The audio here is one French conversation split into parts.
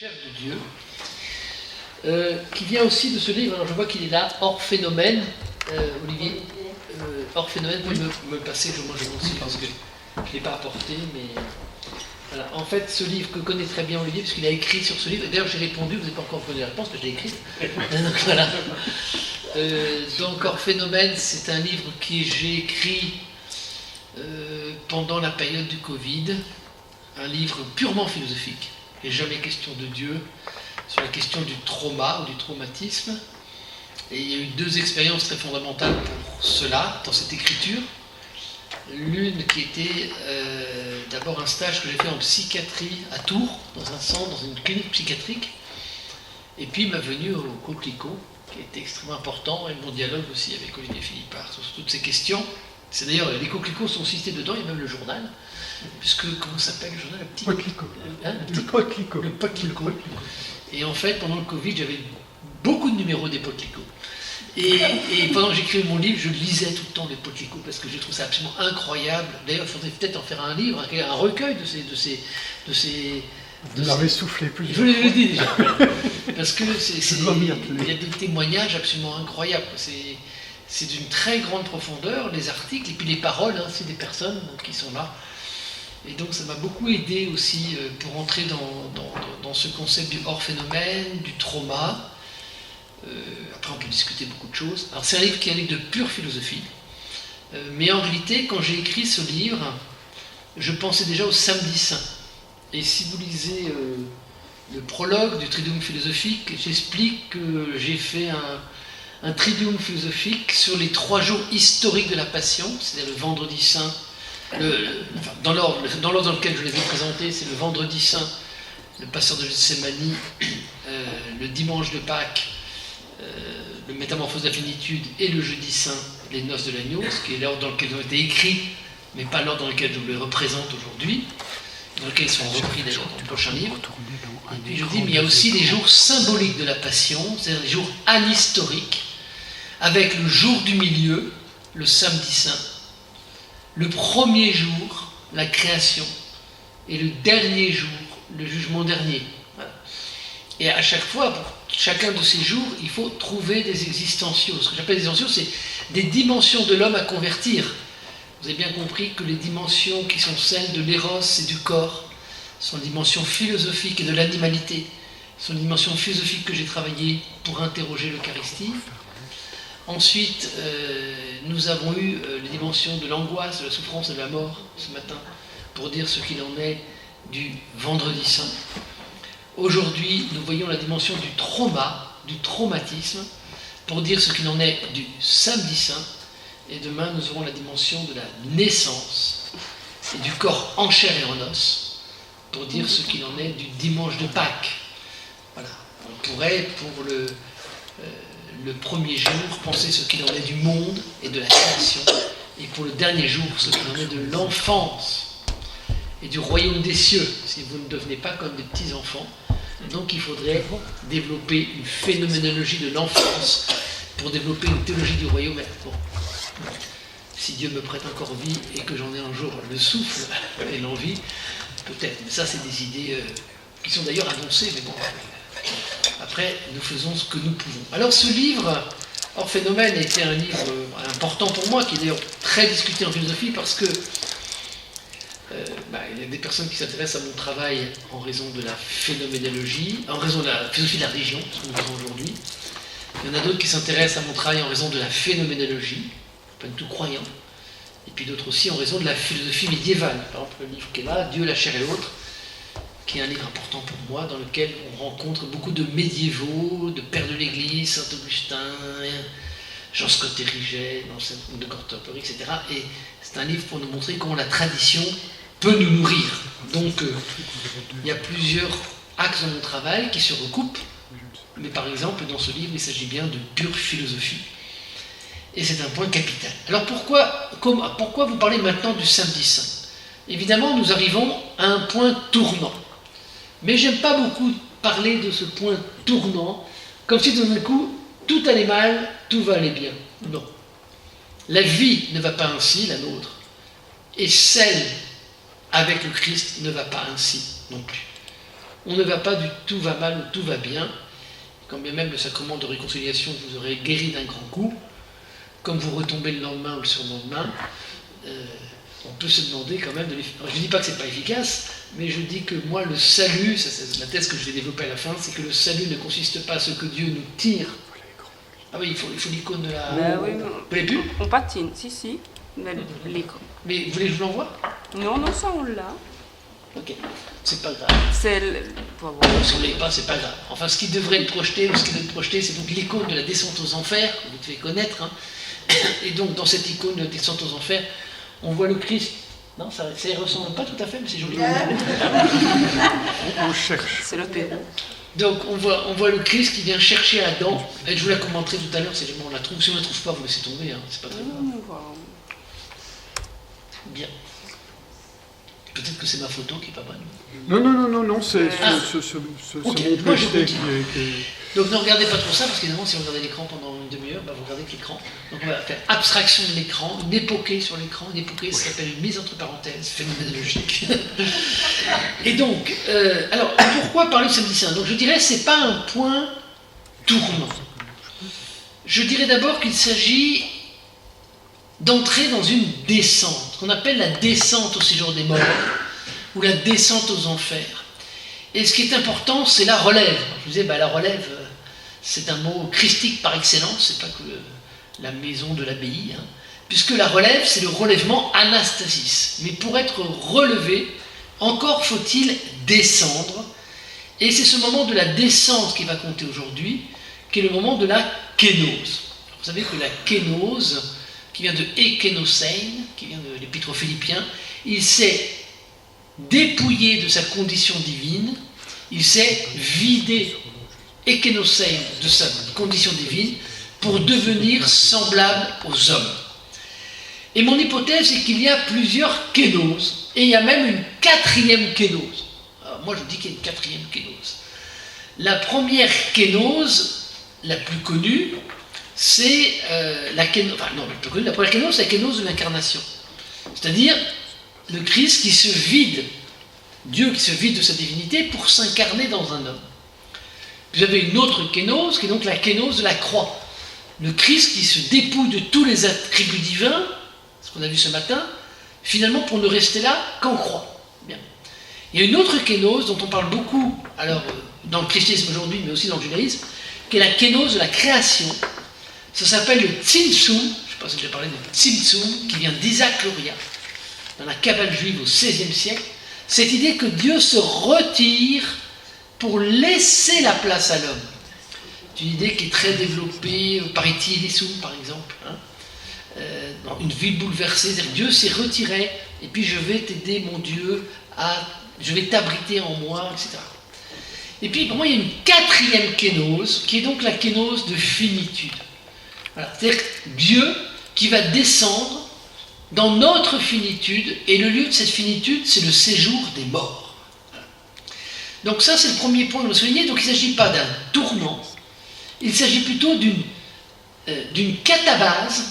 chef de Dieu, qui vient aussi de ce livre. Alors je vois qu'il est là, Hors phénomène, Olivier. Hors phénomène, vous pouvez me le passer, moi je aussi parce que je ne l'ai pas apporté, mais voilà. En fait, ce livre que connaît très bien Olivier, parce qu'il a écrit sur ce livre, et d'ailleurs j'ai répondu, vous n'avez pas encore connu la réponse, mais je l'ai écrite. Donc voilà. Donc Hors phénomène, c'est un livre que j'ai écrit pendant la période du Covid, un livre purement philosophique. Il n'est jamais question de Dieu, sur la question du trauma ou du traumatisme. Et il y a eu deux expériences très fondamentales pour cela, dans cette écriture. L'une qui était d'abord un stage que j'ai fait en psychiatrie à Tours, dans un centre, dans une clinique psychiatrique. Et puis ma venue au Coquelicot, qui a été extrêmement important, et mon dialogue aussi avec Olivier Philippard sur toutes ces questions. C'est d'ailleurs, les Coquelicots sont cités dedans, il y a même le journal, puisque, comment s'appelle le journal? Le petit Coquelicot. Le Coquelicot. Et en fait, pendant le Covid, j'avais beaucoup de numéros des Coquelicots. Et pendant que j'écrivais mon livre, je lisais tout le temps les Coquelicots, parce que je trouve ça absolument incroyable. D'ailleurs, il faudrait peut-être en faire un livre, un recueil de ces vous m'avez soufflé plus. Je vous l'ai dit déjà. Parce que il y a des témoignages absolument incroyables. C'est d'une très grande profondeur, les articles, et puis les paroles, hein, c'est des personnes qui sont là. Et donc ça m'a beaucoup aidé aussi pour entrer dans ce concept du hors phénomène, du trauma. Après on peut discuter beaucoup de choses. Alors c'est un livre qui est un livre de pure philosophie. Mais en réalité, quand j'ai écrit ce livre, je pensais déjà au samedi saint. Et si vous lisez le prologue du Triduum philosophique, j'explique que j'ai fait un Triduum philosophique sur les 3 jours historiques de la Passion, c'est-à-dire le vendredi saint, dans l'ordre dans lequel je les ai présentés, c'est le vendredi saint, le passeur de Gethsémani, le dimanche de Pâques, le métamorphose de la finitude, et le jeudi saint, les noces de l'agneau, ce qui est l'ordre dans lequel ils ont été écrits, mais pas l'ordre dans lequel je vous les représente aujourd'hui, dans lequel ils sont repris d'ailleurs dans le prochain livre. Et puis je dis, mais il y a aussi les jours symboliques de la Passion, c'est-à-dire les jours anhistoriques, avec le jour du milieu, le samedi saint, le premier jour, la création, et le dernier jour, le jugement dernier. Voilà. Et à chaque fois, pour chacun de ces jours, il faut trouver des existentiaux. Ce que j'appelle des existentiaux, c'est des dimensions de l'homme à convertir. Vous avez bien compris que les dimensions qui sont celles de l'éros et du corps sont les dimensions philosophiques et de l'animalité, sont les dimensions philosophiques que j'ai travaillées pour interroger l'Eucharistie. Ensuite, nous avons eu les dimensions de l'angoisse, de la souffrance et de la mort ce matin, pour dire ce qu'il en est du vendredi saint. Aujourd'hui, nous voyons la dimension du trauma, du traumatisme, pour dire ce qu'il en est du samedi saint. Et demain, nous aurons la dimension de la naissance et du corps en chair et en os, pour dire ce qu'il en est du dimanche de Pâques. Voilà. On pourrait, pour le premier jour, penser ce qu'il en est du monde et de la création, et pour le dernier jour, ce qu'il en est de l'enfance et du royaume des cieux, si vous ne devenez pas comme des petits-enfants. Donc il faudrait développer une phénoménologie de l'enfance pour développer une théologie du royaume. Bon. Si Dieu me prête encore vie et que j'en ai un jour le souffle et l'envie, peut-être. Mais ça, c'est des idées qui sont d'ailleurs annoncées, mais bon. Après, nous faisons ce que nous pouvons. Alors, ce livre, Hors phénomène, était un livre important pour moi, qui est d'ailleurs très discuté en philosophie, parce que il y a des personnes qui s'intéressent à mon travail en raison de la phénoménologie, en raison de la philosophie de la religion, ce que nous faisons aujourd'hui. Il y en a d'autres qui s'intéressent à mon travail en raison de la phénoménologie, pas du tout croyant, et puis d'autres aussi en raison de la philosophie médiévale. Par exemple, le livre qui est là, Dieu, la chair et autres, qui est un livre important pour moi, dans lequel on rencontre beaucoup de médiévaux, de pères de l'Église, Saint-Augustin, Jean Scott Eriget, de Canterbury, etc. Et c'est un livre pour nous montrer comment la tradition peut nous nourrir. Donc, il y a plusieurs axes dans mon travail qui se recoupent, mais par exemple, dans ce livre, il s'agit bien de pure philosophie. Et c'est un point capital. Alors pourquoi vous parlez maintenant du samedi saint? Évidemment, nous arrivons à un point tournant. Mais j'aime pas beaucoup parler de ce point tournant, comme si d'un coup, tout allait mal, tout va aller bien. Non. La vie ne va pas ainsi, la nôtre. Et celle avec le Christ ne va pas ainsi non plus. On ne va pas du tout va mal ou tout va bien. Quand bien même le sacrement de réconciliation vous aurait guéri d'un grand coup, comme vous retombez le lendemain ou le surlendemain, on peut se demander quand même de les... Alors, je ne dis pas que c'est pas efficace, mais je dis que moi, le salut, ça c'est la thèse que je vais développer à la fin, c'est que le salut ne consiste pas à ce que Dieu nous tire. Ah oui, il faut l'icône de la... Oui, vous l'avez plus? on patine, si. L'icône. Mais vous voulez que je vous l'envoie? Non, ça on l'a. Ok, c'est pas grave. C'est Si vous ne l'avez pas, c'est pas grave. Enfin, ce qui devrait être projeté, ou ce qui doit être projeté, c'est donc l'icône de la descente aux enfers, que vous devez connaître. Hein. Et donc, dans cette icône de la descente aux enfers, on voit le Christ. Non, ça ne ressemble pas tout à fait, mais c'est joli. On cherche. C'est le Pérou. Donc, on voit le Christ qui vient chercher Adam. Et je vous la commenterai tout à l'heure, si on la trouve. Si on ne la trouve pas, vous laissez tomber, hein. C'est pas très grave. Bien. Peut-être que c'est ma photo qui n'est pas bonne. Non, c'est Ok, mon moi, je PC continue. qui... Donc ne regardez pas trop ça, parce qu'évidemment, si vous regardez l'écran pendant une demi-heure, vous regardez que l'écran. Donc on va faire abstraction de l'écran, une époquée sur l'écran. Une époquée, ça s'appelle une mise entre parenthèses, phénoménologique. Et donc, alors, pourquoi parler de samedi saint? Donc je dirais, c'est pas un point tournant. Je dirais d'abord qu'il s'agit d'entrer dans une descente, qu'on appelle la descente au séjour des morts, ou la descente aux enfers. Et ce qui est important, c'est la relève. Je vous disais, la relève, c'est un mot christique par excellence, c'est pas que la maison de l'abbaye, hein, puisque la relève, c'est le relèvement anastasis. Mais pour être relevé, encore faut-il descendre, et c'est ce moment de la descente qui va compter aujourd'hui, qui est le moment de la kénose. Vous savez que la kénose, qui vient de Ekenosein, qui vient de l'Épître aux Philippiens, il s'est dépouillé de sa condition divine, il s'est vidé, Ekenosein, de sa condition divine, pour devenir semblable aux hommes. Et mon hypothèse, c'est qu'il y a plusieurs kénoses, et il y a même une quatrième kénose. Alors moi, je dis qu'il y a une quatrième kénose. La première kénose, la plus connue, c'est la kénose, enfin non, la plus connue, la première kénose, c'est la kénose de l'incarnation. C'est-à-dire le Christ qui se vide, Dieu qui se vide de sa divinité pour s'incarner dans un homme. Vous avez une autre kénose, qui est donc la kénose de la croix. Le Christ qui se dépouille de tous les attributs divins, ce qu'on a vu ce matin, finalement pour ne rester là qu'en croix. Bien. Il y a une autre kénose dont on parle beaucoup, alors dans le christianisme aujourd'hui, mais aussi dans le judaïsme, qui est la kénose de la création. Ça s'appelle le Tzimtzum, je ne sais pas si j'ai parlé de Tzimtzum, qui vient d'Isaac Luria, dans la Kabbale juive au XVIe siècle. Cette idée que Dieu se retire pour laisser la place à l'homme. C'est une idée qui est très développée par Iti Elissoum, par exemple. Hein. Dans une vie bouleversée, c'est-à-dire Dieu s'est retiré, et puis je vais t'aider, mon Dieu, je vais t'abriter en moi, etc. Et puis pour moi, il y a une quatrième kénose, qui est donc la kénose de finitude. Voilà. C'est-à-dire Dieu qui va descendre dans notre finitude, et le lieu de cette finitude, c'est le séjour des morts. Voilà. Donc ça, c'est le premier point que je veux souligner. Donc il ne s'agit pas d'un tournant, il s'agit plutôt d'une catabase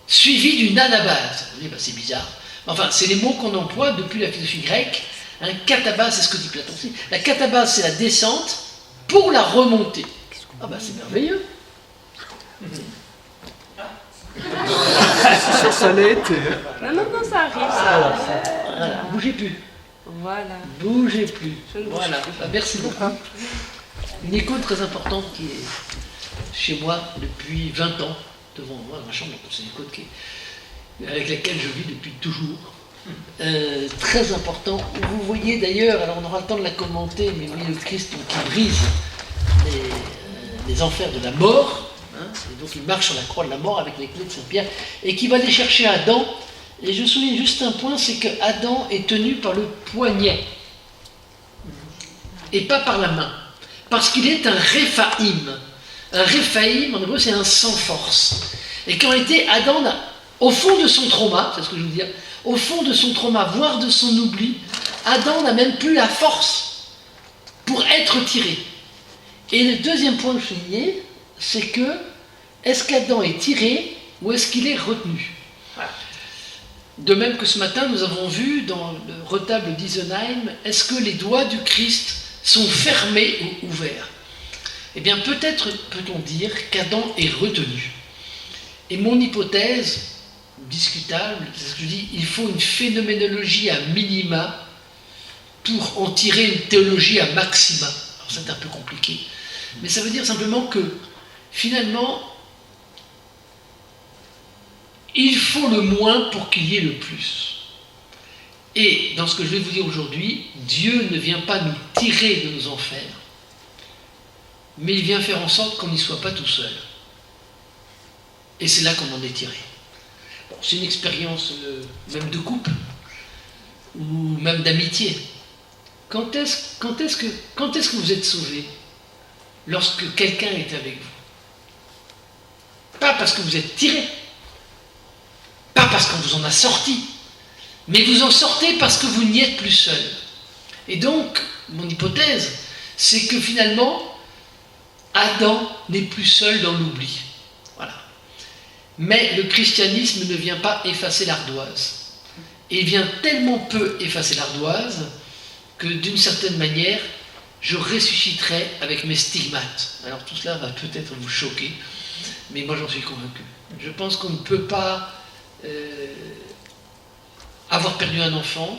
suivie d'une anabase. Vous voyez, c'est bizarre. Enfin, c'est les mots qu'on emploie depuis la philosophie grecque. Un catabase, c'est ce que dit Platon aussi. La catabase, c'est la descente pour la remontée. Ah c'est merveilleux. Ça l'est. Non, ça arrive, ça. Voilà, bougez plus. Voilà. Bougez plus. Je ne bouge Voilà. plus. Merci beaucoup. Une icône très importante qui est chez moi depuis 20 ans, devant moi dans ma chambre. C'est une icône avec laquelle je vis depuis toujours. Très important. Vous voyez d'ailleurs, alors on aura le temps de la commenter, mais oui, le Christ qui brise les enfers de la mort. Hein, et donc il marche sur la croix de la mort avec les clés de Saint-Pierre, et qui va aller chercher Adam. Et je souligne juste un point, c'est que Adam est tenu par le poignet, et pas par la main, parce qu'il est un réphaïm. Un réphaïm, en hébreu, c'est un sans force. Et qu'en réalité, Adam, au fond de son trauma, c'est ce que je veux dire, au fond de son trauma, voire de son oubli, Adam n'a même plus la force pour être tiré. Et le deuxième point que je soulignais, c'est que, est-ce qu'Adam est tiré ou est-ce qu'il est retenu? Voilà. De même que ce matin, nous avons vu dans le retable d'Isenheim, est-ce que les doigts du Christ sont fermés ou ouverts. Eh bien, peut-être peut-on dire qu'Adam est retenu. Et mon hypothèse, discutable, c'est ce que je dis, il faut une phénoménologie à minima pour en tirer une théologie à maxima. Alors c'est un peu compliqué, mais ça veut dire simplement que, finalement, il faut le moins pour qu'il y ait le plus. Et dans ce que je vais vous dire aujourd'hui, Dieu ne vient pas nous tirer de nos enfers, mais il vient faire en sorte qu'on n'y soit pas tout seul. Et c'est là qu'on en est tiré. Bon, c'est une expérience même de couple, ou même d'amitié. Quand est-ce que vous êtes sauvé? Lorsque quelqu'un est avec vous. Pas parce que vous êtes tiré, pas parce qu'on vous en a sorti, mais vous en sortez parce que vous n'y êtes plus seul. Et donc, mon hypothèse, c'est que finalement, Adam n'est plus seul dans l'oubli. Voilà. Mais le christianisme ne vient pas effacer l'ardoise. Et il vient tellement peu effacer l'ardoise que d'une certaine manière, je ressusciterai avec mes stigmates. Alors tout cela va peut-être vous choquer, mais moi j'en suis convaincu. Je pense qu'on ne peut pas avoir perdu un enfant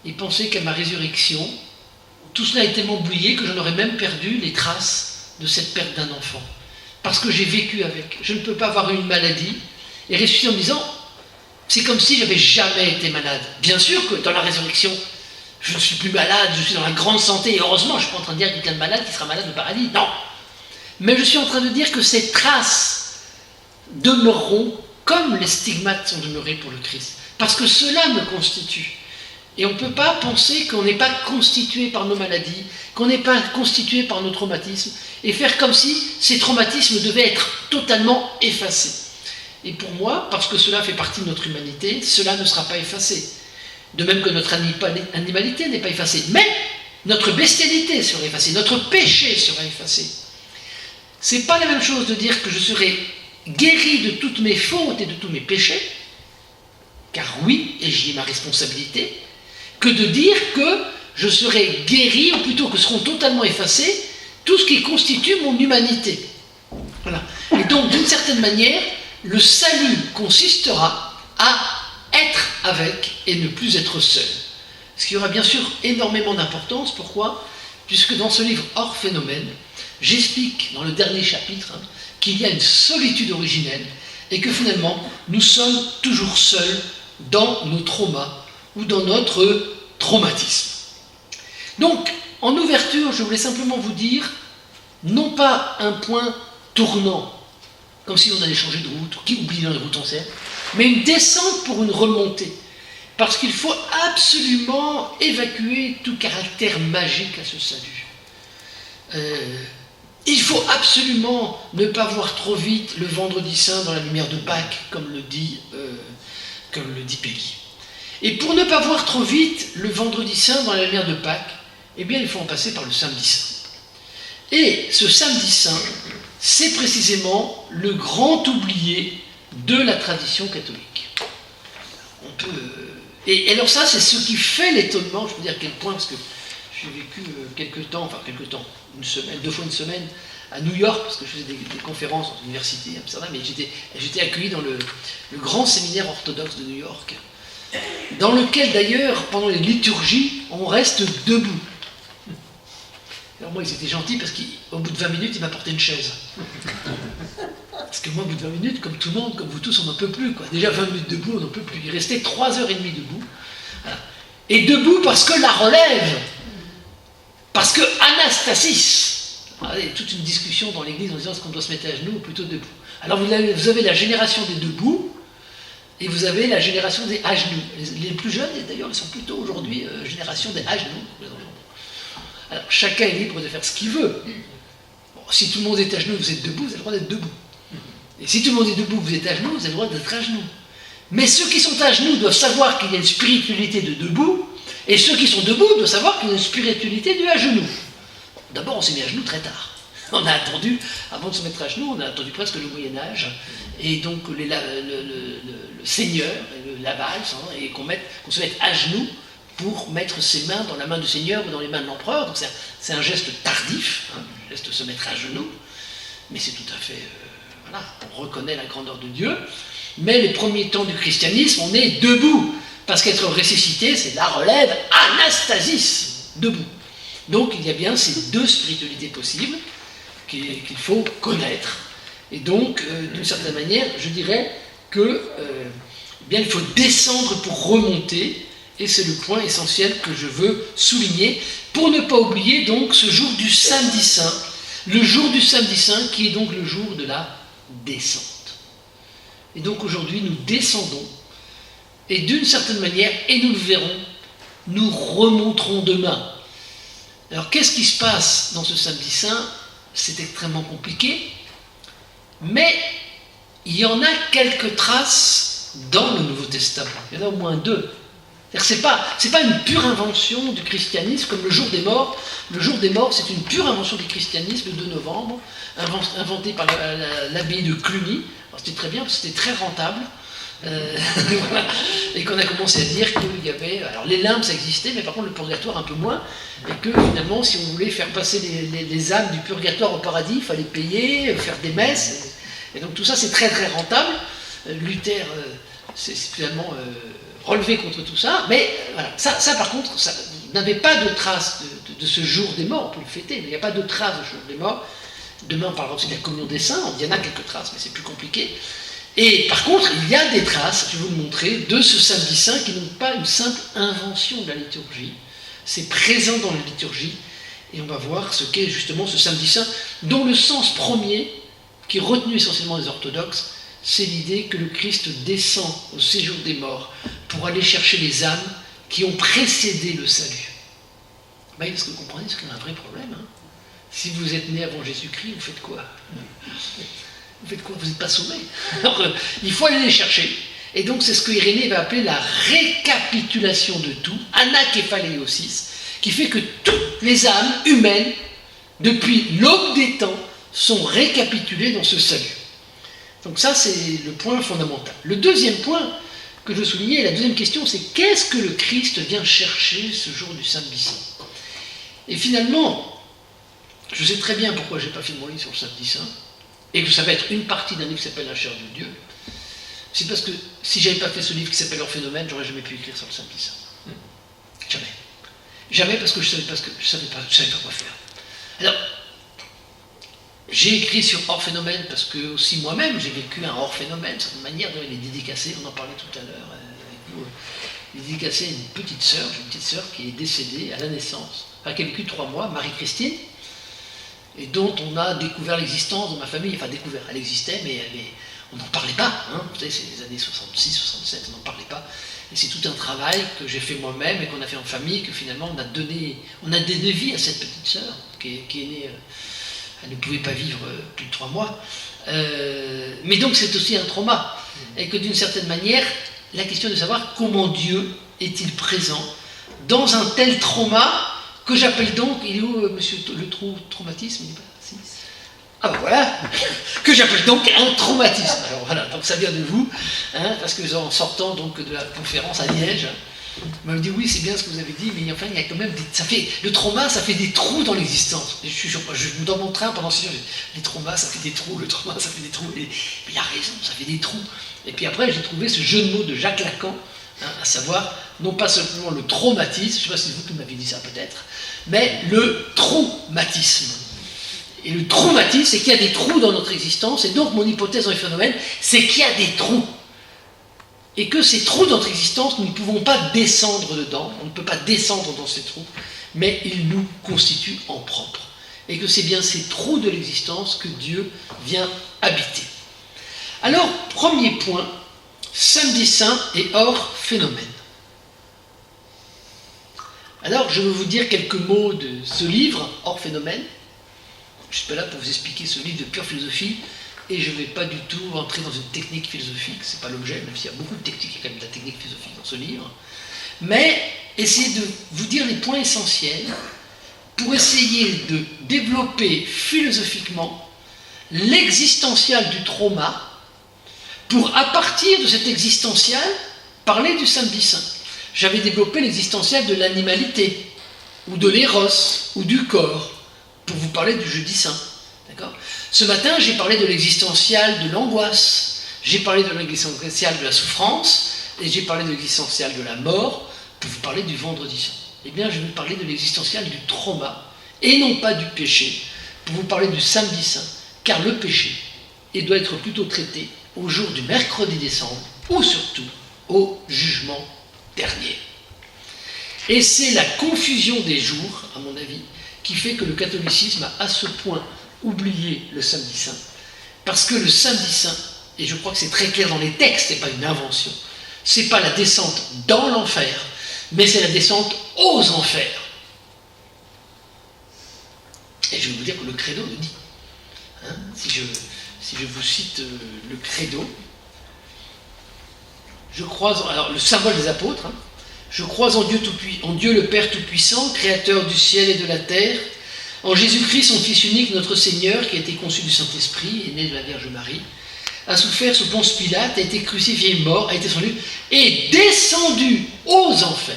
et penser qu'à ma résurrection, tout cela est tellement oublié que j'en aurais même perdu les traces de cette perte d'un enfant. Parce que j'ai vécu avec. Je ne peux pas avoir une maladie et ressusciter en me disant c'est comme si j'avais jamais été malade. Bien sûr que dans la résurrection, je ne suis plus malade, je suis dans la grande santé, et heureusement, je ne suis pas en train de dire quelqu'un de malade qui sera malade au paradis, non. Mais je suis en train de dire que ces traces demeureront comme les stigmates sont demeurés pour le Christ. Parce que cela me constitue. Et on ne peut pas penser qu'on n'est pas constitué par nos maladies, qu'on n'est pas constitué par nos traumatismes, et faire comme si ces traumatismes devaient être totalement effacés. Et pour moi, parce que cela fait partie de notre humanité, cela ne sera pas effacé. De même que notre animalité n'est pas effacée. Mais notre bestialité sera effacée, notre péché sera effacé. C'est pas la même chose de dire que je serai guéri de toutes mes fautes et de tous mes péchés, car oui, et j'y ai ma responsabilité, que de dire que je serai guéri, ou plutôt que seront totalement effacés, tout ce qui constitue mon humanité. Voilà. Et donc, d'une certaine manière, le salut consistera à être avec et ne plus être seul. Ce qui aura bien sûr énormément d'importance. Pourquoi? Puisque dans ce livre Hors Phénomène, j'explique dans le dernier chapitre qu'il y a une solitude originelle et que finalement nous sommes toujours seuls dans nos traumas ou dans notre traumatisme. Donc, en ouverture, je voulais simplement vous dire, non pas un point tournant, comme si on allait changer de route, qui oublie dans les routes en cercle, mais une descente pour une remontée. Parce qu'il faut absolument évacuer tout caractère magique à ce salut. Il faut absolument ne pas voir trop vite le vendredi saint dans la lumière de Pâques, comme le dit Peggy. Et pour ne pas voir trop vite le vendredi saint dans la lumière de Pâques, eh bien il faut en passer par le samedi saint. Et ce samedi saint, c'est précisément le grand oublié de la tradition catholique. Et alors ça, c'est ce qui fait l'étonnement, je peux dire à quel point, parce que j'ai vécu une semaine, 2 fois une semaine, à New York, parce que je faisais des conférences dans l'université à Amsterdam, et j'étais accueilli dans le grand séminaire orthodoxe de New York, dans lequel d'ailleurs, pendant les liturgies, on reste debout. Alors moi, ils étaient gentils parce qu'au bout de 20 minutes, ils m'apportaient une chaise. Parce que moi, au bout de 20 minutes, comme tout le monde, comme vous tous, on n'en peut plus, quoi. Déjà 20 minutes debout, on n'en peut plus. Il restait 3h30 debout. Voilà. Et debout parce que la relève, parce que Anastasis, il y a toute une discussion dans l'église en disant est-ce qu'on doit se mettre à genoux ou plutôt debout. Alors vous avez la génération des debout, et vous avez la génération des à genoux. Les plus jeunes, d'ailleurs, ils sont plutôt aujourd'hui génération des à genoux. Alors chacun est libre de faire ce qu'il veut. Bon, si tout le monde est à genoux, vous êtes debout, vous avez le droit d'être debout. Et si tout le monde est debout, vous êtes à genoux, vous avez le droit d'être à genoux. Mais ceux qui sont à genoux doivent savoir qu'il y a une spiritualité de debout, et ceux qui sont debout doivent savoir qu'il y a une spiritualité du à genoux. D'abord, on s'est mis à genoux très tard. On a attendu, avant de se mettre à genoux, on a attendu presque le Moyen-Âge, et donc le Seigneur, la valse, et qu'on se mette à genoux pour mettre ses mains dans la main du Seigneur ou dans les mains de l'empereur. Donc c'est un geste tardif, un geste de se mettre à genoux, mais c'est tout à fait... voilà, on reconnaît la grandeur de Dieu. Mais les premiers temps du christianisme, on est debout, parce qu'être ressuscité, c'est la relève anastasis, debout. Donc il y a bien ces deux spiritualités possibles qu'il faut connaître. Et donc, d'une certaine manière, je dirais que bien, il faut descendre pour remonter, et c'est le point essentiel que je veux souligner, pour ne pas oublier donc ce jour du samedi saint, le jour du samedi saint qui est donc le jour de la descente. Et donc aujourd'hui nous descendons, et d'une certaine manière, et nous le verrons, nous remonterons demain. Alors qu'est-ce qui se passe dans ce samedi saint? C'est extrêmement compliqué, mais il y en a quelques traces dans le Nouveau Testament. Il y en a au moins deux. C'est pas une pure invention du christianisme comme le jour des morts. Le jour des morts, c'est une pure invention du christianisme, le 2 novembre, inventé par l'abbaye de Cluny. Alors c'était très bien, parce que c'était très rentable. Voilà. Et qu'on a commencé à dire qu'il y avait... Alors les limbes, ça existait, mais par contre le purgatoire un peu moins. Et que finalement, si on voulait faire passer les âmes du purgatoire au paradis, il fallait payer, faire des messes. Et donc tout ça, c'est très très rentable. Luther, c'est finalement... relevé contre tout ça, mais voilà, ça par contre, ça n'avait pas de trace de ce jour des morts, on peut le fêter, mais il n'y a pas de trace de jour des morts. Demain on parlera aussi de la communion des saints, il y en a quelques traces, mais c'est plus compliqué. Et par contre, il y a des traces, je vais vous le montrer, de ce samedi saint qui n'est pas une simple invention de la liturgie, c'est présent dans la liturgie, et on va voir ce qu'est justement ce samedi saint, dont le sens premier, qui est retenu essentiellement des orthodoxes, c'est l'idée que le Christ descend au séjour des morts pour aller chercher les âmes qui ont précédé le salut. Ben, parce que vous comprenez, c'est qu'il y a un vrai problème. Si vous êtes né avant Jésus-Christ, vous faites quoi? Vous faites quoi? Vous n'êtes pas sauvé. Alors, il faut aller les chercher. Et donc, c'est ce que Irénée va appeler la récapitulation de tout, anaképhaléosis, qui fait que toutes les âmes humaines, depuis l'aube des temps, sont récapitulées dans ce salut. Donc ça, c'est le point fondamental. Le deuxième point que je veux souligner, la deuxième question, c'est qu'est-ce que le Christ vient chercher ce jour du samedi saint? Et finalement, je sais très bien pourquoi je n'ai pas fait mon livre sur le samedi saint, et que ça va être une partie d'un livre qui s'appelle La chair de Dieu. C'est parce que si je n'avais pas fait ce livre qui s'appelle Hors phénomène, j'aurais jamais pu écrire sur le samedi saint. Jamais. Jamais parce que je savais pas quoi faire. Alors, j'ai écrit sur hors phénomène parce que aussi moi-même j'ai vécu un hors phénomène, de certaine manière, il est dédicacé, on en parlait tout à l'heure avec vous. Il est dédicacé à une petite sœur, j'ai une petite sœur qui est décédée à la naissance, enfin qui a vécu 3 mois, Marie-Christine, et dont on a découvert l'existence dans ma famille, enfin découvert, elle existait, mais on n'en parlait pas, vous savez, c'est les années 66, 67, on n'en parlait pas. Et c'est tout un travail que j'ai fait moi-même et qu'on a fait en famille, que finalement on a donné vie à cette petite sœur qui est née. Elle ne pouvait pas vivre plus de 3 mois. Mais donc c'est aussi un trauma. Et que d'une certaine manière, la question de savoir comment Dieu est-il présent dans un tel trauma que j'appelle donc, il est où monsieur le traumatisme? Il est pas si. Ah ben voilà, que j'appelle donc un traumatisme. Alors voilà, donc ça vient de vous, parce que en sortant donc de la conférence à Liège, on m'a dit oui, c'est bien ce que vous avez dit, mais enfin il y a quand même le trauma, ça fait des trous dans l'existence. Dans mon train pendant 6 heures, les traumas, ça fait des trous, le trauma, ça fait des trous. Et il a raison, ça fait des trous. Et puis après, j'ai trouvé ce jeu de mots de Jacques Lacan, à savoir non pas seulement le traumatisme, je ne sais pas si c'est vous qui m'avez dit ça peut-être, mais le traumatisme. Et le traumatisme, c'est qu'il y a des trous dans notre existence, et donc mon hypothèse dans les phénomènes, c'est qu'il y a des trous. Et que ces trous dans notre existence, nous ne pouvons pas descendre dedans, on ne peut pas descendre dans ces trous, mais ils nous constituent en propre. Et que c'est bien ces trous de l'existence que Dieu vient habiter. Alors, premier point, samedi saint et hors phénomène. Alors, je vais vous dire quelques mots de ce livre, hors phénomène. Je ne suis pas là pour vous expliquer ce livre de pure philosophie, et je ne vais pas du tout entrer dans une technique philosophique, ce n'est pas l'objet, même s'il y a beaucoup de techniques, il y a quand même de la technique philosophique dans ce livre, mais essayer de vous dire les points essentiels pour essayer de développer philosophiquement l'existential du trauma, pour à partir de cet existential, parler du samedi saint. j'avais développé l'existentiel de l'animalité, ou de l'éros, ou du corps, pour vous parler du jeudi saint. D'accord ? Ce matin, j'ai parlé de l'existentiel de l'angoisse, j'ai parlé de l'existentiel de la souffrance, et j'ai parlé de l'existentiel de la mort, pour vous parler du vendredi saint. Eh bien, je vais vous parler de l'existentiel du trauma, et non pas du péché, pour vous parler du samedi saint, car le péché, il doit être plutôt traité au jour du mercredi décembre, ou surtout au jugement dernier. Et c'est la confusion des jours, à mon avis, qui fait que le catholicisme a à ce point oublié le samedi saint. Parce que le samedi saint, et je crois que c'est très clair dans les textes, c'est pas une invention, c'est pas la descente dans l'enfer, mais c'est la descente aux enfers. Et je vais vous dire que le credo le dit. Hein, si je vous cite le credo, je crois, alors le symbole des apôtres, hein, je crois en Dieu le Père Tout-Puissant, Créateur du ciel et de la terre, en Jésus-Christ, son Fils unique, notre Seigneur, qui a été conçu du Saint-Esprit, est né de la Vierge Marie, a souffert sous Ponce Pilate, a été crucifié, mort, a été descendu, et descendu aux enfers.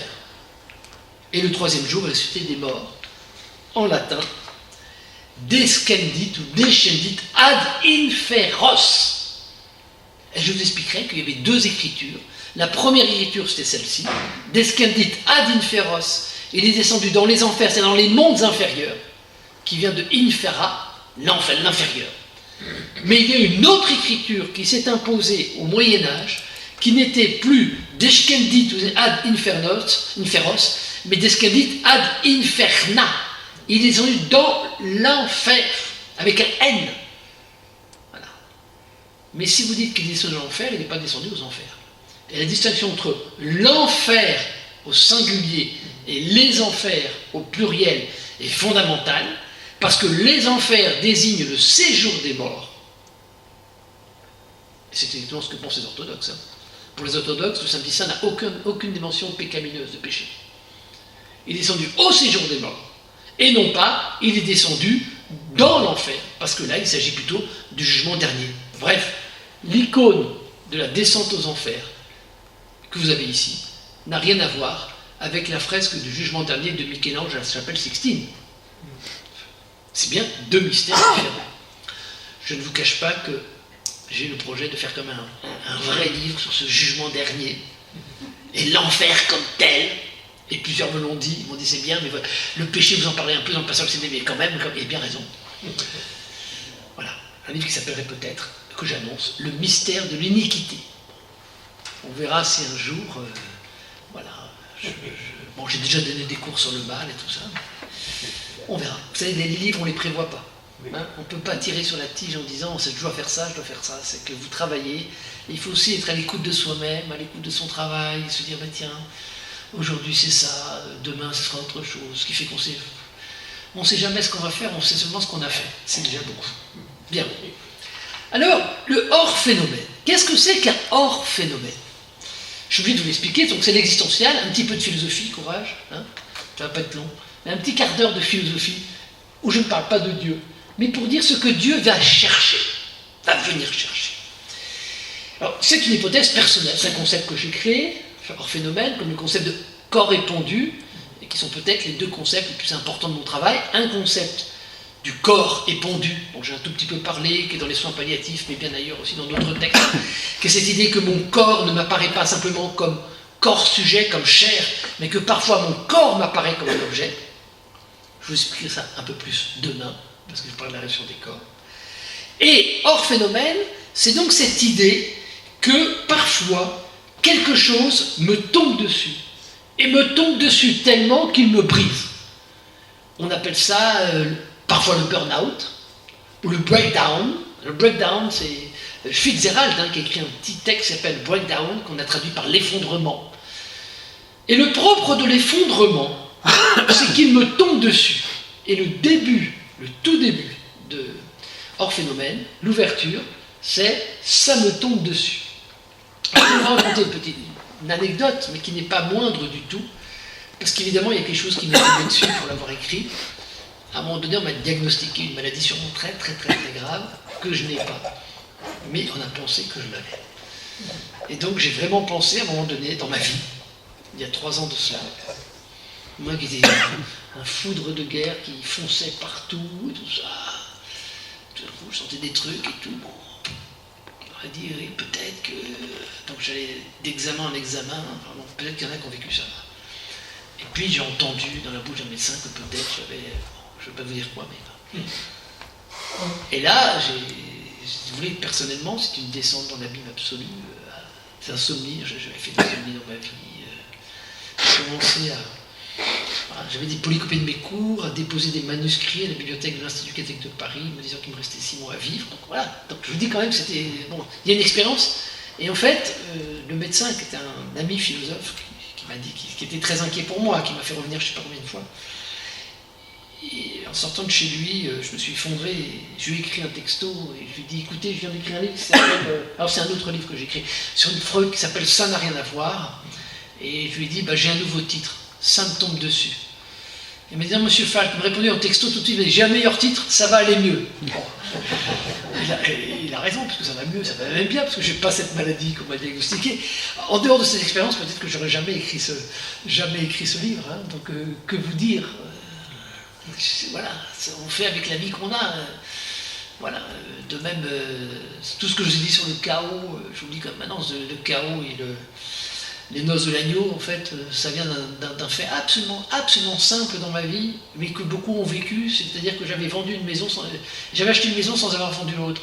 Et le troisième jour, ressuscité des morts. En latin, descendit ou descendit ad inferos. Et je vous expliquerai qu'il y avait deux écritures. La première écriture, c'était celle-ci, descendit ad inferos. Il est descendu dans les enfers, c'est dans les mondes inférieurs, qui vient de infera, l'enfer, l'inférieur. Mais il y a une autre écriture qui s'est imposée au Moyen-Âge, qui n'était plus descendit ad inferos, mais descendit ad inferna. Il est descendu dans l'enfer, avec un N. Voilà. Mais si vous dites qu'il est descendu dans l'enfer, il n'est pas descendu aux enfers. Et la distinction entre l'enfer au singulier et les enfers au pluriel est fondamentale, parce que les enfers désignent le séjour des morts. Et c'est exactement ce que pensent les orthodoxes. Hein. Pour les orthodoxes, le samedi saint n'a aucune dimension pécamineuse de péché. Il est descendu au séjour des morts. Et non pas, il est descendu dans l'enfer, parce que là, il s'agit plutôt du jugement dernier. Bref, l'icône de la descente aux enfers que vous avez ici n'a rien à voir avec la fresque du jugement dernier de Michel-Ange à la chapelle Sixtine. C'est bien deux mystères différents. Je ne vous cache pas que j'ai le projet de faire comme un vrai livre sur ce jugement dernier, et l'enfer comme tel. Et plusieurs me l'ont dit, ils m'ont dit c'est bien, mais le péché, vous en parlez un peu dans le passage CD, mais quand même, il a bien raison. Voilà, un livre qui s'appellerait peut-être, que j'annonce, Le mystère de l'iniquité. On verra si un jour, voilà, bon, j'ai déjà donné des cours sur le mal et tout ça, on verra. Vous savez, les livres, on ne les prévoit pas. Hein, on ne peut pas tirer sur la tige en disant je dois faire ça, je dois faire ça. C'est que vous travaillez, et il faut aussi être à l'écoute de soi-même, à l'écoute de son travail, se dire, tiens, aujourd'hui c'est ça, demain ce sera autre chose, ce qui fait qu'on sait. On ne sait jamais ce qu'on va faire, on sait seulement ce qu'on a fait. C'est déjà beaucoup. Bien. Alors, le hors-phénomène. Qu'est-ce que c'est qu'un hors-phénomène? Je suis obligé de vous l'expliquer, donc c'est l'existentiel, un petit peu de philosophie, courage, hein, ça va pas être long, mais un petit quart d'heure de philosophie, où je ne parle pas de Dieu, mais pour dire ce que Dieu va chercher, va venir chercher. Alors, c'est une hypothèse personnelle, c'est un concept que j'ai créé, hors phénomène, comme le concept de corps épandu, et qui sont peut-être les deux concepts les plus importants de mon travail. Un concept du corps épandu, dont j'ai un tout petit peu parlé, qui est dans les soins palliatifs, mais bien ailleurs aussi dans d'autres textes, qui est cette idée que mon corps ne m'apparaît pas simplement comme corps-sujet, comme chair, mais que parfois mon corps m'apparaît comme un objet. Je vous expliquerai ça un peu plus demain, parce que je parle de la réaction des corps. Et hors phénomène, c'est donc cette idée que parfois, quelque chose me tombe dessus, et me tombe dessus tellement qu'il me brise. On appelle ça parfois le burn-out, ou le breakdown. Le breakdown, c'est Fitzgerald qui a écrit un petit texte qui s'appelle Breakdown, qu'on a traduit par l'effondrement. Et le propre de l'effondrement, c'est qu'il me tombe dessus. Et le tout début de hors phénomène, l'ouverture, c'est « ça me tombe dessus ». Je vais vous raconter une anecdote, mais qui n'est pas moindre du tout, parce qu'évidemment, il y a quelque chose qui m'est tombé dessus pour l'avoir écrit. À un moment donné, on m'a diagnostiqué une maladie sûrement très grave, que je n'ai pas. Mais on a pensé que je l'avais. Et donc, j'ai vraiment pensé, à un moment donné, dans ma vie, il y a 3 ans de cela. Moi qui étais un foudre de guerre qui fonçait partout et tout ça. Tout d'un coup, je sentais des trucs et tout. Bon, il m'aurait dit, oui, peut-être que... Donc j'allais d'examen en examen, enfin, bon, peut-être qu'il y en a qui ont vécu ça. Et puis j'ai entendu dans la bouche d'un médecin que peut-être j'avais... Bon, je ne vais pas vous dire quoi, mais... Et là, si vous voulez, personnellement, c'est une descente dans l'abîme absolu. C'est un insomnie, j'avais fait des insomnies dans ma vie. J'ai commencé à... Voilà, j'avais des polycopiés de mes cours, à déposer des manuscrits à la bibliothèque de l'Institut catholique de Paris, me disant qu'il me restait 6 mois à vivre. Donc voilà, donc je vous dis quand même que c'était... Bon, il y a une expérience. Et en fait, le médecin, qui était un ami philosophe, qui m'a dit, qui était très inquiet pour moi, qui m'a fait revenir je ne sais pas combien de fois, et en sortant de chez lui, je me suis effondré, et je lui ai écrit un texto, et je lui ai dit, écoutez, je viens d'écrire un livre qui s'appelle... alors c'est un autre livre que j'ai écrit, sur une Freud qui s'appelle « Ça n'a rien à voir », et je lui ai dit, j'ai un nouveau titre, « Ça me tombe dessus ». Il m'a dit, non, monsieur Falk, il me répondait en texto tout de suite, il m'a dit, j'ai un meilleur titre, ça va aller mieux. Bon. Il a raison, parce que ça va mieux, ça va même bien, parce que je n'ai pas cette maladie qu'on m'a diagnostiquée. En dehors de cette expérience, peut-être que j'aurais jamais écrit ce livre, hein. Donc que vous dire, voilà, on fait avec la vie qu'on a. Voilà, de même, tout ce que je vous ai dit sur le chaos, je vous dis comme maintenant, le chaos et les noces de l'agneau, en fait, ça vient d'un fait absolument simple dans ma vie, mais que beaucoup ont vécu, c'est-à-dire que j'avais acheté une maison sans avoir vendu l'autre.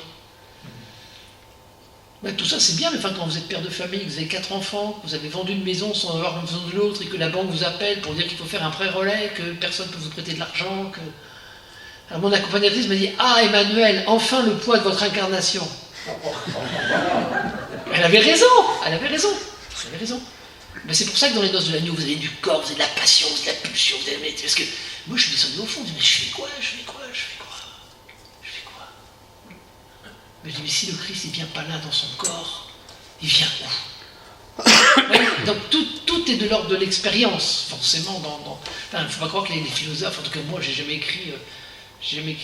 Ben, tout ça c'est bien, mais enfin, quand vous êtes père de famille, que vous avez 4 enfants, que vous avez vendu une maison sans avoir vendu l'autre, et que la banque vous appelle pour dire qu'il faut faire un prêt relais, que personne ne peut vous prêter de l'argent, que... Alors mon accompagnatrice m'a dit « Ah, Emmanuel, enfin le poids de votre incarnation !» Elle avait raison. Mais c'est pour ça que dans les noces de l'agneau, vous avez du corps, vous avez de la passion, vous avez de la pulsion, vous avez... Parce que moi je suis descendu au fond, je me dis « Mais je fais quoi ?» Je me dis « Mais si le Christ il vient pas là dans son corps, il vient où ?» Donc tout est de l'ordre de l'expérience, forcément. Enfin, il ne faut pas croire que les philosophes, en tout cas moi, j'ai jamais écrit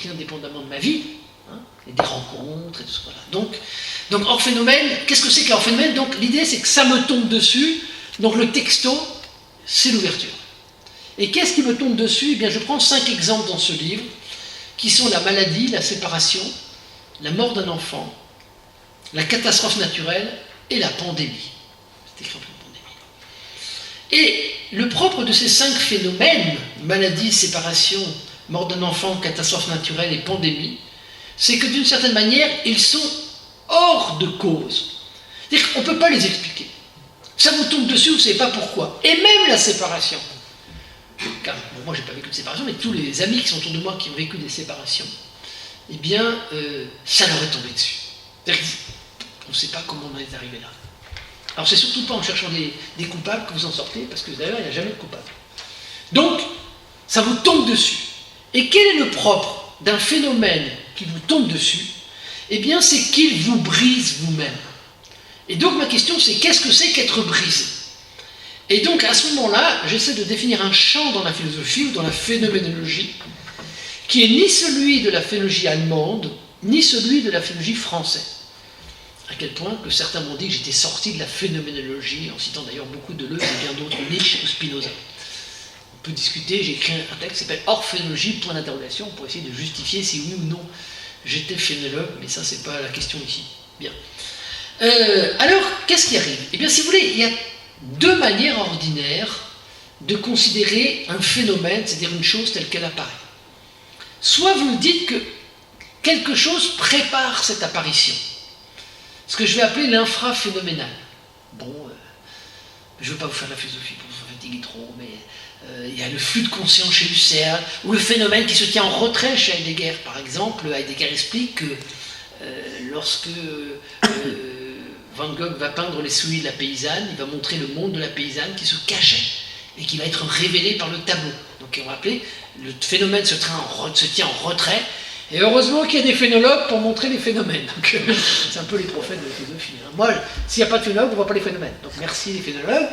indépendamment de ma vie, hein, et des rencontres et tout ça. Voilà. Donc hors phénomène, qu'est-ce que c'est qu'hors phénomène? Donc l'idée c'est que ça me tombe dessus. Donc le texto, c'est l'ouverture. Et qu'est-ce qui me tombe dessus? Eh bien, je prends 5 exemples dans ce livre, qui sont la maladie, la séparation, la mort d'un enfant, la catastrophe naturelle et la pandémie. C'est écrit en pandémie. Et le propre de ces 5 phénomènes, maladie, séparation, mort d'un enfant, catastrophe naturelle et pandémie, c'est que d'une certaine manière, ils sont hors de cause. C'est-à-dire qu'on ne peut pas les expliquer. Ça vous tombe dessus, vous ne savez pas pourquoi. Et même la séparation. Car, bon, moi, je n'ai pas vécu de séparation, mais tous les amis qui sont autour de moi qui ont vécu des séparations, eh bien, ça leur est tombé dessus. On ne sait pas comment on est arrivé là. Alors, c'est surtout pas en cherchant des coupables que vous en sortez, parce que d'ailleurs, il n'y a jamais de coupable. Donc, ça vous tombe dessus. Et quel est le propre d'un phénomène qui vous tombe dessus? Eh bien, c'est qu'il vous brise vous-même. Et donc, ma question, c'est qu'est-ce que c'est qu'être brisé? Et donc, à ce moment-là, j'essaie de définir un champ dans la philosophie ou dans la phénoménologie qui est ni celui de la phénologie allemande, ni celui de la phénologie française. À quel point que certains m'ont dit que j'étais sorti de la phénoménologie, en citant d'ailleurs beaucoup de Deleuze et bien d'autres, Nietzsche ou Spinoza. On peut discuter, j'ai écrit un texte qui s'appelle Orphénologie, point d'interrogation, pour essayer de justifier si oui ou non j'étais phénologue, mais ça c'est pas la question ici. Bien. Alors, qu'est-ce qui arrive? Eh bien, si vous voulez, il y a 2 manières ordinaires de considérer un phénomène, c'est-à-dire une chose telle qu'elle apparaît. Soit vous dites que quelque chose prépare cette apparition, ce que je vais appeler l'infraphénoménal. Bon, je ne veux pas vous faire de la philosophie pour vous fatiguer trop, mais il y a le flux de conscience chez Husserl, ou le phénomène qui se tient en retrait chez Heidegger. Par exemple, Heidegger explique que lorsque Van Gogh va peindre les souliers de la paysanne, il va montrer le monde de la paysanne qui se cachait et qui va être révélé par le tableau. Donc on va appeler, le phénomène se tient en retrait, et heureusement qu'il y a des phénologues pour montrer les phénomènes. Donc c'est un peu les prophètes de la philosophie. Hein. Moi, s'il n'y a pas de phénologue, on ne voit pas les phénomènes. Donc merci les phénologues.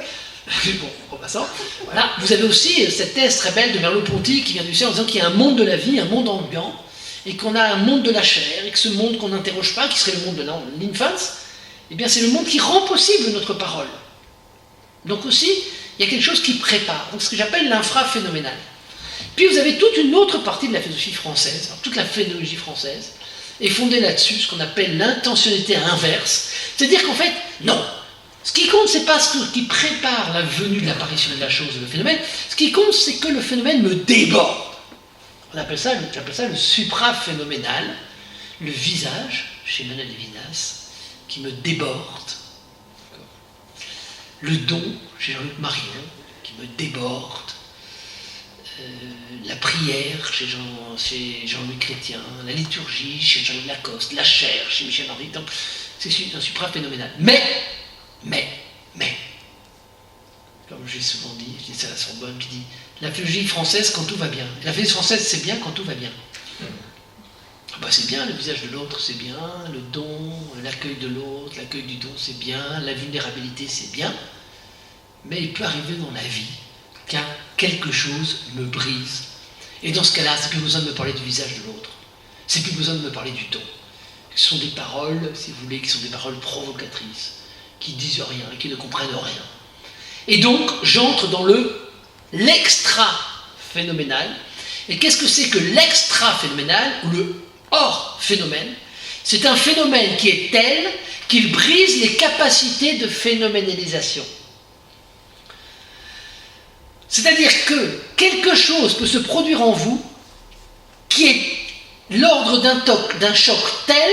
Bon, en passant, voilà. Vous avez aussi cette thèse très belle de Merleau-Ponty qui vient du ciel en disant qu'il y a un monde de la vie, un monde ambiant, et qu'on a un monde de la chair, et que ce monde qu'on n'interroge pas, qui serait le monde de l'infance, eh bien c'est le monde qui rend possible notre parole. Donc aussi, il y a quelque chose qui prépare, donc ce que j'appelle l'infraphénoménal. Puis vous avez toute une autre partie de la philosophie française, alors toute la phénologie française, est fondée là-dessus, ce qu'on appelle l'intentionnalité inverse, c'est-à-dire qu'en fait, non, ce qui compte, c'est pas ce qui prépare la venue de l'apparition de la chose, le phénomène, ce qui compte, c'est que le phénomène me déborde. J'appelle ça le supraphénoménal, le visage, chez Manuel Lévinas, qui me déborde. Le don, chez Jean-Luc Marion, qui me déborde. La prière, chez Jean-Louis Chrétien. La liturgie, chez Jean-Louis Lacoste. La chair, chez Michel Henry. Donc, c'est un supraphénoménal. Mais, comme j'ai souvent dit, je dis ça à la Sorbonne, qui dit la philosophie française quand tout va bien. La philosophie française, c'est bien quand tout va bien. Ah bah c'est bien, le visage de l'autre, c'est bien, le don, l'accueil de l'autre, l'accueil du don, c'est bien, la vulnérabilité, c'est bien. Mais il peut arriver dans la vie qu'un quelque chose me brise. Et dans ce cas-là, c'est plus besoin de me parler du visage de l'autre. C'est plus besoin de me parler du don. Ce sont des paroles, si vous voulez, qui sont des paroles provocatrices, qui disent rien, qui ne comprennent rien. Et donc, j'entre dans l'extra-phénoménal. Et qu'est-ce que c'est que l'extra-phénoménal, ou le hors-phénomène? C'est un phénomène qui est tel qu'il brise les capacités de phénoménalisation. C'est-à-dire que quelque chose peut se produire en vous qui est l'ordre d'un choc tel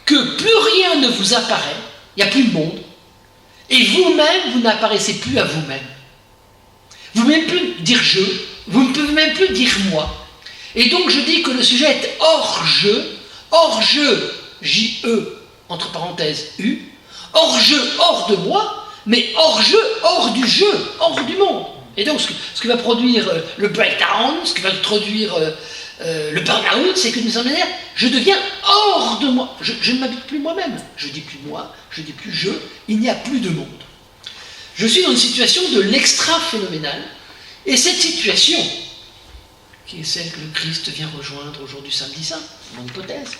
que plus rien ne vous apparaît, il n'y a plus de monde, et vous-même, vous n'apparaissez plus à vous-même. Vous ne pouvez même plus dire je, vous ne pouvez même plus dire moi. Et donc je dis que le sujet est hors jeu, J-E, entre parenthèses U, hors jeu, hors de moi, mais hors jeu, hors du jeu, hors du monde. Et donc ce qui va produire le breakdown, ce qui va produire le burn-out, c'est que d'une certaine manière, je deviens hors de moi. Je ne m'habite plus moi-même. Je ne dis plus moi, je ne dis plus je, il n'y a plus de monde. Je suis dans une situation de l'extra-phénoménal, et cette situation, qui est celle que le Christ vient rejoindre au jour du samedi saint, mon hypothèse,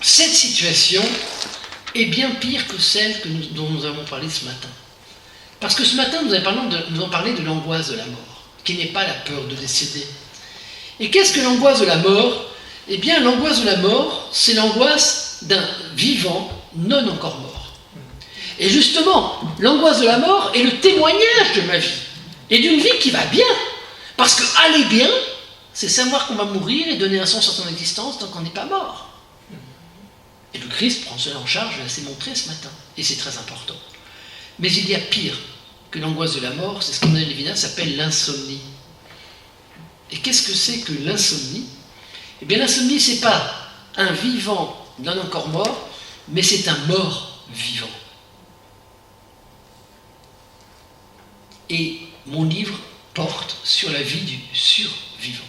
cette situation est bien pire que celle dont nous avons parlé ce matin. Parce que ce matin, nous avons parlé de l'angoisse de la mort, qui n'est pas la peur de décéder. Et qu'est-ce que l'angoisse de la mort? Eh bien, l'angoisse de la mort, c'est l'angoisse d'un vivant non encore mort. Et justement, l'angoisse de la mort est le témoignage de ma vie, et d'une vie qui va bien. Parce que aller bien, c'est savoir qu'on va mourir et donner un sens à son existence tant qu'on n'est pas mort. Et le Christ prend cela en charge, je l'ai assez montré ce matin, et c'est très important. Mais il y a pire que l'angoisse de la mort, c'est ce qu'Emmanuel Lévinas appelle l'insomnie. Et qu'est-ce que c'est que l'insomnie? Eh bien, l'insomnie, c'est pas un vivant non encore mort, mais c'est un mort vivant. Et mon livre porte sur la vie du survivant.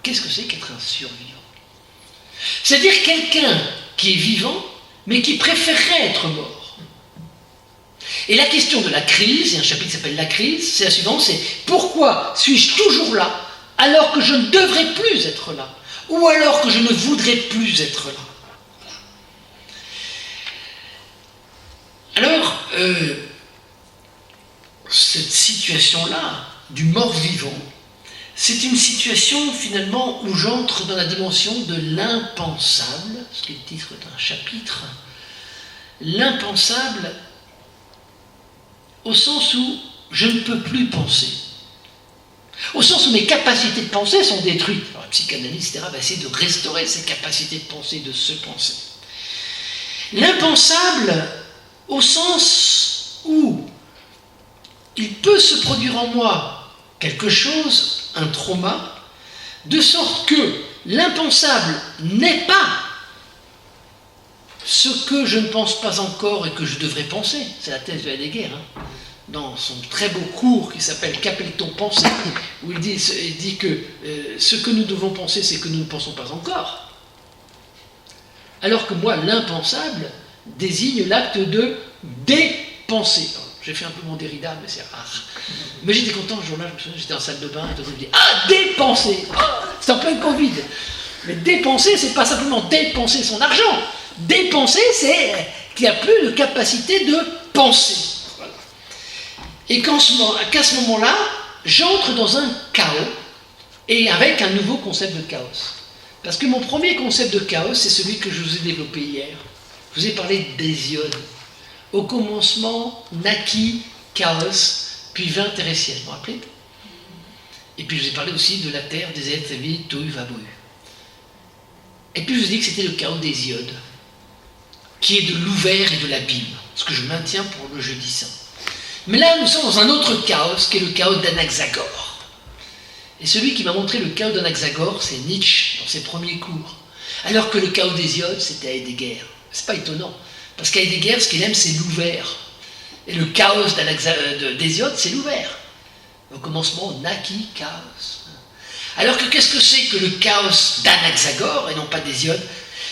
Qu'est-ce que c'est qu'être un survivant? C'est-à-dire quelqu'un qui est vivant, mais qui préférerait être mort. Et la question de la crise, il y a un chapitre qui s'appelle La crise, c'est la suivante, c'est pourquoi suis-je toujours là alors que je ne devrais plus être là, ou alors que je ne voudrais plus être là. Alors, cette situation-là, du mort-vivant, c'est une situation finalement où j'entre dans la dimension de l'impensable, ce qui est le titre d'un chapitre, l'impensable au sens où je ne peux plus penser. Au sens où mes capacités de penser sont détruites. Alors, la psychanalyse, etc., va essayer de restaurer ces capacités de penser, de se penser. L'impensable, au sens où il peut se produire en moi quelque chose, un trauma, de sorte que l'impensable n'est pas ce que je ne pense pas encore et que je devrais penser. C'est la thèse de Heidegger, dans son très beau cours qui s'appelle Qu'appelle-t-on penser, où il dit que ce que nous devons penser, c'est que nous ne pensons pas encore. Alors que moi, l'impensable désigne l'acte de dépenser. J'ai fait un peu mon Derrida, mais c'est rare. Mais j'étais content ce jour-là, je me souviens, j'étais en salle de bain, et tout le monde me dit « Ah, dépenser !» C'est en plein Covid. Mais dépenser, c'est pas simplement dépenser son argent. Dépenser, c'est qu'il n'y a plus de capacité de penser. Voilà. Et qu'à ce moment-là, j'entre dans un chaos, et avec un nouveau concept de chaos. Parce que mon premier concept de chaos, c'est celui que je vous ai développé hier. Je vous ai parlé d'Hésiode. Au commencement naquit chaos, puis vint Thérésienne, vous vous rappelez? Et puis je vous ai parlé aussi de la terre, des êtres, des vies, Tohu Vabohu. Et puis je vous ai dit que c'était le chaos d'Hésiode, qui est de l'ouvert et de l'abîme, ce que je maintiens pour le jeudi saint. Mais là, nous sommes dans un autre chaos, qui est le chaos d'Anaxagore. Et celui qui m'a montré le chaos d'Anaxagore, c'est Nietzsche, dans ses premiers cours. Alors que le chaos d'Hésiode, c'était Heidegger. C'est pas étonnant, parce qu'Heidegger, ce qu'il aime, c'est l'ouvert. Et le chaos d'Hésiode, c'est l'ouvert. Au commencement, naquit chaos. Alors que qu'est-ce que c'est que le chaos d'Anaxagore, et non pas d'Hésiode?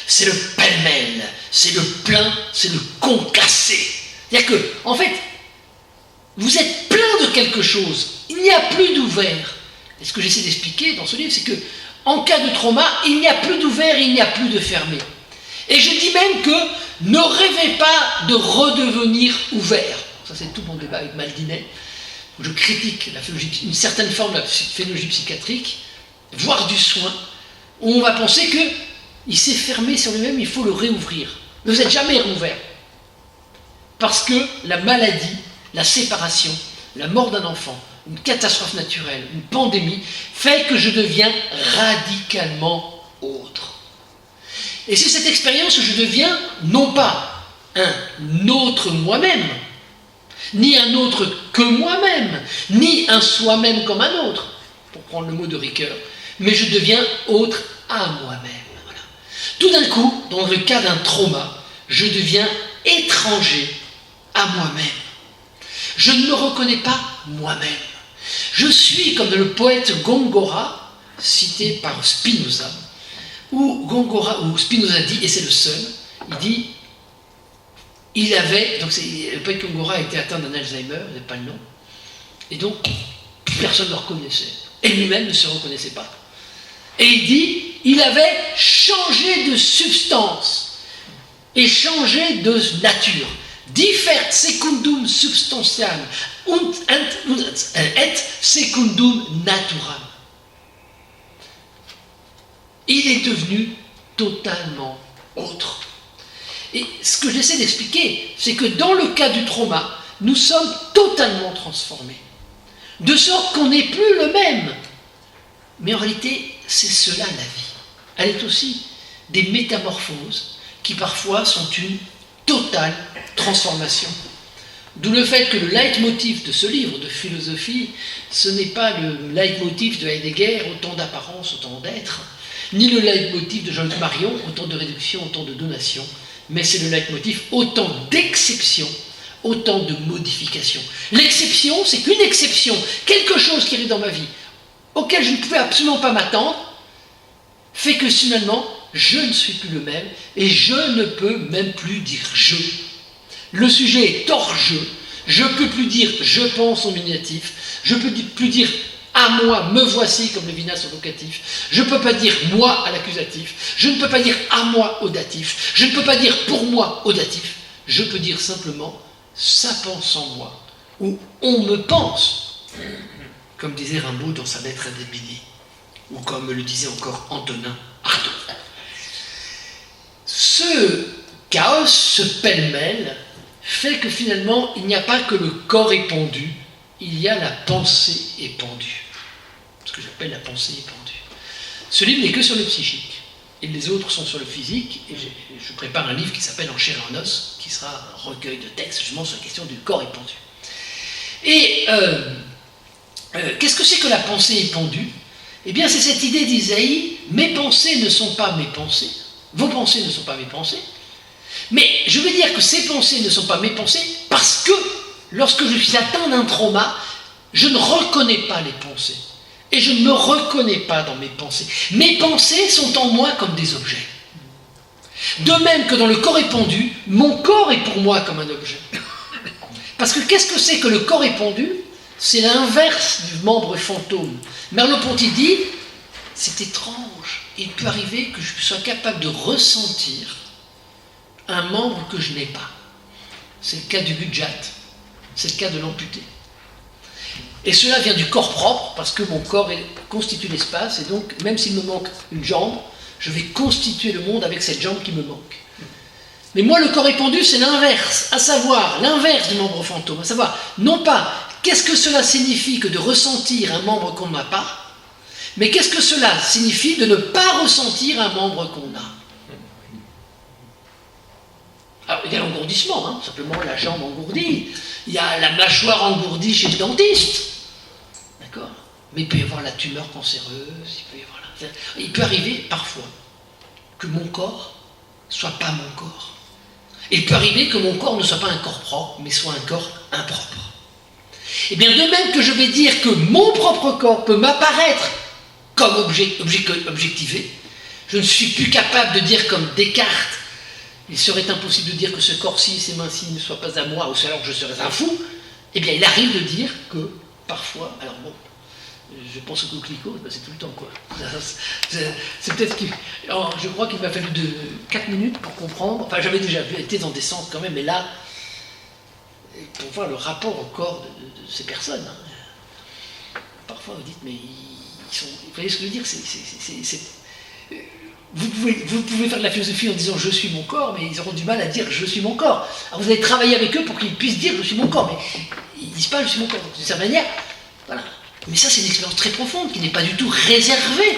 C'est le pêle-mêle, c'est le plein, c'est le concassé. C'est-à-dire que, en fait, vous êtes plein de quelque chose, il n'y a plus d'ouvert. Et ce que j'essaie d'expliquer dans ce livre, c'est que, en cas de trauma, il n'y a plus d'ouvert, il n'y a plus de fermé. Et je dis même que ne rêvez pas de redevenir ouvert. Ça, c'est tout mon débat avec Maldinet, où je critique une certaine forme de la phénologie psychiatrique, voire du soin, où on va penser qu'il s'est fermé sur lui-même, il faut le réouvrir. Ne vous êtes jamais rouvert. Parce que la maladie, la séparation, la mort d'un enfant, une catastrophe naturelle, une pandémie, fait que je deviens radicalement autre. Et c'est cette expérience que je deviens, non pas un autre moi-même, ni un autre que moi-même, ni un soi-même comme un autre, pour prendre le mot de Ricoeur, mais je deviens autre à moi-même. Voilà. Tout d'un coup, dans le cas d'un trauma, je deviens étranger à moi-même. Je ne me reconnais pas moi-même. Je suis comme le poète Gongora, cité par Spinoza, où Spinoza dit, et c'est le seul, il dit, il avait, donc le poète Gongora a été atteint d'un Alzheimer, il n'a pas le nom, et donc personne ne le reconnaissait, et lui-même ne se reconnaissait pas. Et il dit, il avait changé de substance, et changé de nature. Differt secundum substantiam et secundum naturam. Il est devenu totalement autre. Et ce que j'essaie d'expliquer, c'est que dans le cas du trauma, nous sommes totalement transformés. De sorte qu'on n'est plus le même. Mais en réalité, c'est cela la vie. Elle est aussi des métamorphoses qui parfois sont une totale transformation. D'où le fait que le leitmotiv de ce livre de philosophie, ce n'est pas le leitmotiv de Heidegger, autant d'apparence, autant d'être, ni le leitmotiv de Jean-Luc Marion, autant de réduction, autant de donation, mais c'est le leitmotiv autant d'exception, autant de modification. L'exception, c'est qu'une exception, quelque chose qui arrive dans ma vie, auquel je ne pouvais absolument pas m'attendre, fait que finalement, je ne suis plus le même, et je ne peux même plus dire « je ». Le sujet est hors jeu, je ne peux plus dire « je pense » au nominatif, je ne peux plus dire « à moi, me voici » comme le vinas au locatif, je ne peux pas dire « moi » à l'accusatif, je ne peux pas dire « à moi » au datif, je ne peux pas dire « pour moi » au datif, je peux dire simplement « ça pense en moi » ou « on me pense », comme disait Rimbaud dans sa lettre à Débigny, ou comme le disait encore Antonin Artaud. Ce chaos, ce pêle-mêle, fait que finalement, il n'y a pas que le corps épandu, il y a la pensée épandue. Ce que j'appelle la pensée épandue. Ce livre n'est que sur le psychique, et les autres sont sur le physique, et je prépare un livre qui s'appelle En chair et en os, qui sera un recueil de textes, justement, sur la question du corps épandu. Et qu'est-ce que c'est que la pensée épandue? Eh bien, c'est cette idée d'Isaïe, mes pensées ne sont pas mes pensées, vos pensées ne sont pas mes pensées, mais je veux dire que ces pensées ne sont pas mes pensées parce que lorsque je suis atteint d'un trauma, je ne reconnais pas les pensées. Et je ne me reconnais pas dans mes pensées. Mes pensées sont en moi comme des objets. De même que dans le corps épandu, mon corps est pour moi comme un objet. Parce que qu'est-ce que c'est que le corps épandu? C'est l'inverse du membre fantôme. Merleau-Ponty dit, c'est étrange, il peut arriver que je sois capable de ressentir un membre que je n'ai pas. C'est le cas du gudjat, c'est le cas de l'amputé. Et cela vient du corps propre, parce que mon corps constitue l'espace, et donc, même s'il me manque une jambe, je vais constituer le monde avec cette jambe qui me manque. Mais moi, le corps épandu, c'est l'inverse, à savoir, l'inverse du membre fantôme, à savoir, non pas, qu'est-ce que cela signifie que de ressentir un membre qu'on n'a pas, mais qu'est-ce que cela signifie de ne pas ressentir un membre qu'on a. Alors, il y a l'engourdissement, hein, simplement la jambe engourdie, il y a la mâchoire engourdie chez le dentiste, d'accord. Mais il peut y avoir la tumeur cancéreuse, il peut arriver parfois que mon corps ne soit pas mon corps. Il peut arriver que mon corps ne soit pas un corps propre, mais soit un corps impropre. Et bien de même que je vais dire que mon propre corps peut m'apparaître comme objectivé, je ne suis plus capable de dire comme Descartes, il serait impossible de dire que ce corps-ci, ces mains-ci ne soient pas à moi, ou alors je serais un fou. Eh bien il arrive de dire que parfois, alors bon, je pense au coquelicot, ben c'est tout le temps quoi. C'est peut-être que. Je crois qu'il m'a fallu 4 minutes pour comprendre. Enfin, j'avais déjà été dans des centres quand même, mais là, pour voir le rapport au corps de ces personnes. Hein. Parfois, vous dites, mais ils sont. Vous voyez ce que je veux dire vous pouvez faire de la philosophie en disant je suis mon corps, mais ils auront du mal à dire je suis mon corps. Alors vous allez travailler avec eux pour qu'ils puissent dire je suis mon corps, mais ils ne disent pas je suis mon corps. Donc, d'une certaine manière, voilà. Mais ça, c'est une expérience très profonde qui n'est pas du tout réservée.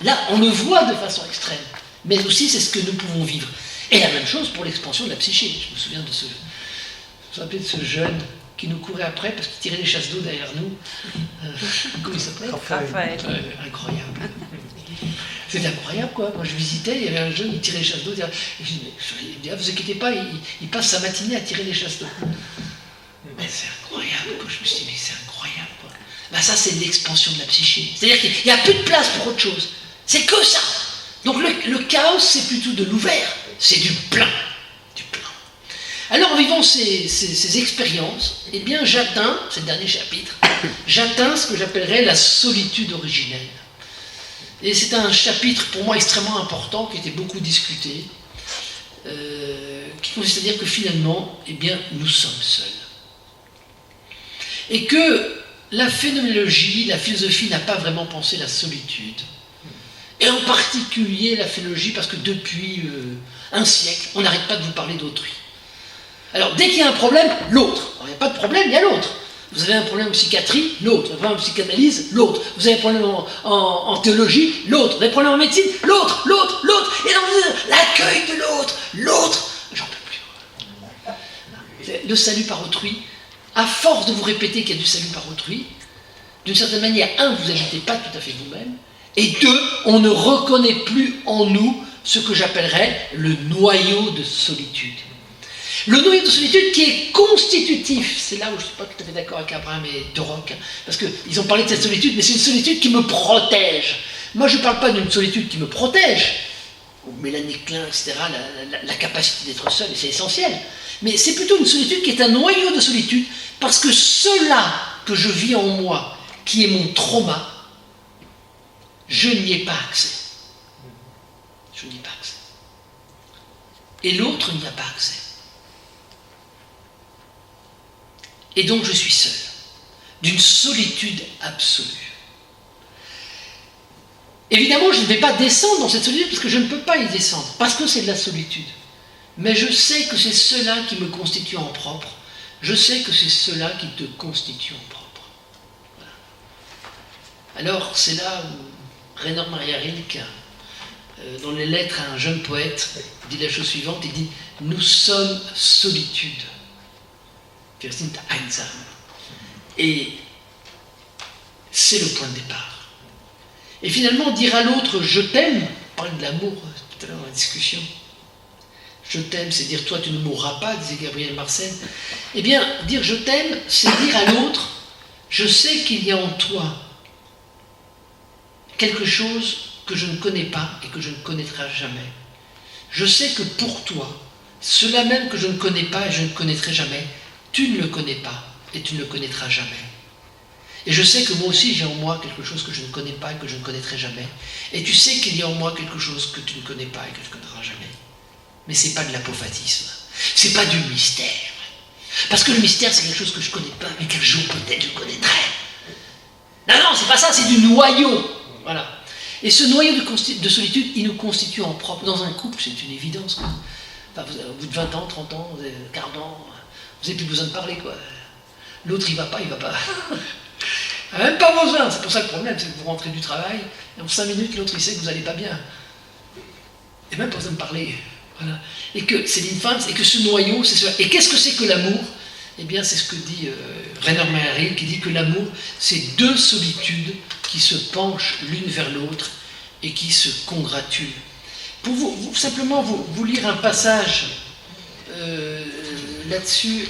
Là, on le voit de façon extrême. Mais aussi, c'est ce que nous pouvons vivre. Et la même chose pour l'expansion de la psyché. Je me souviens de ce jeune qui nous courait après parce qu'il tirait les chasses d'eau derrière nous. Comment il s'appelait ? Raphaël. Incroyable. C'était incroyable, quoi. Quand je visitais, il y avait un jeune qui tirait les chasses d'eau. Je dis, mais vous inquiétez pas, il passe sa matinée à tirer les chasses d'eau. Mais c'est incroyable, quoi. Je me suis dit, mais c'est incroyable, quoi. Ben ça, c'est l'expansion de la psyché. C'est-à-dire qu'il n'y a plus de place pour autre chose. C'est que ça. Donc le chaos, c'est plutôt de l'ouvert. C'est du plein. Du plein. Alors, en vivant ces expériences, eh bien, j'atteins, c'est le dernier chapitre, j'atteins ce que j'appellerais la solitude originelle. Et c'est un chapitre, pour moi, extrêmement important, qui a été beaucoup discuté, qui consiste à dire que finalement, eh bien, nous sommes seuls. Et que la phénoménologie, la philosophie n'a pas vraiment pensé la solitude. Et en particulier la phénoménologie, parce que depuis un siècle, on n'arrête pas de vous parler d'autrui. Alors, dès qu'il y a un problème, l'autre. Alors, il n'y a pas de problème, il y a l'autre. Vous avez un problème en psychiatrie, l'autre. Vous avez un problème en psychanalyse, l'autre. Vous avez un problème en théologie, l'autre. Vous avez un problème en médecine, l'autre. Et dans l'accueil de l'autre. J'en peux plus. Le salut par autrui. À force de vous répéter qu'il y a du salut par autrui, d'une certaine manière, vous n'habitez pas tout à fait vous-même, et 2, on ne reconnaît plus en nous ce que j'appellerais le noyau de solitude. Le noyau de solitude qui est constitutif, c'est là où je ne suis pas tout à fait d'accord avec Abraham et Doroc, parce qu'ils ont parlé de cette solitude, mais c'est une solitude qui me protège. Moi, je ne parle pas d'une solitude qui me protège, ou Mélanie Klein, etc., la capacité d'être seul, et c'est essentiel. Mais c'est plutôt une solitude qui est un noyau de solitude, parce que cela que je vis en moi, qui est mon trauma, je n'y ai pas accès. Je n'y ai pas accès. Et l'autre n'y a pas accès. Et donc je suis seul, d'une solitude absolue. Évidemment, je ne vais pas descendre dans cette solitude, parce que je ne peux pas y descendre, parce que c'est de la solitude. Mais je sais que c'est cela qui me constitue en propre. Je sais que c'est cela qui te constitue en propre. Voilà. Alors, c'est là où Rainer Maria Rilke, dans les lettres à un jeune poète, dit la chose suivante, il dit « Nous sommes solitude. Wir sind einsam. » Et c'est le point de départ. Et finalement, dire à l'autre « je t'aime », on parle de l'amour tout à l'heure dans la discussion, je t'aime, c'est dire toi tu ne mourras pas, disait Gabriel Marcel. Eh bien, dire je t'aime, c'est dire à l'autre, je sais qu'il y a en toi quelque chose que je ne connais pas et que je ne connaîtrai jamais. Je sais que pour toi, cela même que je ne connais pas et je ne connaîtrai jamais, tu ne le connais pas et tu ne le connaîtras jamais. Et je sais que moi aussi j'ai en moi quelque chose que je ne connais pas et que je ne connaîtrai jamais. Et tu sais qu'il y a en moi quelque chose que tu ne connais pas et que tu ne connaîtras jamais. Mais ce n'est pas de l'apophatisme, ce n'est pas du mystère. Parce que le mystère, c'est quelque chose que je ne connais pas, mais qu'un jour, peut-être, je connaîtrai. Non, c'est pas ça, c'est du noyau. Voilà. Et ce noyau de solitude, il nous constitue en propre. Dans un couple, c'est une évidence, quoi. Enfin, au bout de 20 ans, 30 ans, vous avez 40 ans, vous n'avez plus besoin de parler, quoi. L'autre, il va pas. Même pas besoin. C'est pour ça le problème, c'est que vous rentrez du travail, et en 5 minutes, l'autre, il sait que vous n'allez pas bien. Et même pas besoin de parler. Voilà. Et que c'est l'infance, et que ce noyau, c'est cela. Et qu'est-ce que c'est que l'amour? Eh bien, c'est ce que dit Rainer Maria, qui dit que l'amour, c'est deux solitudes qui se penchent l'une vers l'autre et qui se congratulent. Pour simplement vous lire un passage là-dessus,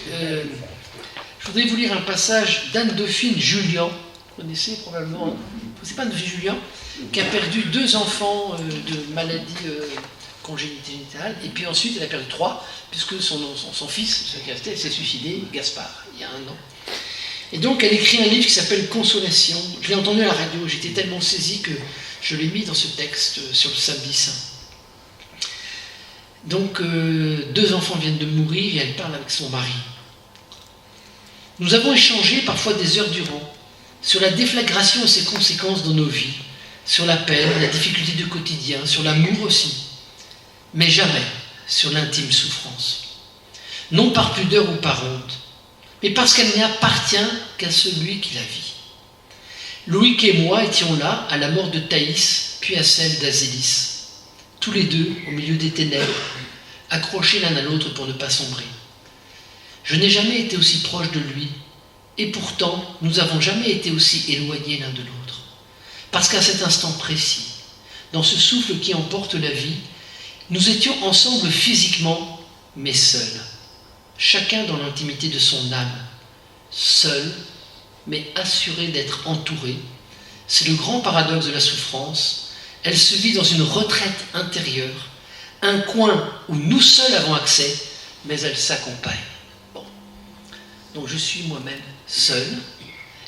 je voudrais vous lire un passage d'Anne-Dauphine Julien, vous connaissez probablement, c'est pas Anne-Dauphine Julien, qui a perdu 2 enfants de maladie congénitale, et puis ensuite elle a perdu 3, puisque son fils, celui qui est resté, s'est suicidé, Gaspard, il y a 1 an. Et donc elle écrit un livre qui s'appelle Consolation. Je l'ai entendu à la radio, j'étais tellement saisi que je l'ai mis dans ce texte sur le samedi saint. Donc 2 enfants viennent de mourir et elle parle avec son mari. Nous avons échangé parfois des heures durant sur la déflagration et ses conséquences dans nos vies, sur la peine, la difficulté du quotidien, sur l'amour aussi, mais jamais sur l'intime souffrance. Non par pudeur ou par honte, mais parce qu'elle n'appartient qu'à celui qui la vit. Loïc et moi étions là à la mort de Thaïs, puis à celle d'Azélis, tous les deux au milieu des ténèbres, accrochés l'un à l'autre pour ne pas sombrer. Je n'ai jamais été aussi proche de lui, et pourtant nous n'avons jamais été aussi éloignés l'un de l'autre. Parce qu'à cet instant précis, dans ce souffle qui emporte la vie, nous étions ensemble physiquement, mais seuls, chacun dans l'intimité de son âme, seul, mais assuré d'être entouré. C'est le grand paradoxe de la souffrance. Elle se vit dans une retraite intérieure, un coin où nous seuls avons accès, mais elle s'accompagne. Bon. Donc je suis moi-même seul,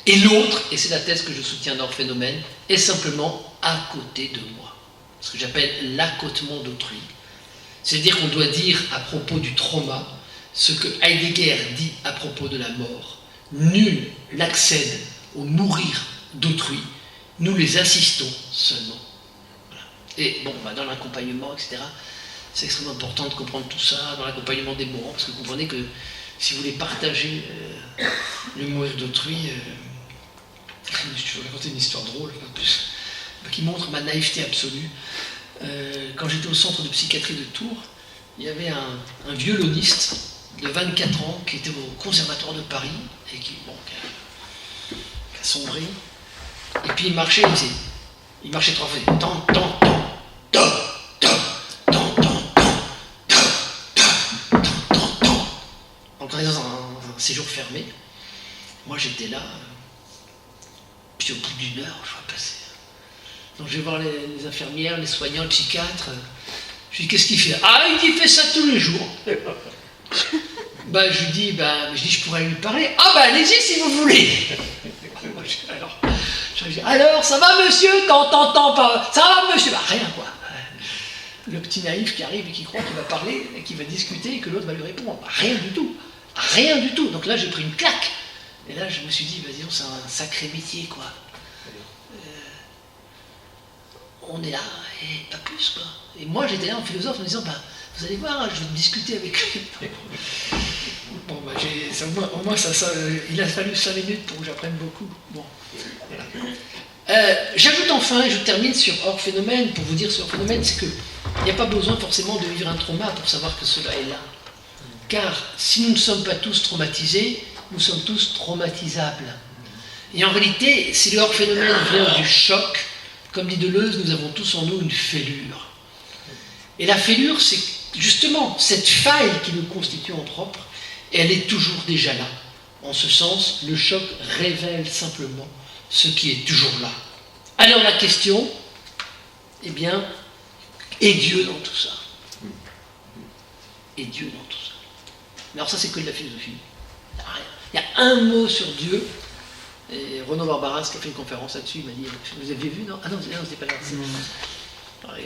et l'autre, et c'est la thèse que je soutiens dans le phénomène, est simplement à côté de moi. Ce que j'appelle l'accotement d'autrui. C'est-à-dire qu'on doit dire à propos du trauma ce que Heidegger dit à propos de la mort. Nul n'accède au mourir d'autrui, nous les assistons seulement. Voilà. Et bon, dans l'accompagnement, etc., c'est extrêmement important de comprendre tout ça, dans l'accompagnement des mourants, parce que vous comprenez que si vous voulez partager le mourir d'autrui, je vais raconter une histoire drôle, qui montre ma naïveté absolue. Quand j'étais au centre de psychiatrie de Tours, il y avait un violoniste de 24 ans qui était au conservatoire de Paris et qui a sombré. Et puis il marchait 3 fois. Tant. Donc on est dans un séjour fermé. Moi j'étais là, puis au bout d'1 heure, je vois passer. Donc je vais voir les infirmières, les soignants, le psychiatre. Je lui dis, qu'est-ce qu'il fait? Ah, il fait ça tous les jours. Je lui dis, je pourrais lui parler. Ah allez-y si vous voulez. Alors, ça va monsieur? T'entends pas? Ça va monsieur? Rien quoi. Le petit naïf qui arrive et qui croit qu'il va parler et qui va discuter et que l'autre va lui répondre. Rien du tout. Rien du tout. Donc là j'ai pris une claque. Et là je me suis dit, disons, c'est un sacré métier quoi. On est là et pas plus quoi. Et moi j'étais là en philosophe en me disant, vous allez voir, je vais discuter avec lui. Bon, au moins il a fallu 5 minutes pour que j'apprenne beaucoup. Bon, voilà. J'ajoute enfin, et je termine sur hors phénomène, pour vous dire sur hors phénomène, c'est qu'il n'y a pas besoin forcément de vivre un trauma pour savoir que cela est là. Car si nous ne sommes pas tous traumatisés, nous sommes tous traumatisables. Et en réalité, si le hors phénomène vient du choc, comme dit Deleuze, nous avons tous en nous une fêlure. Et la fêlure, c'est justement cette faille qui nous constitue en propre, et elle est toujours déjà là. En ce sens, le choc révèle simplement ce qui est toujours là. Alors la question, eh bien, est Dieu dans tout ça? Est Dieu dans tout ça? Alors ça, c'est que de la philosophie. Il y a un mot sur Dieu. Et Renaud Barbaras, qui a fait une conférence là-dessus, il m'a dit, vous aviez vu, non? Ah non, c'était pas là.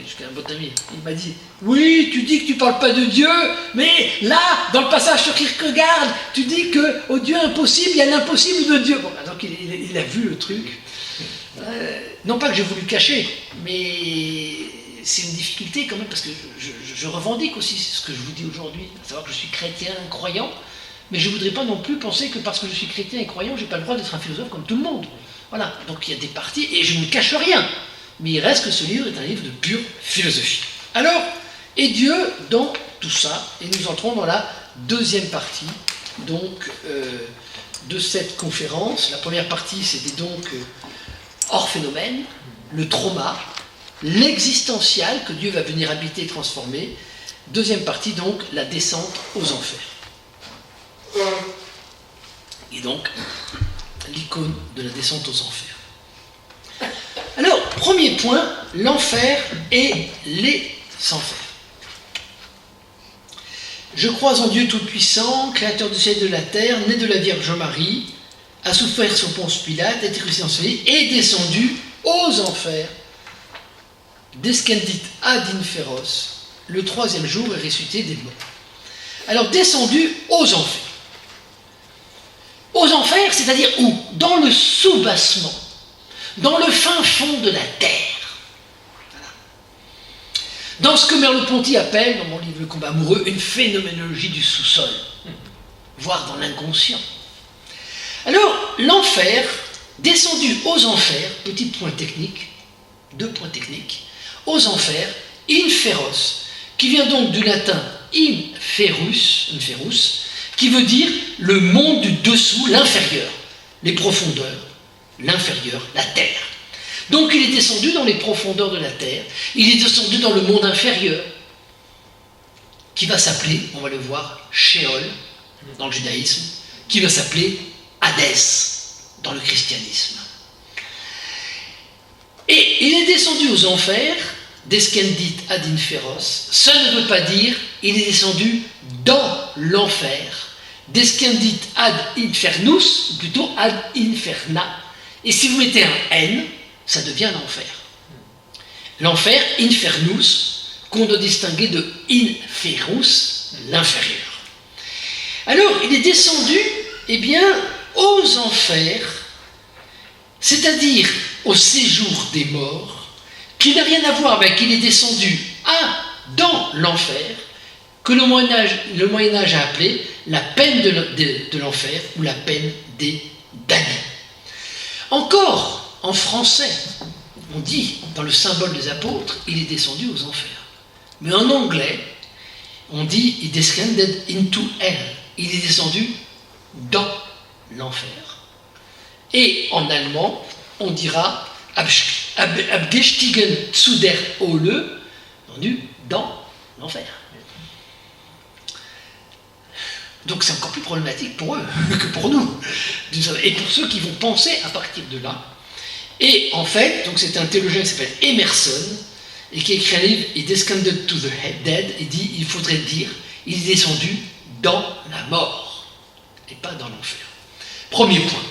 Jusqu'à un bon ami, il m'a dit oui, tu dis que tu parles pas de Dieu, mais là, dans le passage sur Kierkegaard, tu dis qu'au Dieu impossible, il y a l'impossible de Dieu. Bon, donc il a vu le truc. Non pas que j'ai voulu cacher, mais c'est une difficulté quand même, parce que je revendique aussi ce que je vous dis aujourd'hui, à savoir que je suis chrétien, croyant, mais je ne voudrais pas non plus penser que parce que je suis chrétien et croyant, je n'ai pas le droit d'être un philosophe comme tout le monde. Voilà, donc il y a des parties, et je ne cache rien. Mais il reste que ce livre est un livre de pure philosophie. Alors, et Dieu dans tout ça, et nous entrons dans la deuxième partie donc, de cette conférence. La première partie, c'était donc hors phénomène, le trauma, l'existentiel que Dieu va venir habiter et transformer. Deuxième partie, donc, la descente aux enfers. Et donc, l'icône de la descente aux enfers. Alors, premier point, l'enfer et les enfers. Je crois en Dieu Tout-Puissant, Créateur du ciel et de la terre, né de la Vierge Marie, a souffert sur Ponce Pilate, a été crucifié et descendu aux enfers. Descendit ad inferos, le troisième jour est ressuscité des morts. Alors, descendu aux enfers. Aux enfers, c'est-à-dire où? Dans le soubassement. Dans le fin fond de la terre. Voilà. Dans ce que Merleau-Ponty appelle, dans mon livre Le combat amoureux, une phénoménologie du sous-sol, voire dans l'inconscient. Alors, l'enfer, descendu aux enfers, petit point technique, 2 points techniques, aux enfers, inferos, qui vient donc du latin inferus, qui veut dire le monde du dessous, l'inférieur, les profondeurs. L'inférieur, la terre. Donc il est descendu dans les profondeurs de la terre, il est descendu dans le monde inférieur, qui va s'appeler, on va le voir, Sheol, dans le judaïsme, qui va s'appeler Hadès, dans le christianisme. Et il est descendu aux enfers, descendit ad inferos, ça ne veut pas dire il est descendu dans l'enfer, descendit ad infernus, ou plutôt ad inferna. Et si vous mettez un N, ça devient l'enfer. L'enfer, infernus, qu'on doit distinguer de inferus, l'inférieur. Alors, il est descendu, eh bien, aux enfers, c'est-à-dire au séjour des morts, qui n'a rien à voir avec il est descendu dans l'enfer, que le Moyen-Âge a appelé la peine de l'enfer ou la peine des damnés. Encore, en français, on dit, dans le symbole des apôtres, il est descendu aux enfers. Mais en anglais, on dit, he descended into hell. Il est descendu dans l'enfer. Et en allemand, on dira, abgestiegen zu der Hölle, dans l'enfer. Donc c'est encore plus problématique pour eux que pour nous. Et pour ceux qui vont penser à partir de là. Et en fait, donc c'est un théologien qui s'appelle Emerson, et qui a écrit un livre, « He descended to the dead », et dit, il faudrait dire, il est descendu dans la mort, et pas dans l'enfer. Premier point.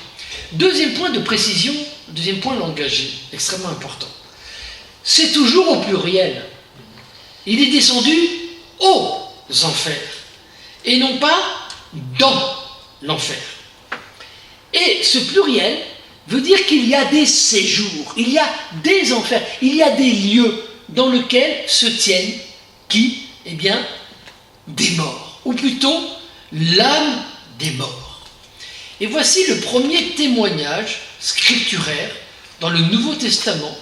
Deuxième point de précision, deuxième point langagier, extrêmement important. C'est toujours au pluriel. Il est descendu aux enfers, et non pas dans l'enfer. Et ce pluriel veut dire qu'il y a des séjours, il y a des enfers, il y a des lieux dans lesquels se tiennent qui? Eh bien, des morts, ou plutôt l'âme des morts. Et voici le premier témoignage scripturaire dans le Nouveau Testament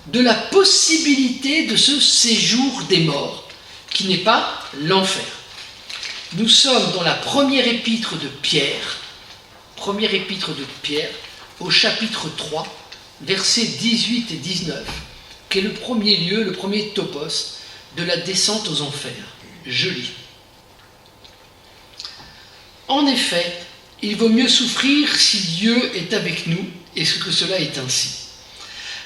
de la possibilité de ce séjour des morts, qui n'est pas l'enfer. Nous sommes dans la première épître de Pierre, au chapitre 3, versets 18 et 19, qui est le premier lieu, le premier topos de la descente aux enfers. Je lis. En effet, il vaut mieux souffrir si Dieu est avec nous, et que cela est ainsi.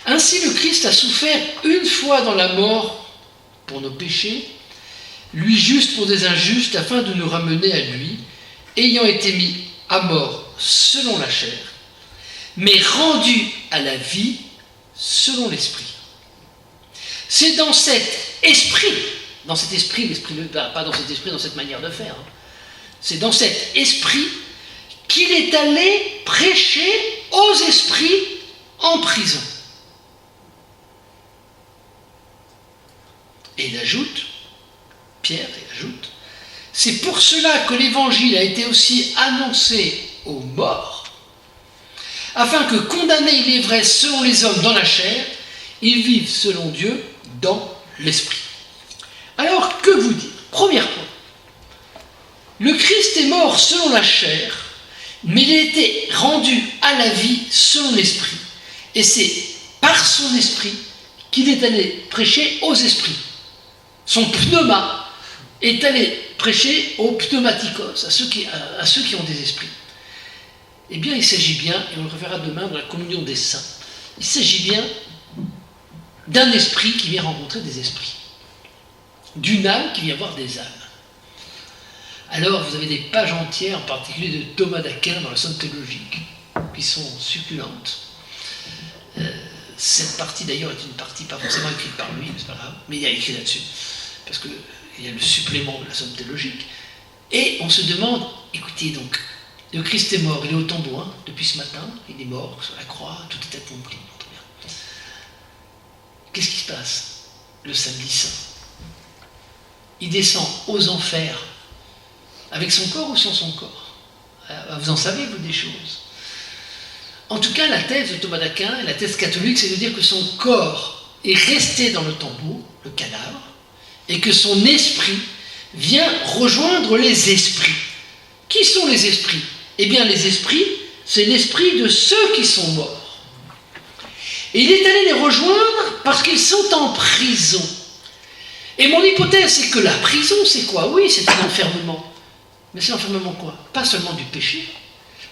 Ainsi, le Christ a souffert une fois dans la mort pour nos péchés, lui juste pour des injustes, afin de nous ramener à lui, ayant été mis à mort selon la chair, mais rendu à la vie selon l'esprit. C'est dans cet esprit, dans cette manière de faire, hein. C'est dans cet esprit qu'il est allé prêcher aux esprits en prison. Et il ajoute, Pierre ajoute, c'est pour cela que l'évangile a été aussi annoncé aux morts, afin que, condamnés, il est vrai, selon les hommes dans la chair, ils vivent selon Dieu dans l'esprit. Alors, que vous dire? Premier point. Le Christ est mort selon la chair, mais il a été rendu à la vie selon l'esprit. Et c'est par son esprit qu'il est allé prêcher aux esprits. Son pneuma est allé prêcher aux pneumatikos, à ceux qui ont des esprits. Eh bien, il s'agit bien, et on le reverra demain dans la communion des saints, il s'agit bien d'un esprit qui vient rencontrer des esprits, d'une âme qui vient voir des âmes. Alors, vous avez des pages entières, en particulier de Thomas d'Aquin dans la Somme théologique, qui sont succulentes. Cette partie, d'ailleurs, est une partie pas forcément écrite par lui, mais c'est pas grave, mais il y a écrit là-dessus, parce qu'il y a le supplément de la Somme théologique. Et on se demande, écoutez donc, le Christ est mort, il est au tombeau, hein, depuis ce matin, il est mort sur la croix, tout est accompli. Qu'est-ce qui se passe le samedi saint? Il descend aux enfers, avec son corps ou sans son corps? Vous en savez, vous, des choses. En tout cas, la thèse de Thomas d'Aquin et la thèse catholique, c'est de dire que son corps est resté dans le tombeau, le cadavre, et que son esprit vient rejoindre les esprits. Qui sont les esprits? Eh bien, les esprits, c'est l'esprit de ceux qui sont morts. Et il est allé les rejoindre parce qu'ils sont en prison. Et mon hypothèse, c'est que la prison, c'est quoi? Oui, c'est un enfermement. Mais c'est l'enfermement quoi? Pas seulement du péché.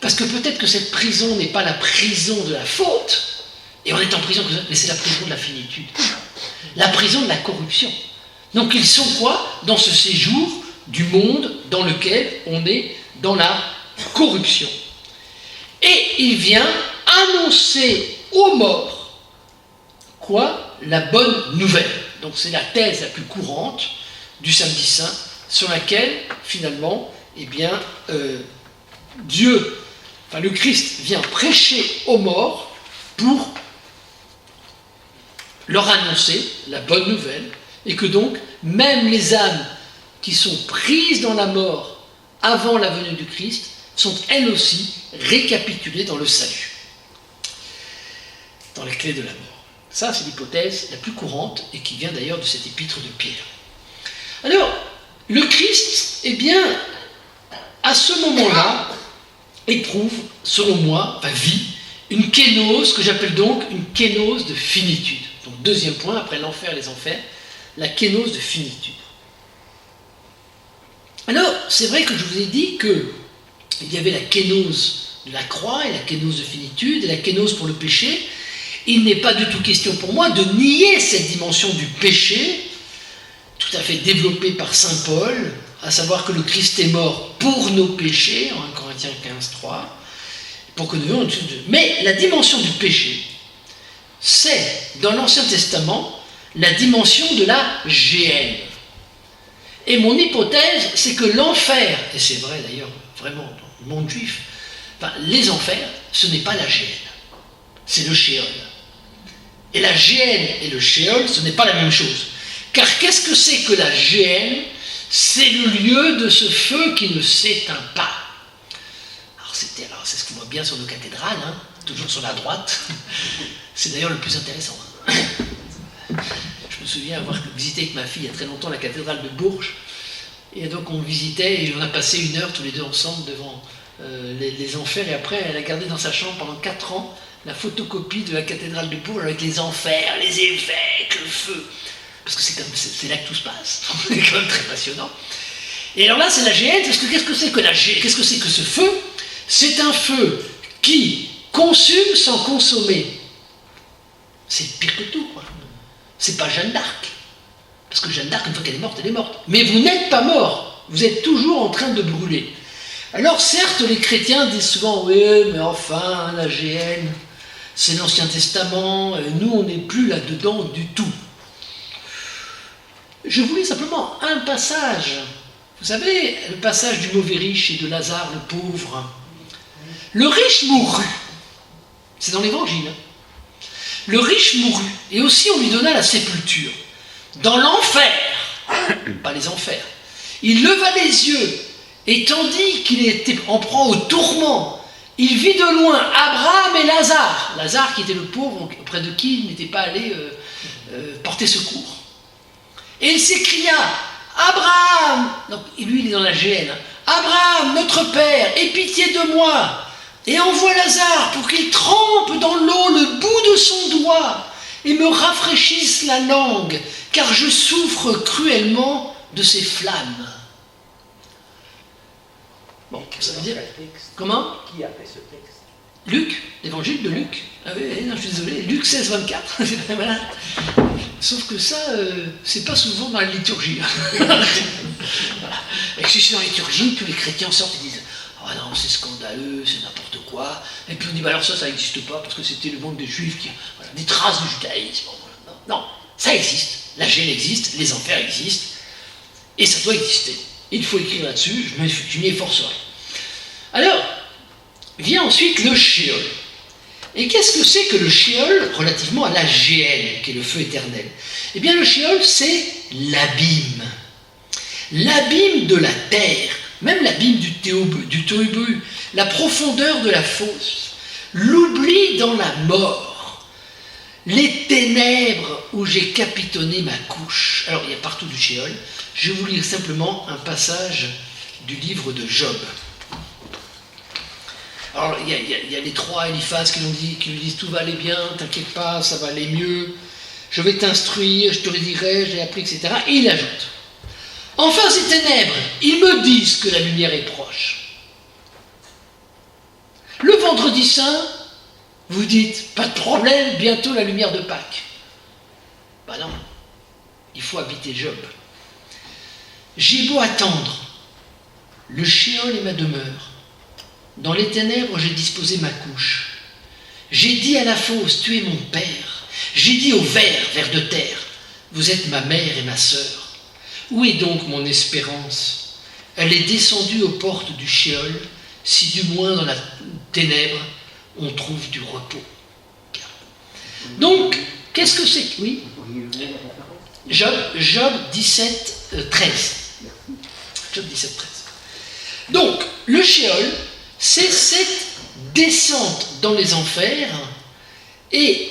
Parce que peut-être que cette prison n'est pas la prison de la faute, et on est en prison, mais c'est la prison de la finitude. La prison de la corruption. Donc ils sont quoi? Dans ce séjour du monde dans lequel on est dans la corruption. Et il vient annoncer aux morts quoi? La bonne nouvelle. Donc c'est la thèse la plus courante du samedi saint, sur laquelle finalement, eh bien, le Christ vient prêcher aux morts pour leur annoncer la bonne nouvelle, et que donc même les âmes qui sont prises dans la mort avant la venue du Christ sont elles aussi récapitulées dans le salut, dans les clés de la mort. Ça, c'est l'hypothèse la plus courante et qui vient d'ailleurs de cette épître de Pierre. Alors, le Christ, eh bien, à ce moment-là, éprouve, selon moi, vit une kénose, que j'appelle donc une kénose de finitude. Donc, deuxième point, après l'enfer et les enfers, la kénose de finitude. Alors, c'est vrai que je vous ai dit qu'il y avait la kénose de la croix et la kénose de finitude et la kénose pour le péché. Il n'est pas du tout question pour moi de nier cette dimension du péché, tout à fait développée par saint Paul, à savoir que le Christ est mort pour nos péchés, en 1 Corinthiens 15:3, pour que nous vivions au-dessus d'eux. Mais la dimension du péché, c'est, dans l'Ancien Testament, la dimension de la géhenne. Et mon hypothèse, c'est que l'enfer, et c'est vrai d'ailleurs, vraiment, dans le monde juif, les enfers, ce n'est pas la géhenne, c'est le shéol. Et la géhenne et le shéol, ce n'est pas la même chose. Car qu'est-ce que c'est que la géhenne? C'est le lieu de ce feu qui ne s'éteint pas. Alors c'est ce qu'on voit bien sur nos cathédrales, hein, toujours sur la droite. C'est d'ailleurs le plus intéressant. Je me souviens avoir visité avec ma fille il y a très longtemps la cathédrale de Bourges. Et donc on visitait et on a passé 1 heure tous les deux ensemble devant les enfers. Et après, elle a gardé dans sa chambre pendant 4 ans la photocopie de la cathédrale de Bourges avec les enfers, les évêques, le feu. Parce que c'est là que tout se passe. C'est quand même très passionnant. Et alors là, c'est la géhenne, parce que qu'est-ce que c'est que la géhenne? Qu'est-ce que c'est que ce feu? C'est un feu qui consume sans consommer. C'est pire que tout, quoi. C'est pas Jeanne d'Arc. Parce que Jeanne d'Arc, une fois qu'elle est morte, elle est morte. Mais vous n'êtes pas mort. Vous êtes toujours en train de brûler. Alors certes, les chrétiens disent souvent, oui, mais enfin, la géhenne, c'est l'Ancien Testament, nous, on n'est plus là-dedans du tout. je voulais simplement un passage. Vous savez, le passage du mauvais riche et de Lazare le pauvre. Le riche mourut. C'est dans l'Évangile. Le riche mourut, et aussi on lui donna la sépulture. Dans l'enfer, pas les enfers, il leva les yeux, et tandis qu'il était en proie au tourment, il vit de loin Abraham et Lazare. Lazare qui était le pauvre auprès de qui il n'était pas allé porter secours. Et il s'écria, Abraham, donc lui il est dans la GN, Abraham, notre père, aie pitié de moi, et envoie Lazare pour qu'il trempe dans l'eau le bout de son doigt et me rafraîchisse la langue, car je souffre cruellement de ces flammes. Bon, ça veut dire... Comment ? Qui a fait ce texte ? Luc, l'évangile de Luc. Ah oui, non, je suis désolé, Luc 16, 24. Voilà. Sauf que ça, c'est pas souvent dans la liturgie. Voilà. Et que si c'est dans la liturgie, tous les chrétiens sortent et disent « Ah non, c'est scandaleux, c'est n'importe quoi. » Et puis on dit bah, « Alors ça n'existe pas, parce que c'était le monde des Juifs qui... Voilà, des traces du judaïsme. » Non, ça existe. La gêne existe, les enfers existent, et ça doit exister. Il faut écrire là-dessus, je m'y efforcerai. Alors, vient ensuite le Sheol. Et qu'est-ce que c'est que le Sheol relativement à la Géhenne, qui est le feu éternel ? Eh bien, le Sheol, c'est l'abîme. L'abîme de la terre, même l'abîme du Tohu, la profondeur de la fosse, l'oubli dans la mort, les ténèbres où j'ai capitonné ma couche. Alors, il y a partout du Sheol. Je vais vous lire simplement un passage du livre de Job. Alors, il y a les trois Eliphaz qui lui disent tout va aller bien, t'inquiète pas, ça va aller mieux, je vais t'instruire, je te le dirai, j'ai appris, etc. Et il ajoute enfin, ces ténèbres, ils me disent que la lumière est proche. Le vendredi saint, vous dites pas de problème, bientôt la lumière de Pâques. Ben non, il faut habiter Job. J'ai beau attendre, le Sheol est ma demeure. Dans les ténèbres, j'ai disposé ma couche. J'ai dit à la fosse, tu es mon père. J'ai dit au ver de terre, vous êtes ma mère et ma sœur. Où est donc mon espérance ? Elle est descendue aux portes du Sheol, si du moins dans la ténèbre, on trouve du repos. Donc, qu'est-ce que c'est ? Oui ? Job 17, 13. Job 17, 13. Donc, le Sheol, c'est cette descente dans les enfers, et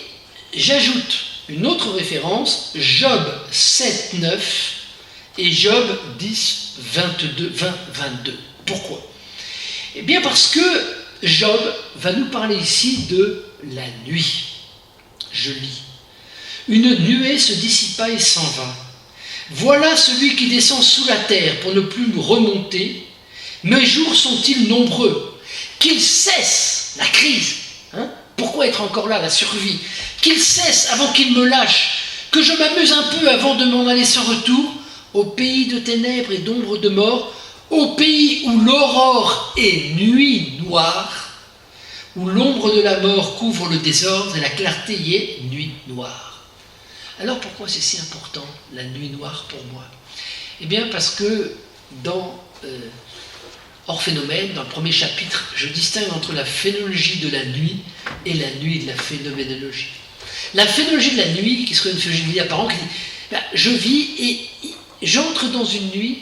j'ajoute une autre référence, Job 7, 9 et Job 10, 22. Pourquoi ? Eh bien parce que Job va nous parler ici de la nuit. Je lis. Une nuée se dissipa et s'en va. Voilà celui qui descend sous la terre pour ne plus remonter. Mes jours sont-ils nombreux ? Qu'il cesse la crise. Pourquoi être encore là, la survie ? Qu'il cesse avant qu'il me lâche, que je m'amuse un peu avant de m'en aller sans retour, au pays de ténèbres et d'ombre de mort, au pays où l'aurore est nuit noire, où l'ombre de la mort couvre le désordre et la clarté y est nuit noire. Alors pourquoi c'est si important, la nuit noire pour moi ? Eh bien parce que dans Hors phénomène, dans le premier chapitre, je distingue entre la phénoménologie de la nuit et la nuit de la phénoménologie. La phénoménologie de la nuit, qui serait une phénoménologie de vie apparente, qui dit je vis et j'entre dans une nuit,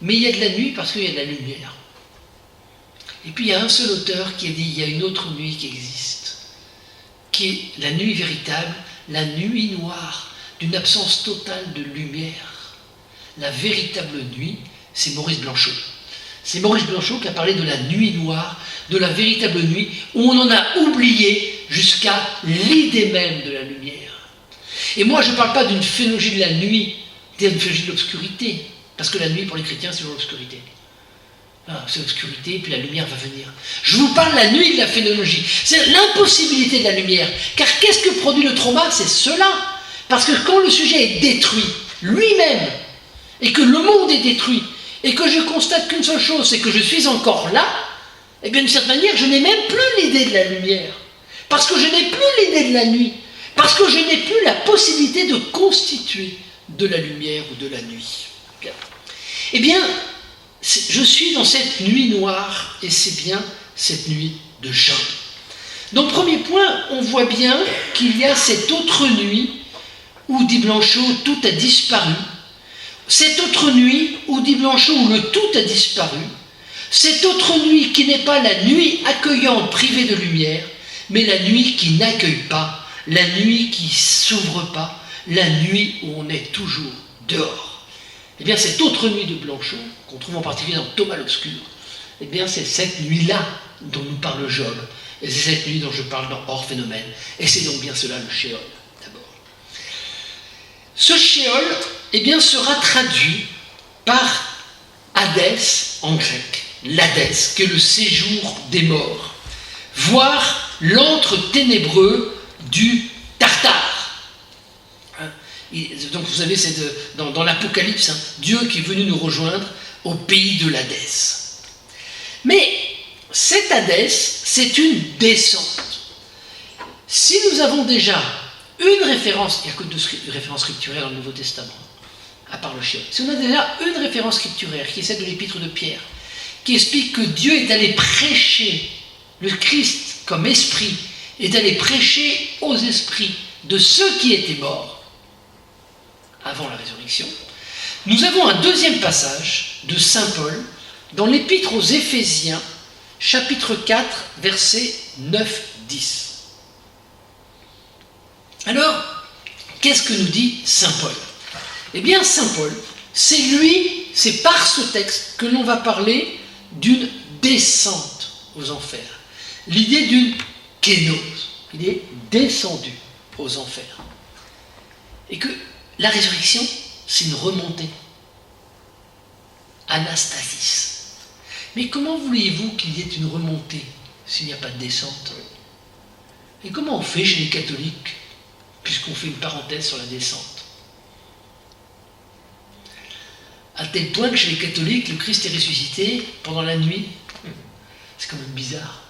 mais il y a de la nuit parce qu'il y a de la lumière. Et puis il y a un seul auteur qui a dit il y a une autre nuit qui existe, qui est la nuit véritable, la nuit noire, d'une absence totale de lumière. La véritable nuit, c'est Maurice Blanchot. C'est Maurice Blanchot qui a parlé de la nuit noire, de la véritable nuit, où on en a oublié jusqu'à l'idée même de la lumière. Et moi, je ne parle pas d'une phénoménologie de la nuit, d'une phénoménologie de l'obscurité, parce que la nuit, pour les chrétiens, c'est toujours l'obscurité. C'est l'obscurité, puis la lumière va venir. Je vous parle de la nuit de la phénoménologie. C'est l'impossibilité de la lumière. Car qu'est-ce que produit le trauma ? C'est cela. Parce que quand le sujet est détruit, lui-même, et que le monde est détruit, et que je constate qu'une seule chose, c'est que je suis encore là, et bien d'une certaine manière, je n'ai même plus l'idée de la lumière. Parce que je n'ai plus l'idée de la nuit. Parce que je n'ai plus la possibilité de constituer de la lumière ou de la nuit. Bien. Eh bien, je suis dans cette nuit noire, et c'est bien cette nuit de Job. Donc, premier point, on voit bien qu'il y a cette autre nuit où, dit Blanchot, tout a disparu. Cette autre nuit où, dit Blanchot, où le tout a disparu. Cette autre nuit qui n'est pas la nuit accueillante privée de lumière, mais la nuit qui n'accueille pas, la nuit qui s'ouvre pas, la nuit où on est toujours dehors. Eh bien, cette autre nuit de Blanchot, qu'on trouve en particulier dans Thomas l'Obscur, eh bien, c'est cette nuit-là dont nous parle Job. Et c'est cette nuit dont je parle dans Hors Phénomène. Et c'est donc bien cela, le Sheol, d'abord. Ce Sheol, eh bien, sera traduit par Hadès en grec. L'Hadès, qui est le séjour des morts, voire l'antre ténébreux du Tartare. Donc vous savez, c'est dans l'Apocalypse, Dieu qui est venu nous rejoindre au pays de l'Hadès. Mais cet Hadès, c'est une descente. Si nous avons déjà une référence, il n'y a que 2 références scripturaires dans le Nouveau Testament, à part le Sheol. Si on a déjà une référence scripturaire, qui est celle de l'Épître de Pierre, qui explique que Dieu est allé prêcher, le Christ comme esprit, est allé prêcher aux esprits de ceux qui étaient morts avant la résurrection, nous avons un deuxième passage de Saint Paul dans l'Épître aux Éphésiens, chapitre 4, versets 9-10. Alors, qu'est-ce que nous dit Saint Paul ? Eh bien, Saint Paul, c'est par ce texte que l'on va parler d'une descente aux enfers. L'idée d'une kénose. Il est descendu aux enfers. Et que la résurrection, c'est une remontée. Anastasis. Mais comment voulez-vous qu'il y ait une remontée s'il n'y a pas de descente ? Et comment on fait chez les catholiques, puisqu'on fait une parenthèse sur la descente ? À tel point que chez les catholiques, le Christ est ressuscité pendant la nuit. C'est quand même bizarre.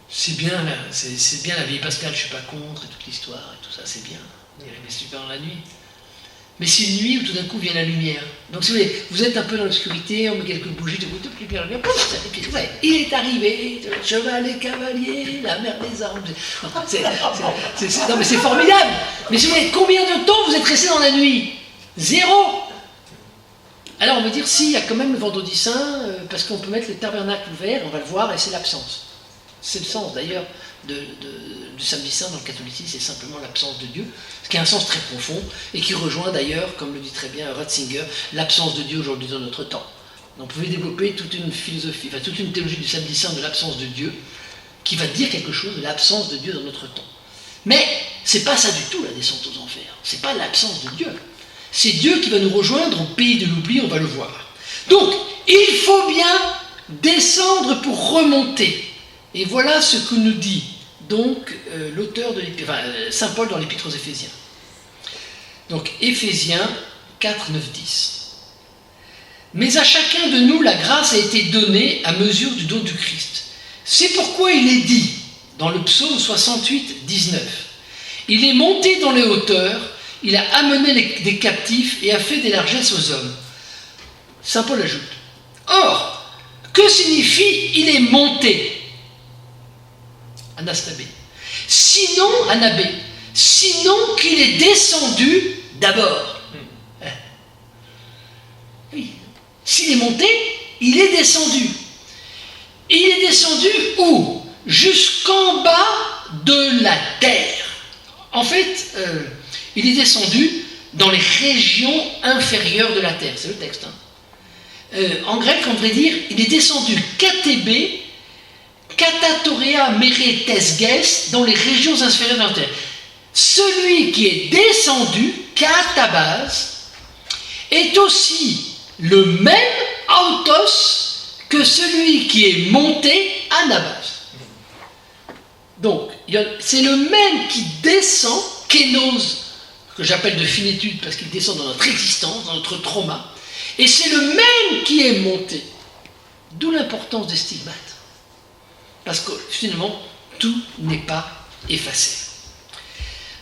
C'est bien la vieille Pascale, je ne suis pas contre, et toute l'histoire, et tout ça, c'est bien. Il est super dans la nuit. Mais c'est une nuit où tout d'un coup vient la lumière. Donc si vous voulez, vous êtes un peu dans l'obscurité, on met quelques bougies, de toute plus bien, et puis ouais, il est arrivé, le cheval et cavalier, la mère des armes. Non mais c'est formidable. Mais si vous voulez, combien de temps vous êtes resté dans la nuit ? 0. Alors on va dire, si, il y a quand même le vendredi saint, parce qu'on peut mettre le tabernacle ouvert, on va le voir, et c'est l'absence. C'est le sens d'ailleurs du samedi saint dans le catholicisme, c'est simplement l'absence de Dieu, ce qui a un sens très profond, et qui rejoint d'ailleurs, comme le dit très bien Ratzinger, l'absence de Dieu aujourd'hui dans notre temps. Donc vous pouvez développer toute une philosophie, enfin toute une théologie du samedi saint de l'absence de Dieu, qui va dire quelque chose de l'absence de Dieu dans notre temps. Mais c'est pas ça du tout la descente aux enfers, c'est pas l'absence de Dieu. C'est Dieu qui va nous rejoindre au pays de l'oubli, on va le voir. Donc, il faut bien descendre pour remonter. Et voilà ce que nous dit donc l'auteur de Saint Paul dans l'Épître aux Éphésiens. Donc, Éphésiens 4, 9, 10. Mais à chacun de nous, la grâce a été donnée à mesure du don du Christ. C'est pourquoi il est dit, dans le psaume 68, 19, « Il est monté dans les hauteurs, il a amené des captifs et a fait des largesses aux hommes. » Saint Paul ajoute, « Or, que signifie « il est monté » ? Anastabé. Sinon, Anabé, sinon qu'il est descendu d'abord. Oui. S'il est monté, il est descendu. Il est descendu où ? Jusqu'en bas de la terre. En fait, il est descendu dans les régions inférieures de la terre. C'est le texte. En grec, on devrait dire, il est descendu katébé, katatorea meretesges, dans les régions inférieures de la terre. Celui qui est descendu, katabas, est aussi le même autos que celui qui est monté, anabas. Donc, c'est le même qui descend, kénose, que j'appelle de finitude parce qu'il descend dans notre existence, dans notre trauma, et c'est le même qui est monté. D'où l'importance des stigmates. Parce que finalement, tout n'est pas effacé.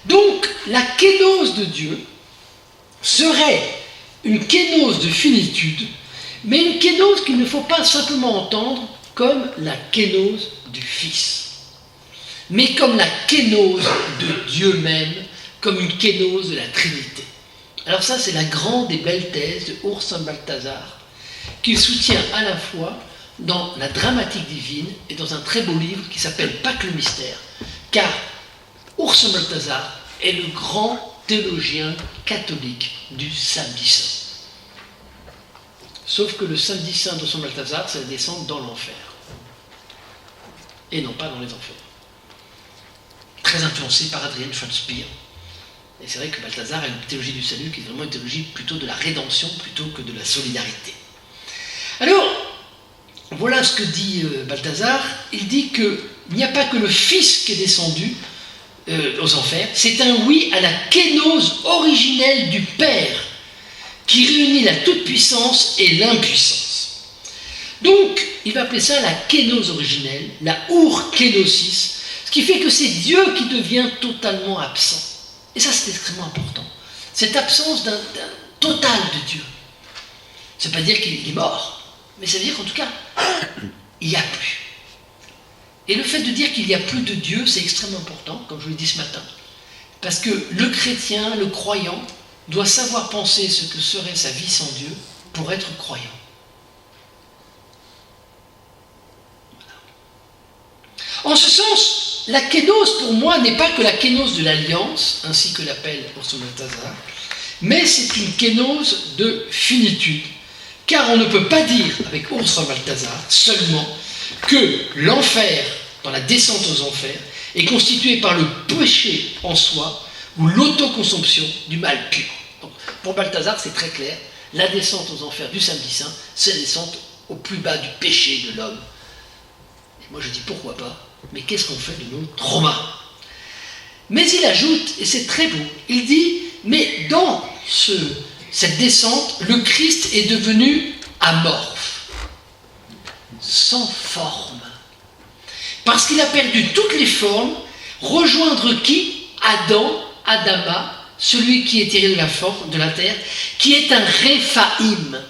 Donc, la kénose de Dieu, serait une kénose de finitude, mais une kénose qu'il ne faut pas simplement entendre comme la kénose du Fils, mais comme la kénose de Dieu même, comme une kénose de la Trinité. Alors ça, c'est la grande et belle thèse de Urs Saint Balthazar, qu'il soutient à la fois dans la dramatique divine et dans un très beau livre qui s'appelle Pâques le mystère, car Urs Saint Balthazar est le grand théologien catholique du samedi saint. Sauf que le samedi saint de Saint Balthazar, c'est la descente dans l'enfer, et non pas dans les enfers. Très influencé par Adrienne von Spir. Et c'est vrai que Balthazar a une théologie du salut qui est vraiment une théologie plutôt de la rédemption plutôt que de la solidarité. Alors, voilà ce que dit Balthazar. Il dit qu'il n'y a pas que le Fils qui est descendu aux enfers, c'est un oui à la kénose originelle du Père qui réunit la toute-puissance et l'impuissance. Donc, il va appeler ça la kénose originelle, la ur-kénosis, ce qui fait que c'est Dieu qui devient totalement absent. Et ça, c'est extrêmement important. Cette absence d'un total de Dieu. Ça ne veut pas dire qu'il est mort, mais ça veut dire qu'en tout cas, il n'y a plus. Et le fait de dire qu'il n'y a plus de Dieu, c'est extrêmement important, comme je vous l'ai dit ce matin. Parce que le chrétien, le croyant, doit savoir penser ce que serait sa vie sans Dieu pour être croyant. Voilà. En ce sens, la kénose, pour moi, n'est pas que la kénose de l'alliance, ainsi que l'appelle Urs Balthazar, mais c'est une kénose de finitude. Car on ne peut pas dire, avec Urs Balthazar, seulement que l'enfer, dans la descente aux enfers, est constitué par le péché en soi ou l'autoconsomption du mal pur. Donc, pour Balthazar, c'est très clair, la descente aux enfers du samedi saint, c'est la descente au plus bas du péché de l'homme. Et moi je dis pourquoi pas, mais qu'est-ce qu'on fait de nos traumas? Mais il ajoute, et c'est très beau, il dit, mais dans cette descente, le Christ est devenu amorphe, sans forme. Parce qu'il a perdu toutes les formes, rejoindre qui? Adam, Adama, celui qui est tiré de la terre, qui est un Réphaïm.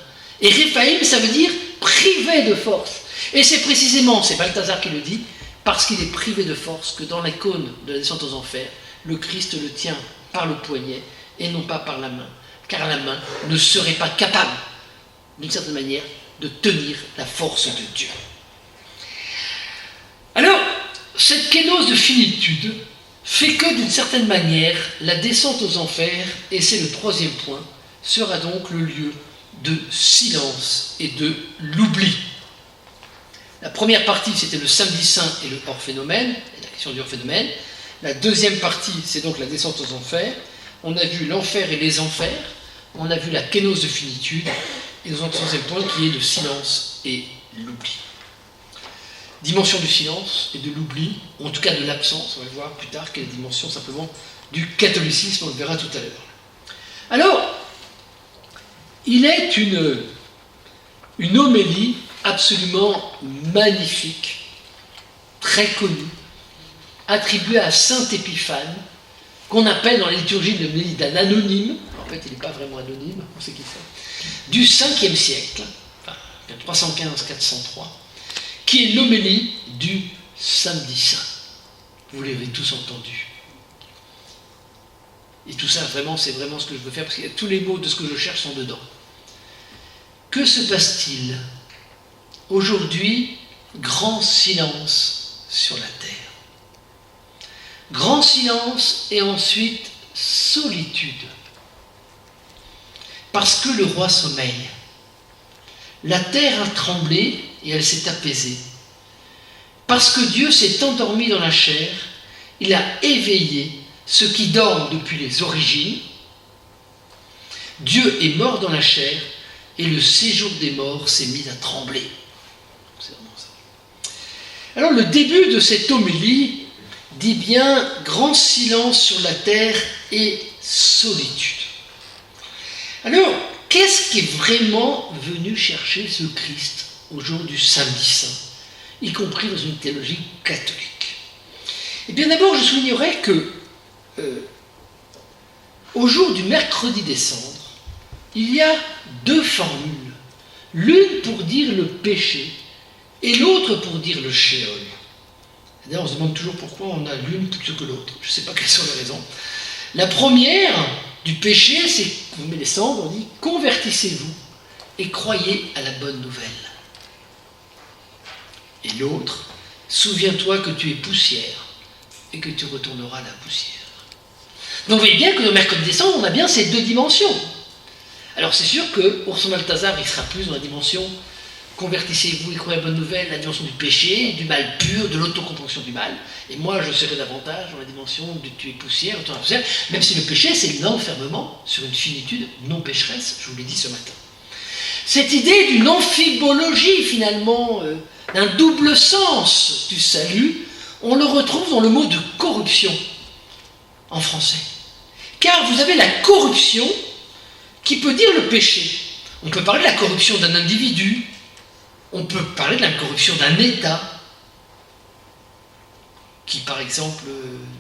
Et Réphaïm, ça veut dire privé de force. Et c'est précisément, c'est Balthazar qui le dit, parce qu'il est privé de force que dans l'icône de la descente aux enfers, le Christ le tient par le poignet et non pas par la main. Car la main ne serait pas capable, d'une certaine manière, de tenir la force de Dieu. Alors, cette kénose de finitude fait que, d'une certaine manière, la descente aux enfers, et c'est le troisième point, sera donc le lieu de silence et de l'oubli. La première partie, c'était le samedi saint et le hors-phénomène, la question du hors-phénomène. La deuxième partie, c'est donc la descente aux enfers. On a vu l'enfer et les enfers, on a vu la kénose de finitude, et nous avons le troisième point qui est le silence et l'oubli. Dimension du silence et de l'oubli, ou en tout cas de l'absence, on va le voir plus tard, quelle dimension simplement du catholicisme, on le verra tout à l'heure. Alors, il est une homélie absolument magnifique, très connue, attribuée à saint Épiphane, qu'on appelle dans la liturgie de l'homélie d'un anonyme, en fait il n'est pas vraiment anonyme, on sait qui c'est, du 5e siècle, enfin 315-403, qui est l'homélie du samedi saint. Vous l'avez tous entendu. Et tout ça, vraiment, c'est vraiment ce que je veux faire, parce que tous les mots de ce que je cherche sont dedans. Que se passe-t-il? Aujourd'hui, grand silence sur la terre. Grand silence et ensuite solitude. Parce que le roi sommeille. La terre a tremblé et elle s'est apaisée. Parce que Dieu s'est endormi dans la chair, il a éveillé ceux qui dorment depuis les origines. Dieu est mort dans la chair et le séjour des morts s'est mis à trembler. C'est vraiment ça. Alors le début de cette homélie dit bien grand silence sur la terre et solitude. Alors, qu'est-ce qui est vraiment venu chercher ce Christ au jour du samedi saint, y compris dans une théologie catholique? Eh bien d'abord, je soulignerai que au jour du mercredi des cendres, il y a deux formules. L'une pour dire le péché et l'autre pour dire le shéol. D'ailleurs, on se demande toujours pourquoi on a l'une plutôt que l'autre. Je ne sais pas quelles sont les raisons. La première du péché, c'est, on met les cendres, on dit « Convertissez-vous et croyez à la bonne nouvelle ». Et l'autre, « Souviens-toi que tu es poussière et que tu retourneras à la poussière ». Donc vous voyez bien que le mercredi des cendres, on a bien ces deux dimensions. Alors c'est sûr que Orson Balthazar, il sera plus dans la dimension convertissez-vous et croyez à la bonne nouvelle, la dimension du péché, du mal pur, de l'autocompréhension du mal. Et moi, je serai davantage dans la dimension de tu es poussière, retourne à la poussière, même si le péché, c'est l'enfermement sur une finitude non pécheresse, je vous l'ai dit ce matin. Cette idée d'une amphibologie, finalement, d'un double sens du salut, on le retrouve dans le mot de corruption en français. Car vous avez la corruption qui peut dire le péché. On peut parler de la corruption d'un individu, on peut parler de la corruption d'un État, qui par exemple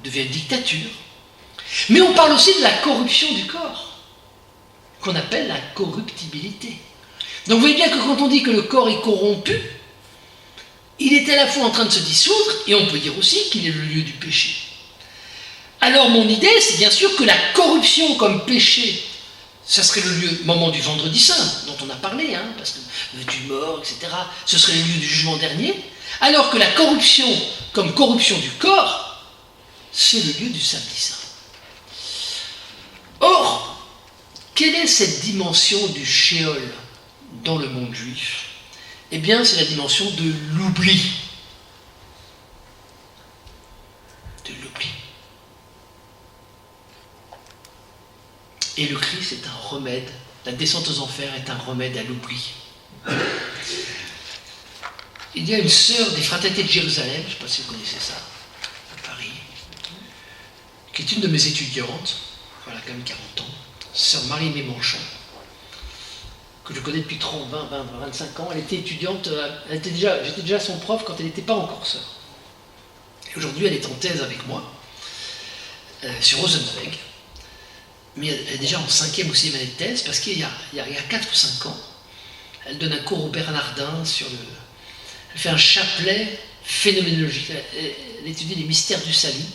devient une dictature. Mais on parle aussi de la corruption du corps, qu'on appelle la corruptibilité. Donc vous voyez bien que quand on dit que le corps est corrompu, il est à la fois en train de se dissoudre, et on peut dire aussi qu'il est le lieu du péché. Alors mon idée, c'est bien sûr que la corruption comme péché, ça serait le moment du vendredi saint, dont on a parlé, parce que du mort, etc., ce serait le lieu du jugement dernier, alors que la corruption, comme corruption du corps, c'est le lieu du samedi saint. Or, quelle est cette dimension du shéol dans le monde juif? Eh bien, c'est la dimension de l'oubli. De l'oubli. Et le Christ est un remède, la descente aux enfers est un remède à l'oubli. Il y a une sœur des fraternités de Jérusalem, je ne sais pas si vous connaissez ça, à Paris, qui est une de mes étudiantes, voilà, quand même 40 ans, sœur Marie-Aimée Manchon, que je connais depuis 30, 20, 25 ans. Elle était étudiante, j'étais déjà son prof quand elle n'était pas encore sœur. Et aujourd'hui, elle est en thèse avec moi, sur Rosenzweig. Mais elle est déjà en 5e ou 6e année de thèse, parce qu'il y a 4 ou 5 ans, elle donne un cours au Bernardin sur le... Elle fait un chapelet phénoménologique. Elle étudie les mystères du salut,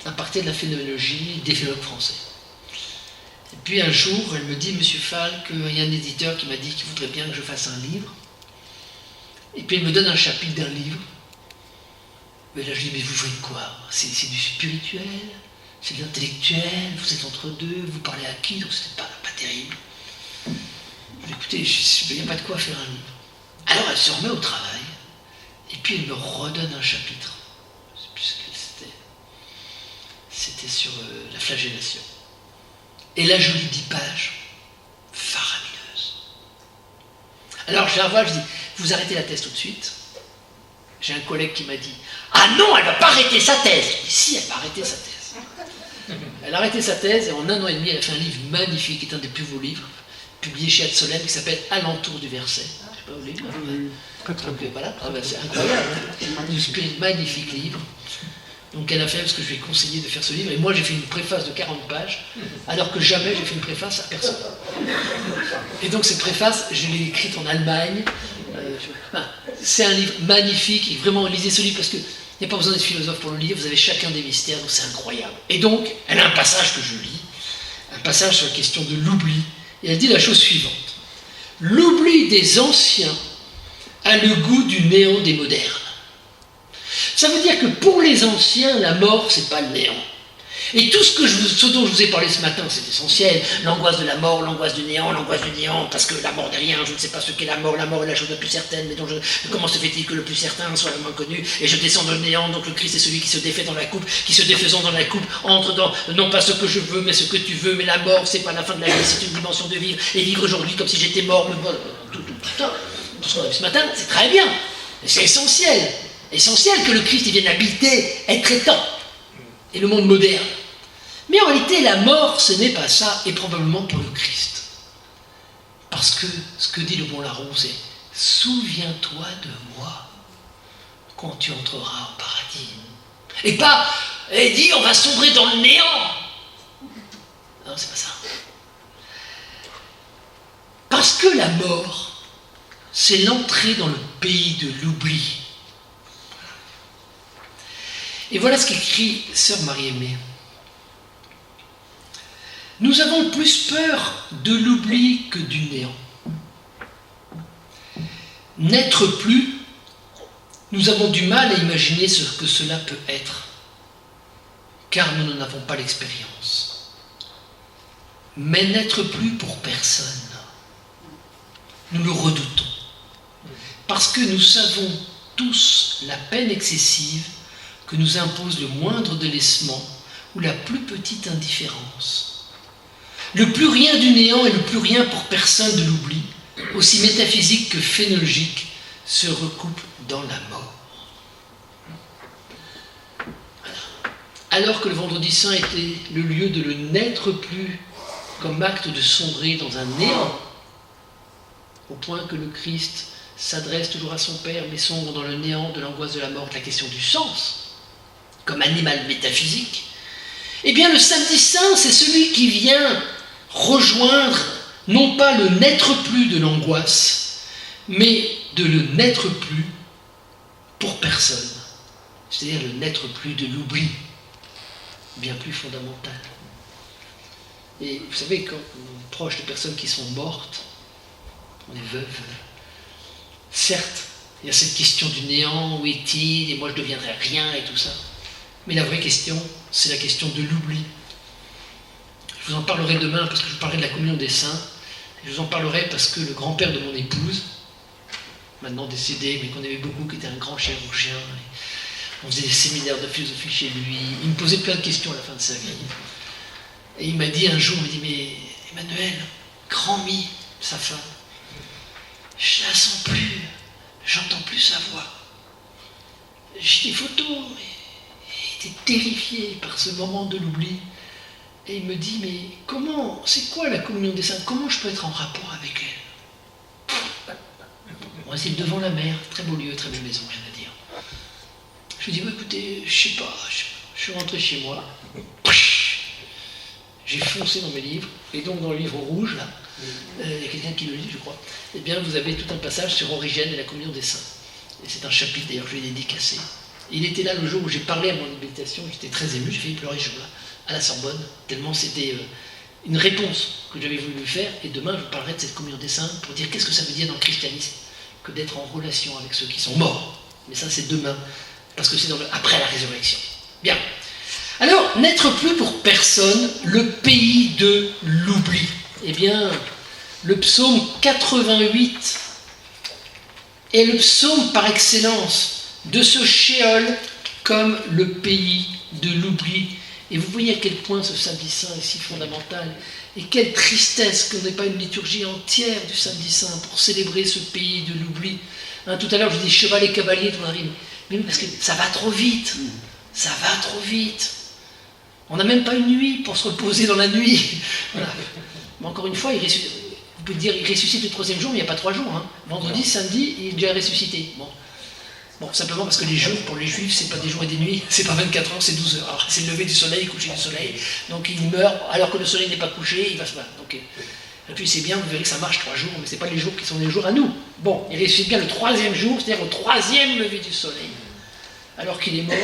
à partir de la phénoménologie des philologues français. Et puis un jour, elle me dit, Monsieur Falk, il y a un éditeur qui m'a dit qu'il voudrait bien que je fasse un livre. Et puis elle me donne un chapitre d'un livre. Mais là je dis, mais vous jouez de quoi? C'est du spirituel? C'est de l'intellectuel, vous êtes entre deux, vous parlez à qui? Donc c'était pas terrible. Je dis, écoutez, il n'y a pas de quoi faire un livre. Alors elle se remet au travail, et puis elle me redonne un chapitre. Puisque c'était sur la flagellation. Et là je lis 10 pages, faramineuses. Alors je la revois, je dis, vous arrêtez la thèse tout de suite. J'ai un collègue qui m'a dit, ah non, elle ne va pas arrêter sa thèse. Je dis, si, elle va arrêter sa thèse. Elle a arrêté sa thèse et en 1 an et demi, elle a fait un livre magnifique, qui est un des plus beaux livres, publié chez Ad-Solem, qui s'appelle Alentour du verset. Je ne sais pas où vous l'avez lu. Très très bien. Voilà, c'est incroyable. Un magnifique livre. Donc elle a fait, parce que je lui ai conseillé de faire ce livre, et moi j'ai fait une préface de 40 pages, alors que jamais j'ai fait une préface à personne. Et donc cette préface, je l'ai écrite en Allemagne. C'est un livre magnifique, et vraiment lisez ce livre parce que il n'y a pas besoin d'être philosophe pour le lire, vous avez chacun des mystères, donc c'est incroyable. Et donc, elle a un passage que je lis, un passage sur la question de l'oubli, et elle dit la chose suivante. L'oubli des anciens a le goût du néant des modernes. Ça veut dire que pour les anciens, la mort, c'est pas le néant. Et tout ce dont je vous ai parlé ce matin, c'est essentiel. L'angoisse de la mort, l'angoisse du néant, parce que la mort n'est rien, je ne sais pas ce qu'est la mort est la chose la plus certaine, mais comment se fait-il que le plus certain soit le moins connu, et je descends dans le néant, donc le Christ est celui qui se défait dans la coupe, qui se défaisant dans la coupe, entre dans, non pas ce que je veux, mais ce que tu veux, mais la mort, c'est pas la fin de la vie, c'est une dimension de vivre, et vivre aujourd'hui comme si j'étais mort, tout ce qu'on a vu ce matin, c'est très bien, c'est essentiel que le Christ vienne habiter, être étant, et le monde moderne. Mais en réalité, la mort, ce n'est pas ça, et probablement pour le Christ. Parce que ce que dit le bon larron, c'est « Souviens-toi de moi quand tu entreras au paradis. » Et pas « Et dis, on va sombrer dans le néant !» Non, c'est pas ça. que la mort, c'est l'entrée dans le pays de l'oubli. Et voilà ce qu'écrit sœur Marie-Aimée. Nous avons plus peur de l'oubli que du néant. N'être plus, nous avons du mal à imaginer ce que cela peut être, car nous n'en avons pas l'expérience. Mais n'être plus pour personne, nous le redoutons, parce que nous savons tous la peine excessive que nous impose le moindre délaissement ou la plus petite indifférence. Le plus rien du néant et le plus rien pour personne de l'oubli, aussi métaphysique que phénologique, se recoupent dans la mort. Alors que le vendredi saint était le lieu de le n'être plus comme acte de sombrer dans un néant, au point que le Christ s'adresse toujours à son Père, mais sombre dans le néant de l'angoisse de la mort, de la question du sens, comme animal métaphysique, eh bien le samedi saint, c'est celui qui vient rejoindre non pas le n'être plus de l'angoisse, mais de le n'être plus pour personne, c'est-à-dire le n'être plus de l'oubli, bien plus fondamental. Et vous savez, quand on est proche de personnes qui sont mortes, on est veuve, certes, il y a cette question du néant, où est-il, et moi je deviendrai rien, et tout ça. Mais la vraie question, c'est la question de l'oubli. Je vous en parlerai demain parce que je vous parlerai de la communion des saints. Je vous en parlerai parce que le grand-père de mon épouse, maintenant décédé, mais qu'on aimait beaucoup, qui était un grand chirurgien, on faisait des séminaires de philosophie chez lui, il me posait plein de questions à la fin de sa vie. Et il m'a dit un jour, il m'a dit, mais Emmanuel, grand-mie, sa femme, je la sens plus, j'entends plus sa voix. J'ai des photos, mais il était terrifié par ce moment de l'oubli. Et il me dit, mais comment, c'est quoi la communion des saints? Comment je peux être en rapport avec elle? Moi, c'est devant la mer, très beau lieu, très belle maison, rien à dire. Je lui dis, écoutez, je sais pas, je suis rentré chez moi, j'ai foncé dans mes livres, et donc dans le livre rouge, là, il y a quelqu'un qui le lit, je crois, eh bien, vous avez tout un passage sur Origène et la communion des saints. Et c'est un chapitre, d'ailleurs, je lui ai dédicacé. Il était là le jour où j'ai parlé à mon méditation, j'étais très ému, j'ai failli pleurer ce jour-là, à la Sorbonne, tellement c'était une réponse que j'avais voulu lui faire, et demain je vous parlerai de cette communion des saints pour dire qu'est-ce que ça veut dire dans le christianisme que d'être en relation avec ceux qui sont morts. Mais ça c'est demain, parce que c'est après la résurrection. Bien. Alors, n'être plus pour personne, le pays de l'oubli. Eh bien, le psaume 88 est le psaume par excellence de ce Sheol comme le pays de l'oubli. Et vous voyez à quel point ce samedi saint est si fondamental. Et quelle tristesse qu'on n'ait pas une liturgie entière du samedi saint pour célébrer ce pays de l'oubli. Hein, tout à l'heure, je dis cheval et cavalier, on arrive. Mais parce que ça va trop vite. Ça va trop vite. On n'a même pas une nuit pour se reposer dans la nuit. Voilà. Mais encore une fois, vous pouvez dire il ressuscite le troisième jour, mais il n'y a pas 3 jours. Hein. Vendredi, samedi, il est déjà ressuscité. Bon, simplement parce que les jours, pour les juifs, c'est pas des jours et des nuits, c'est pas 24 heures, c'est 12 heures. Alors, c'est le lever du soleil, coucher du soleil. Donc il meurt alors que le soleil n'est pas couché, il va se battre. Donc, et puis c'est bien, vous verrez que ça marche 3 jours, mais c'est pas les jours qui sont les jours à nous. Bon, il ressuscite bien le 3e jour, c'est-à-dire au 3e lever du soleil, alors qu'il est mort,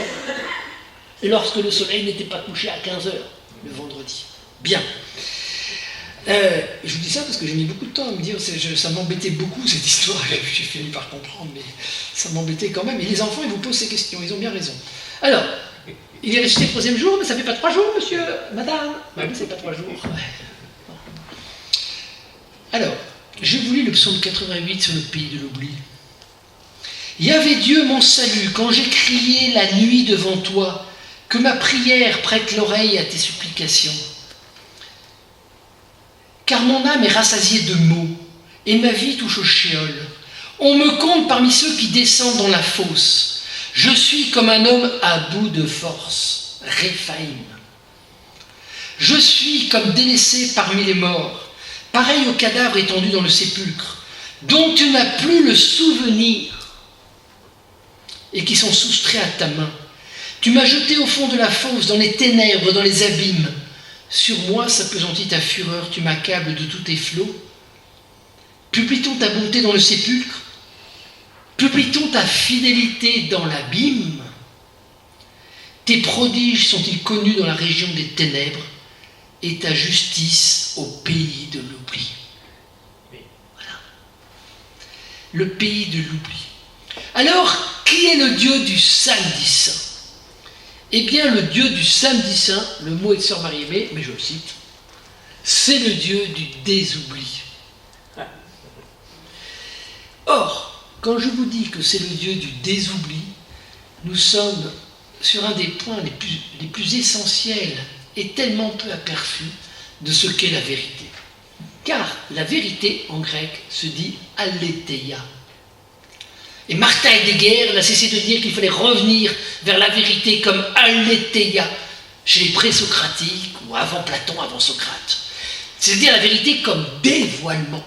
et lorsque le soleil n'était pas couché à 15 heures, le vendredi. Bien. Je vous dis ça parce que j'ai mis beaucoup de temps à me dire, ça m'embêtait beaucoup cette histoire, j'ai fini par comprendre, mais ça m'embêtait quand même. Et les enfants, ils vous posent ces questions, ils ont bien raison. Alors, il est ressuscité le 3e jour, mais ça fait pas 3 jours, monsieur, madame. Bah oui, c'est pas 3 jours. Alors, j'ai voulu le psaume 88 sur le pays de l'oubli. Yahvé Dieu, mon salut, quand j'ai crié la nuit devant toi, que ma prière prête l'oreille à tes supplications. Car mon âme est rassasiée de maux, et ma vie touche au Sheol. On me compte parmi ceux qui descendent dans la fosse. Je suis comme un homme à bout de force. Réphaïm. Je suis comme délaissé parmi les morts, pareil au cadavre étendu dans le sépulcre, dont tu n'as plus le souvenir, et qui sont soustraits à ta main. Tu m'as jeté au fond de la fosse, dans les ténèbres, dans les abîmes. Sur moi s'appesantit ta fureur, tu m'accables de tous tes flots. Publie-t-on ta bonté dans le sépulcre? Publie-t-on ta fidélité dans l'abîme? Tes prodiges sont-ils connus dans la région des ténèbres et ta justice au pays de l'oubli? Voilà. Le pays de l'oubli. Alors, qui est le Dieu du samedi saint? Eh bien, le Dieu du samedi saint, le mot est de sœur Marie-Aimée, mais je le cite, c'est le Dieu du désoubli. Or, quand je vous dis que c'est le Dieu du désoubli, nous sommes sur un des points les plus essentiels et tellement peu aperçus de ce qu'est la vérité. Car la vérité, en grec, se dit aletheia. Et Martin Heidegger n'a cessé de dire qu'il fallait revenir vers la vérité comme aletheia, chez les présocratiques ou avant Platon, avant Socrate. C'est-à-dire la vérité comme dévoilement.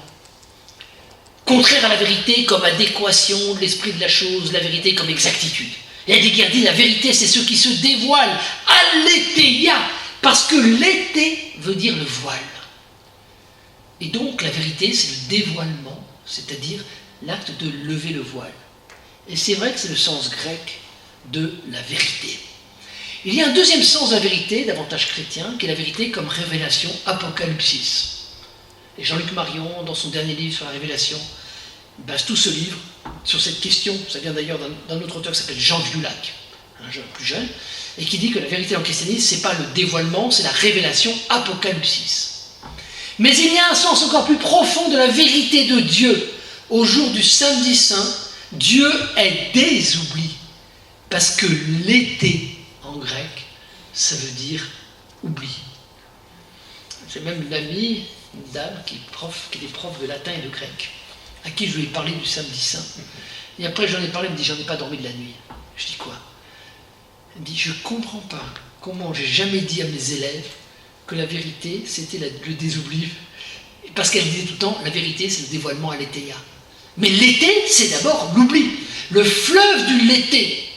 Contraire à la vérité comme adéquation de l'esprit de la chose, la vérité comme exactitude. Et Heidegger dit la vérité c'est ce qui se dévoile, aletheia, parce que l'été veut dire le voile. Et donc la vérité c'est le dévoilement, c'est-à-dire l'acte de lever le voile. Et c'est vrai que c'est le sens grec de la vérité. Il y a un deuxième sens de la vérité, davantage chrétien, qui est la vérité comme révélation, apocalypsis. Et Jean-Luc Marion, dans son dernier livre sur la révélation, base tout ce livre sur cette question. Ça vient d'ailleurs d'un autre auteur qui s'appelle Jean Violac, un jeune plus jeune, et qui dit que la vérité en christianisme, ce n'est pas le dévoilement, c'est la révélation, apocalypsis. Mais il y a un sens encore plus profond de la vérité de Dieu. Au jour du samedi saint, Dieu est désoubli, parce que l'été, en grec, ça veut dire oubli. J'ai même une amie, une dame qui est prof de latin et de grec, à qui je lui ai parlé du samedi saint. Et après j'en ai parlé, elle me dit j'en ai pas dormi de la nuit. Je dis quoi? Elle me dit je ne comprends pas comment j'ai jamais dit à mes élèves que la vérité c'était le désoubli. Parce qu'elle disait tout le temps la vérité c'est le dévoilement à l'étéia. Mais l'été c'est d'abord l'oubli. Le fleuve du l'été.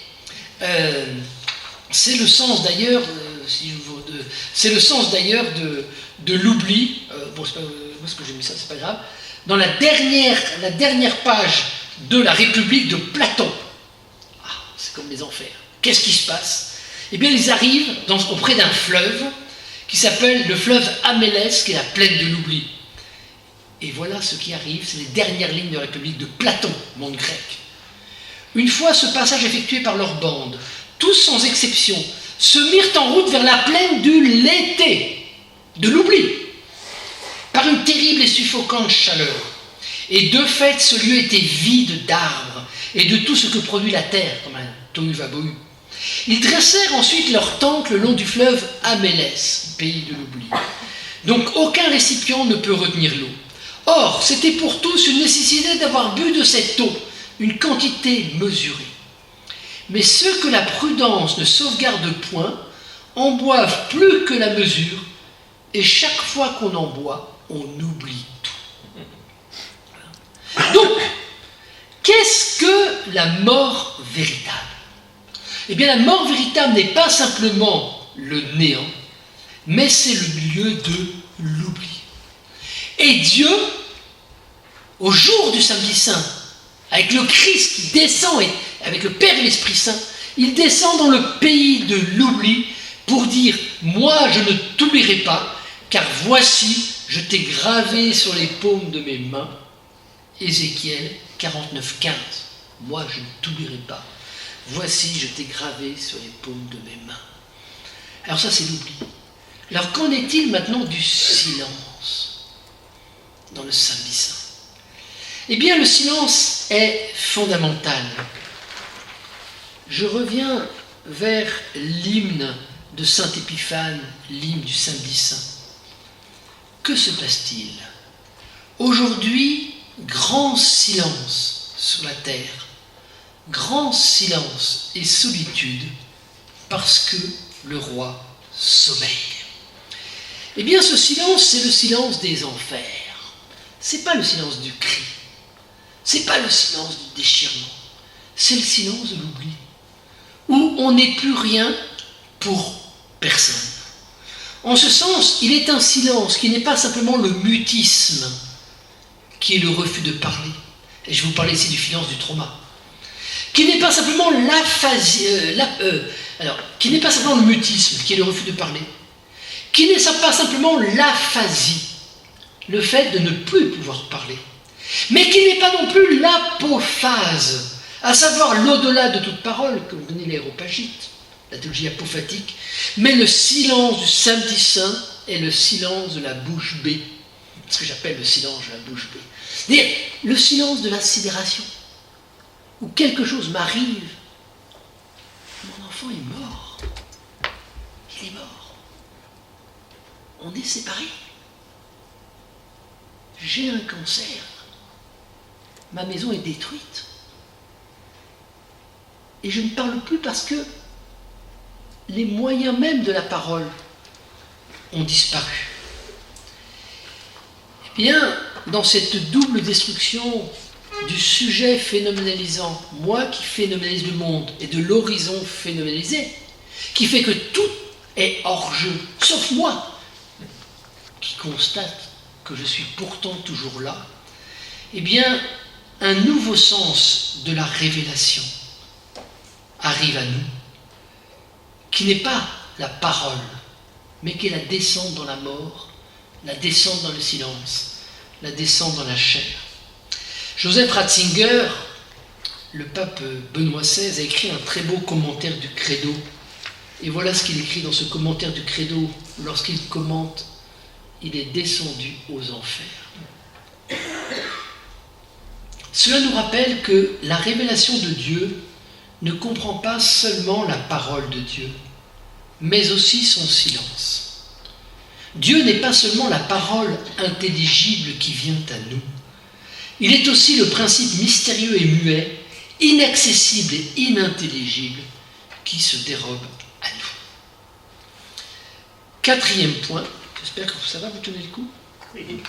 C'est le sens d'ailleurs, c'est le sens d'ailleurs de l'oubli. Bon, c'est pas moi ce que j'ai mis ça, c'est pas grave. Dans la dernière page de la République de Platon. Ah, c'est comme les enfers. Qu'est-ce qui se passe? Eh bien, ils arrivent auprès d'un fleuve qui s'appelle le fleuve Amélès, qui est la plaine de l'oubli. Et voilà ce qui arrive, c'est les dernières lignes de la République de Platon, monde grec. Une fois ce passage effectué par leur bande, tous sans exception, se mirent en route vers la plaine du l'été, de l'oubli, par une terrible et suffocante chaleur. Et de fait, ce lieu était vide d'arbres et de tout ce que produit la terre, comme un tohu-vabohu. Ils dressèrent ensuite leur tente le long du fleuve Amélès, pays de l'oubli. Donc aucun récipient ne peut retenir l'eau. Or, c'était pour tous une nécessité d'avoir bu de cette eau, une quantité mesurée. Mais ceux que la prudence ne sauvegarde point en boivent plus que la mesure, et chaque fois qu'on en boit, on oublie tout. Donc, qu'est-ce que la mort véritable? Eh bien, la mort véritable n'est pas simplement le néant, mais c'est le lieu de l'oubli. Et Dieu, au jour du samedi saint, avec le Christ qui descend, et avec le Père et l'Esprit Saint, il descend dans le pays de l'oubli pour dire « Moi, je ne t'oublierai pas, car voici, je t'ai gravé sur les paumes de mes mains. » Ézéchiel 49, 15. « Moi, je ne t'oublierai pas. Voici, je t'ai gravé sur les paumes de mes mains. » Alors ça, c'est l'oubli. Alors qu'en est-il maintenant du silence dans le samedi saint? Eh bien, le silence est fondamental. Je reviens vers l'hymne de Saint Épiphane, l'hymne du samedi saint. Que se passe-t-il? Aujourd'hui, grand silence sur la terre, grand silence et solitude, parce que le roi sommeille. Eh bien, ce silence, c'est le silence des enfers. C'est pas le silence du cri. C'est pas le silence du déchirement. C'est le silence de l'oubli, où on n'est plus rien pour personne. En ce sens, il est un silence qui n'est pas simplement le mutisme, qui est le refus de parler. Et je vais vous parler ici du silence du trauma. Qui n'est pas simplement l'aphasie, qui n'est pas simplement le mutisme, qui est le refus de parler. Qui n'est pas simplement l'aphasie, le fait de ne plus pouvoir parler. Mais qui n'est pas non plus l'apophase, à savoir l'au-delà de toute parole, comme donnait l'aéropagite, la théologie apophatique, mais le silence du samedi saint est le silence de la bouche bée, ce que j'appelle le silence de la bouche bée. C'est-à-dire le silence de la sidération, où quelque chose m'arrive, mon enfant est mort, il est mort, on est séparés, j'ai un cancer, ma maison est détruite, et je ne parle plus parce que les moyens même de la parole ont disparu. Eh bien, dans cette double destruction du sujet phénoménalisant, moi qui phénoménalise le monde, et de l'horizon phénoménalisé, qui fait que tout est hors jeu, sauf moi, qui constate que je suis pourtant toujours là, eh bien, un nouveau sens de la révélation arrive à nous, qui n'est pas la parole, mais qui est la descente dans la mort, la descente dans le silence, la descente dans la chair. Joseph Ratzinger, le pape Benoît XVI, a écrit un très beau commentaire du Credo. Et voilà ce qu'il écrit dans ce commentaire du Credo, lorsqu'il commente « Il est descendu aux enfers ». Cela nous rappelle que la révélation de Dieu ne comprend pas seulement la parole de Dieu, mais aussi son silence. Dieu n'est pas seulement la parole intelligible qui vient à nous. Il est aussi le principe mystérieux et muet, inaccessible et inintelligible qui se dérobe à nous. Quatrième point, j'espère que ça va, vous tenez le coup ? Oui.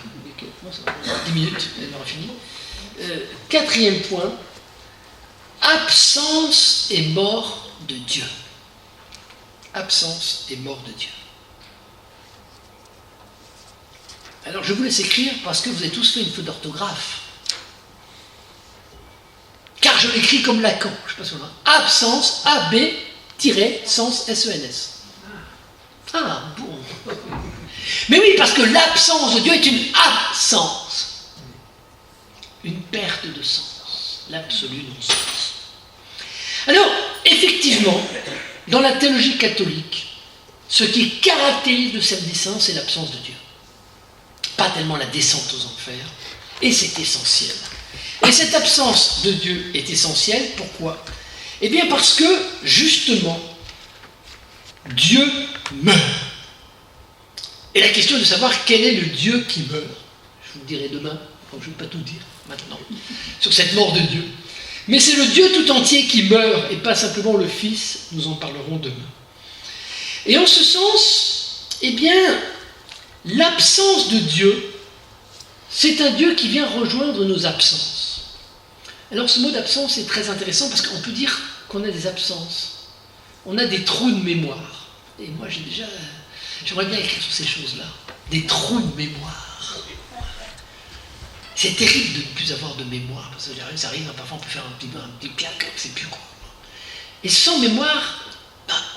Bon, ça va, 10 minutes, on aura fini. Quatrième point, absence et mort de Dieu. Absence et mort de Dieu. Alors je vous laisse écrire parce que vous avez tous fait une faute d'orthographe. Car je l'écris comme Lacan, je ne sais pas si on a. Absence, AB-sens, S-E-N-S. Ah bon. Mais oui, parce que l'absence de Dieu est une absence. Une perte de sens. L'absolu non-sens. Alors, effectivement, dans la théologie catholique, ce qui caractérise le samedi saint, c'est l'absence de Dieu. Pas tellement la descente aux enfers, et c'est essentiel. Et cette absence de Dieu est essentielle, pourquoi ? Eh bien parce que, justement, Dieu meurt. Et la question est de savoir quel est le Dieu qui meurt. Je vous le dirai demain, donc je ne vais pas tout dire maintenant, sur cette mort de Dieu. Mais c'est le Dieu tout entier qui meurt, et pas simplement le Fils, nous en parlerons demain. Et en ce sens, eh bien, l'absence de Dieu, c'est un Dieu qui vient rejoindre nos absences. Alors ce mot d'absence est très intéressant parce qu'on peut dire qu'on a des absences. On a des trous de mémoire. Et moi j'aimerais bien écrire sur ces choses-là. Des trous de mémoire. C'est terrible de ne plus avoir de mémoire, parce que ça arrive, parfois on peut faire un petit clac, c'est plus quoi. Et sans mémoire,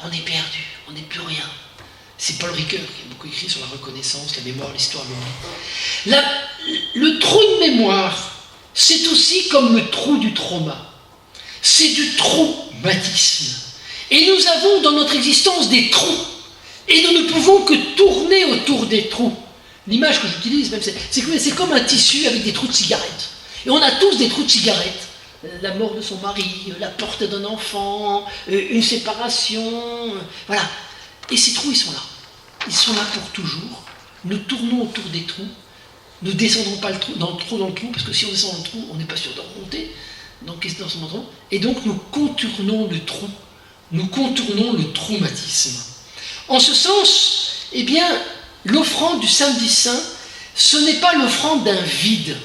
on est perdu, on n'est plus rien. C'est Paul Ricoeur qui a beaucoup écrit sur la reconnaissance, la mémoire, l'histoire, l'oubli. Le trou de mémoire, c'est aussi comme le trou du trauma. C'est du traumatisme. Et nous avons dans notre existence des trous. Et nous ne pouvons que tourner autour des trous. L'image que j'utilise, même, c'est comme un tissu avec des trous de cigarettes. Et on a tous des trous de cigarettes. La mort de son mari, la perte d'un enfant, une séparation, voilà. Et ces trous, ils sont là. Ils sont là pour toujours. Nous tournons autour des trous. Nous ne descendrons pas dans le trou, parce que si on descend dans le trou, on n'est pas sûr de remonter. Donc, qu'est-ce que dans ce trou ? Et donc, nous contournons le trou. Nous contournons le traumatisme. En ce sens, eh bien, l'offrande du samedi saint, ce n'est pas l'offrande d'un vide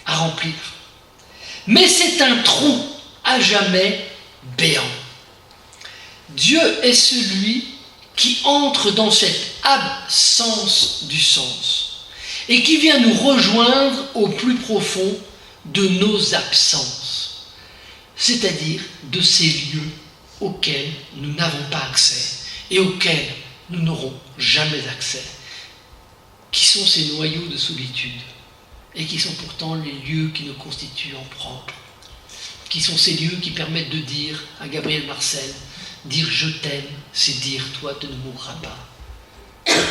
à remplir, mais c'est un trou à jamais béant. Dieu est celui qui entre dans cette absence du sens. et qui vient nous rejoindre au plus profond de nos absences, c'est-à-dire de ces lieux auxquels nous n'avons pas accès et auxquels nous n'aurons jamais accès, qui sont ces noyaux de solitude et qui sont pourtant les lieux qui nous constituent en propre, qui sont ces lieux qui permettent de dire à Gabriel Marcel, dire je t'aime, c'est dire toi tu ne mourras pas.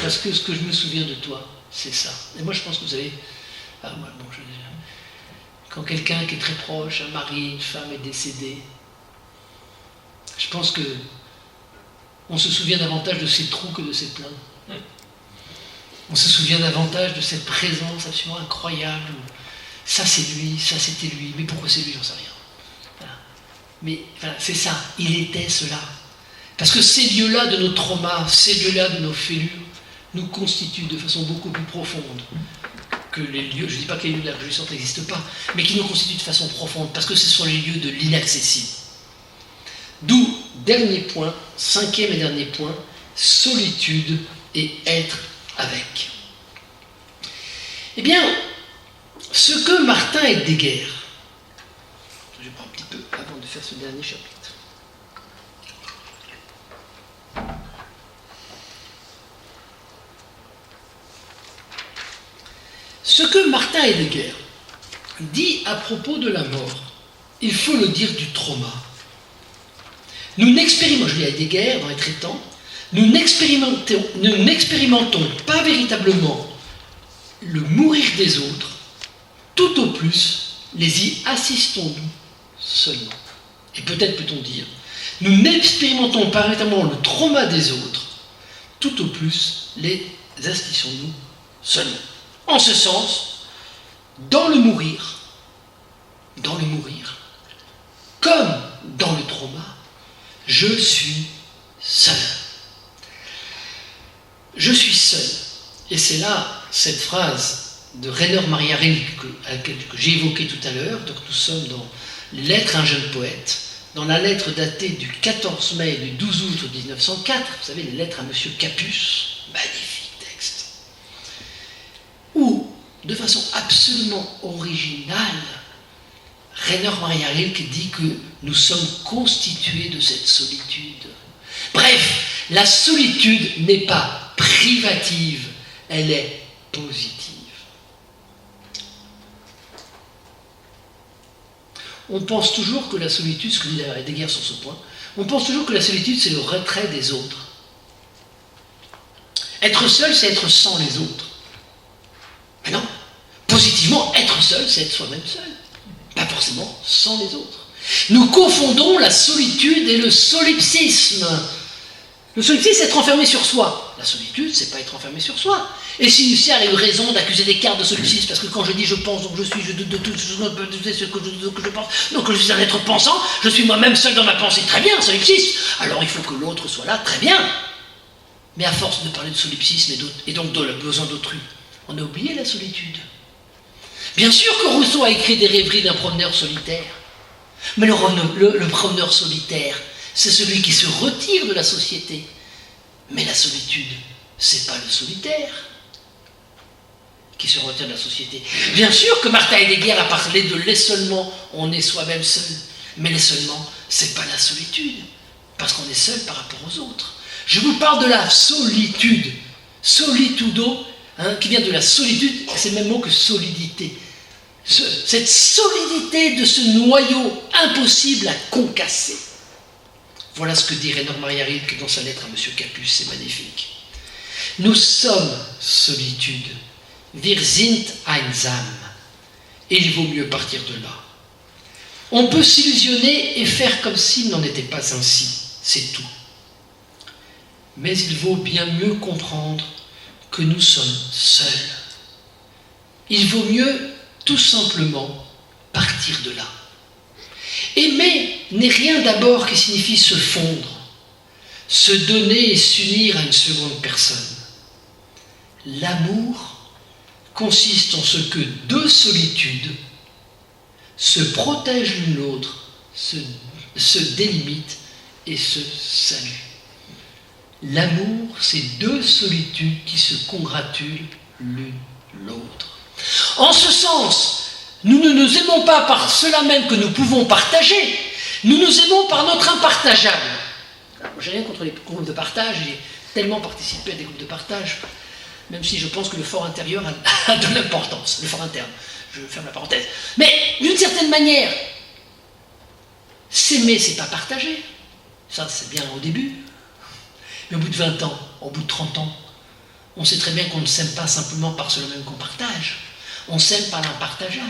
Parce que ce que je me souviens de toi, c'est ça. Et moi je pense que vous savez, quand quelqu'un qui est très proche, un mari, une femme est décédé, je pense que on se souvient davantage de ses trous que de ses pleins. On se souvient davantage de cette présence absolument incroyable. Ça c'est lui, ça c'était lui, mais pourquoi c'est lui, j'en sais rien. Voilà. Mais voilà, c'est ça, il était cela. Parce que ces lieux-là de nos traumas, ces lieux-là de nos fêlures, nous constituent de façon beaucoup plus profonde que les lieux, je ne dis pas que les lieux de la réjouissance n'existent pas, mais qui nous constituent de façon profonde, parce que ce sont les lieux de l'inaccessible. D'où, dernier point, cinquième et dernier point, solitude et être avec. Eh bien, ce que Martin Heidegger, je prends un petit peu avant de faire ce dernier chapitre, ce que Martin Heidegger dit à propos de la mort, il faut le dire du trauma. Nous n'expérimentons, je lis Heidegger dans les traitants, nous n'expérimentons pas véritablement le mourir des autres, tout au plus les y assistons-nous seulement. Et peut-être peut-on dire, nous n'expérimentons pas véritablement le trauma des autres, tout au plus les assistons-nous seulement. En ce sens, dans le mourir, comme dans le trauma, je suis seul. Je suis seul. Et c'est là cette phrase de Rainer Maria Rilke que j'ai évoquée tout à l'heure. Donc nous sommes dans Lettre à un jeune poète, dans la lettre datée du 14 mai et du 12 août 1904, vous savez, les lettres à M. Capus, magnifique texte, où, de façon absolument originale, Rainer Maria Rilke dit que nous sommes constitués de cette solitude. Bref, la solitude n'est pas privative, elle est positive. On pense toujours que la solitude, ce que dit Heidegger sur ce point, on pense toujours que la solitude c'est le retrait des autres. Être seul, c'est être sans les autres. Mais non, positivement, être seul, c'est être soi-même seul. Pas forcément sans les autres. Nous confondons la solitude et le solipsisme. Le solipsisme, c'est être enfermé sur soi. La solitude, c'est pas être enfermé sur soi. Et si Husserl a eu raison d'accuser Descartes de solipsisme, parce que quand je dis je pense, donc je suis, je doute de tout ce que je pense, donc je suis un être pensant, je suis moi-même seul dans ma pensée, très bien, solipsisme. Alors il faut que l'autre soit là, très bien. Mais à force de parler de solipsisme et donc de la besoin d'autrui, on a oublié la solitude. Bien sûr que Rousseau a écrit des rêveries d'un promeneur solitaire, mais le promeneur solitaire, c'est celui qui se retire de la société. Mais la solitude, c'est pas le solitaire qui se retire de la société. Bien sûr que Martin Heidegger a parlé de l'essolement, on est soi-même seul, mais l'essolement, c'est pas la solitude, parce qu'on est seul par rapport aux autres. Je vous parle de la solitude, solitudo, qui vient de la solitude, c'est le même mot que solidité. Cette solidité de ce noyau impossible à concasser. Voilà ce que dit Rainer Maria Rilke dans sa lettre à M. Capus, c'est magnifique. Nous sommes solitude, wir sind einsam, et il vaut mieux partir de là. On peut s'illusionner et faire comme s'il n'en était pas ainsi, c'est tout. Mais il vaut bien mieux comprendre que nous sommes seuls. Il vaut mieux tout simplement partir de là. Aimer n'est rien d'abord qui signifie se fondre, se donner et s'unir à une seconde personne. L'amour consiste en ce que deux solitudes se protègent l'une l'autre, se délimitent et se saluent. L'amour, c'est deux solitudes qui se congratulent l'une l'autre. En ce sens, nous ne nous aimons pas par cela même que nous pouvons partager, nous nous aimons par notre impartageable. J'ai rien contre les groupes de partage, j'ai tellement participé à des groupes de partage, même si je pense que le fort intérieur a de l'importance, le fort interne, je ferme la parenthèse. Mais d'une certaine manière, s'aimer, c'est pas partager. Ça, c'est bien au début. Mais au bout de 20 ans, au bout de 30 ans, on sait très bien qu'on ne s'aime pas simplement par cela même qu'on partage. On s'aime par l'impartageable.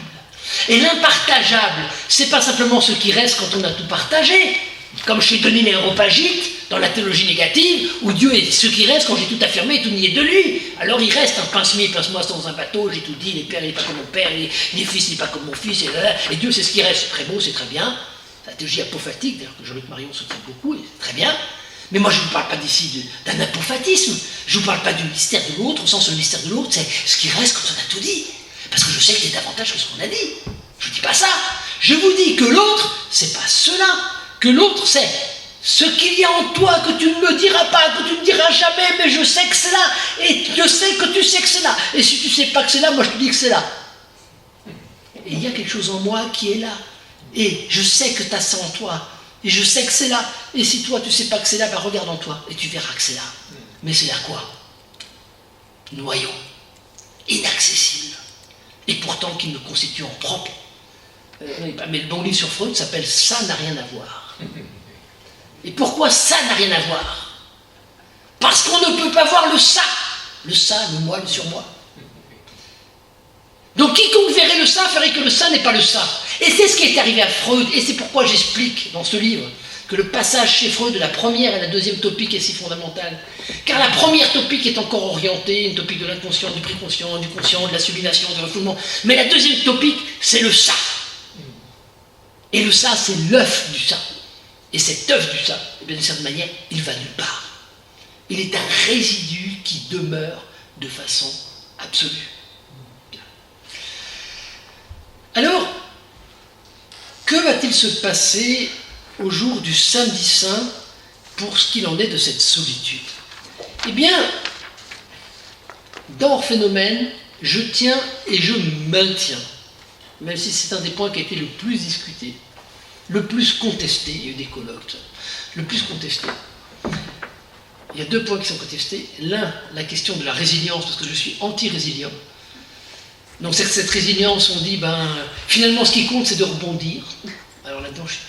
Et l'impartageable, c'est pas simplement ce qui reste quand on a tout partagé, comme chez Denis l'Aréopagite, dans la théologie négative, où Dieu est ce qui reste quand j'ai tout affirmé et tout nié de lui. Alors il reste un pince-mi, pince-moi dans un bateau, j'ai tout dit, les pères, il n'est pas comme mon père, les fils, il n'est pas comme mon fils, et Dieu c'est ce qui reste, c'est très beau, c'est très bien. La théologie apophatique, d'ailleurs que Jean-Luc Marion soutient beaucoup, et c'est très bien. Mais moi je ne vous parle pas d'ici d'un apophatisme, je ne vous parle pas du mystère de l'autre, au sens où le mystère de l'autre, c'est ce qui reste quand on a tout dit. Parce que je sais qu'il y a davantage que ce qu'on a dit. Je ne dis pas ça. Je vous dis que l'autre, c'est pas cela. Que l'autre, c'est ce qu'il y a en toi que tu ne me diras pas, que tu ne diras jamais, mais je sais que c'est là. Et je sais que tu sais que c'est là. Et si tu ne sais pas que c'est là, moi je te dis que c'est là. Et il y a quelque chose en moi qui est là. Et je sais que tu as ça en toi. Et je sais que c'est là. Et si toi tu ne sais pas que c'est là, ben regarde en toi. Et tu verras que c'est là. Mais c'est là quoi? Noyau. Inaccessible. Et pourtant qui me constitue en propre. Mais le bon livre sur Freud s'appelle « Ça n'a rien à voir ». Et pourquoi ça n'a rien à voir? Parce qu'on ne peut pas voir le ça, le moi, le surmoi. Donc quiconque verrait le ça ferait que le ça n'est pas le ça. Et c'est ce qui est arrivé à Freud, et c'est pourquoi j'explique dans ce livre que le passage chez Freud de la première et la deuxième topique est si fondamental. Car la première topique est encore orientée, une topique de l'inconscient, du préconscient, du conscient, de la sublimation, du refoulement. Mais la deuxième topique, c'est le ça. Et le ça, c'est l'œuf du ça. Et cet œuf du ça, eh bien, d'une certaine manière, il va nulle part. Il est un résidu qui demeure de façon absolue. Bien. Alors, que va-t-il se passer au jour du samedi saint pour ce qu'il en est de cette solitude? Eh bien, dans Orphénomène, je tiens et je maintiens, même si c'est un des points qui a été le plus discuté, le plus contesté, il y a eu des colloques, le plus contesté. Il y a deux points qui sont contestés. L'un, la question de la résilience, parce que je suis anti-résilient. Donc cette résilience, on dit, finalement ce qui compte c'est de rebondir. Alors là-dedans, je suis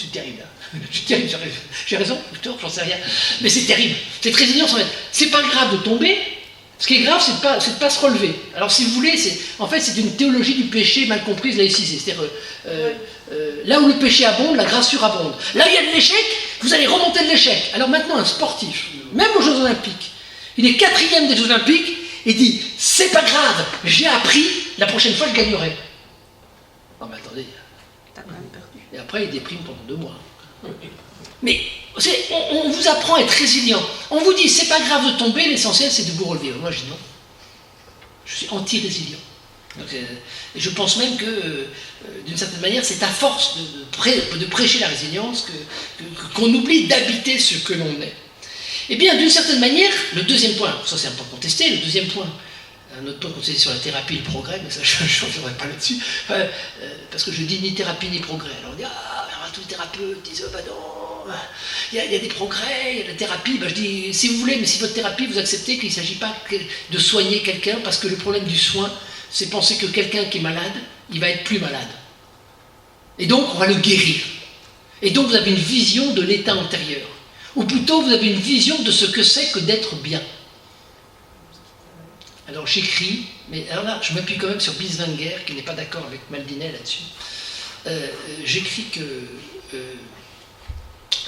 terrible. Je suis terrible, j'ai raison, ou tort, j'en sais rien. Mais c'est terrible. Cette résilience, en fait, c'est pas grave de tomber. Ce qui est grave, c'est de pas se relever. Alors si vous voulez, c'est une théologie du péché mal comprise, laïcisée. C'est-à-dire, là où le péché abonde, la grâce surabonde. Là où il y a de l'échec, vous allez remonter de l'échec. Alors maintenant, un sportif, même aux Jeux Olympiques, il est 4e des Jeux Olympiques, et dit, c'est pas grave, j'ai appris, la prochaine fois je gagnerai. Non mais attendez. T'as quand même perdu. Et après, il déprime pendant 2 mois. Mais on vous apprend à être résilient. On vous dit, c'est pas grave de tomber, l'essentiel c'est de vous relever. Moi je dis non. Je suis anti-résilient. Et je pense même que, d'une certaine manière, c'est à force de prêcher la résilience qu'on oublie d'habiter ce que l'on est. Eh bien, d'une certaine manière, le deuxième point, ça c'est un point contesté, le deuxième point, un autre point contesté sur la thérapie et le progrès, mais ça je ne reviendrai pas là-dessus, parce que je dis ni thérapie ni progrès. Alors on dit, tous les thérapeutes disent, non, il y a des progrès, il y a la thérapie. Je dis, si vous voulez, mais si votre thérapie, vous acceptez qu'il ne s'agit pas de soigner quelqu'un, parce que le problème du soin, c'est penser que quelqu'un qui est malade, il va être plus malade. Et donc, on va le guérir. Et donc, vous avez une vision de l'état antérieur. Ou plutôt, vous avez une vision de ce que c'est que d'être bien. Alors, j'écris, mais alors là, je m'appuie quand même sur Bieswanger, qui n'est pas d'accord avec Maldinet là-dessus. J'écris que...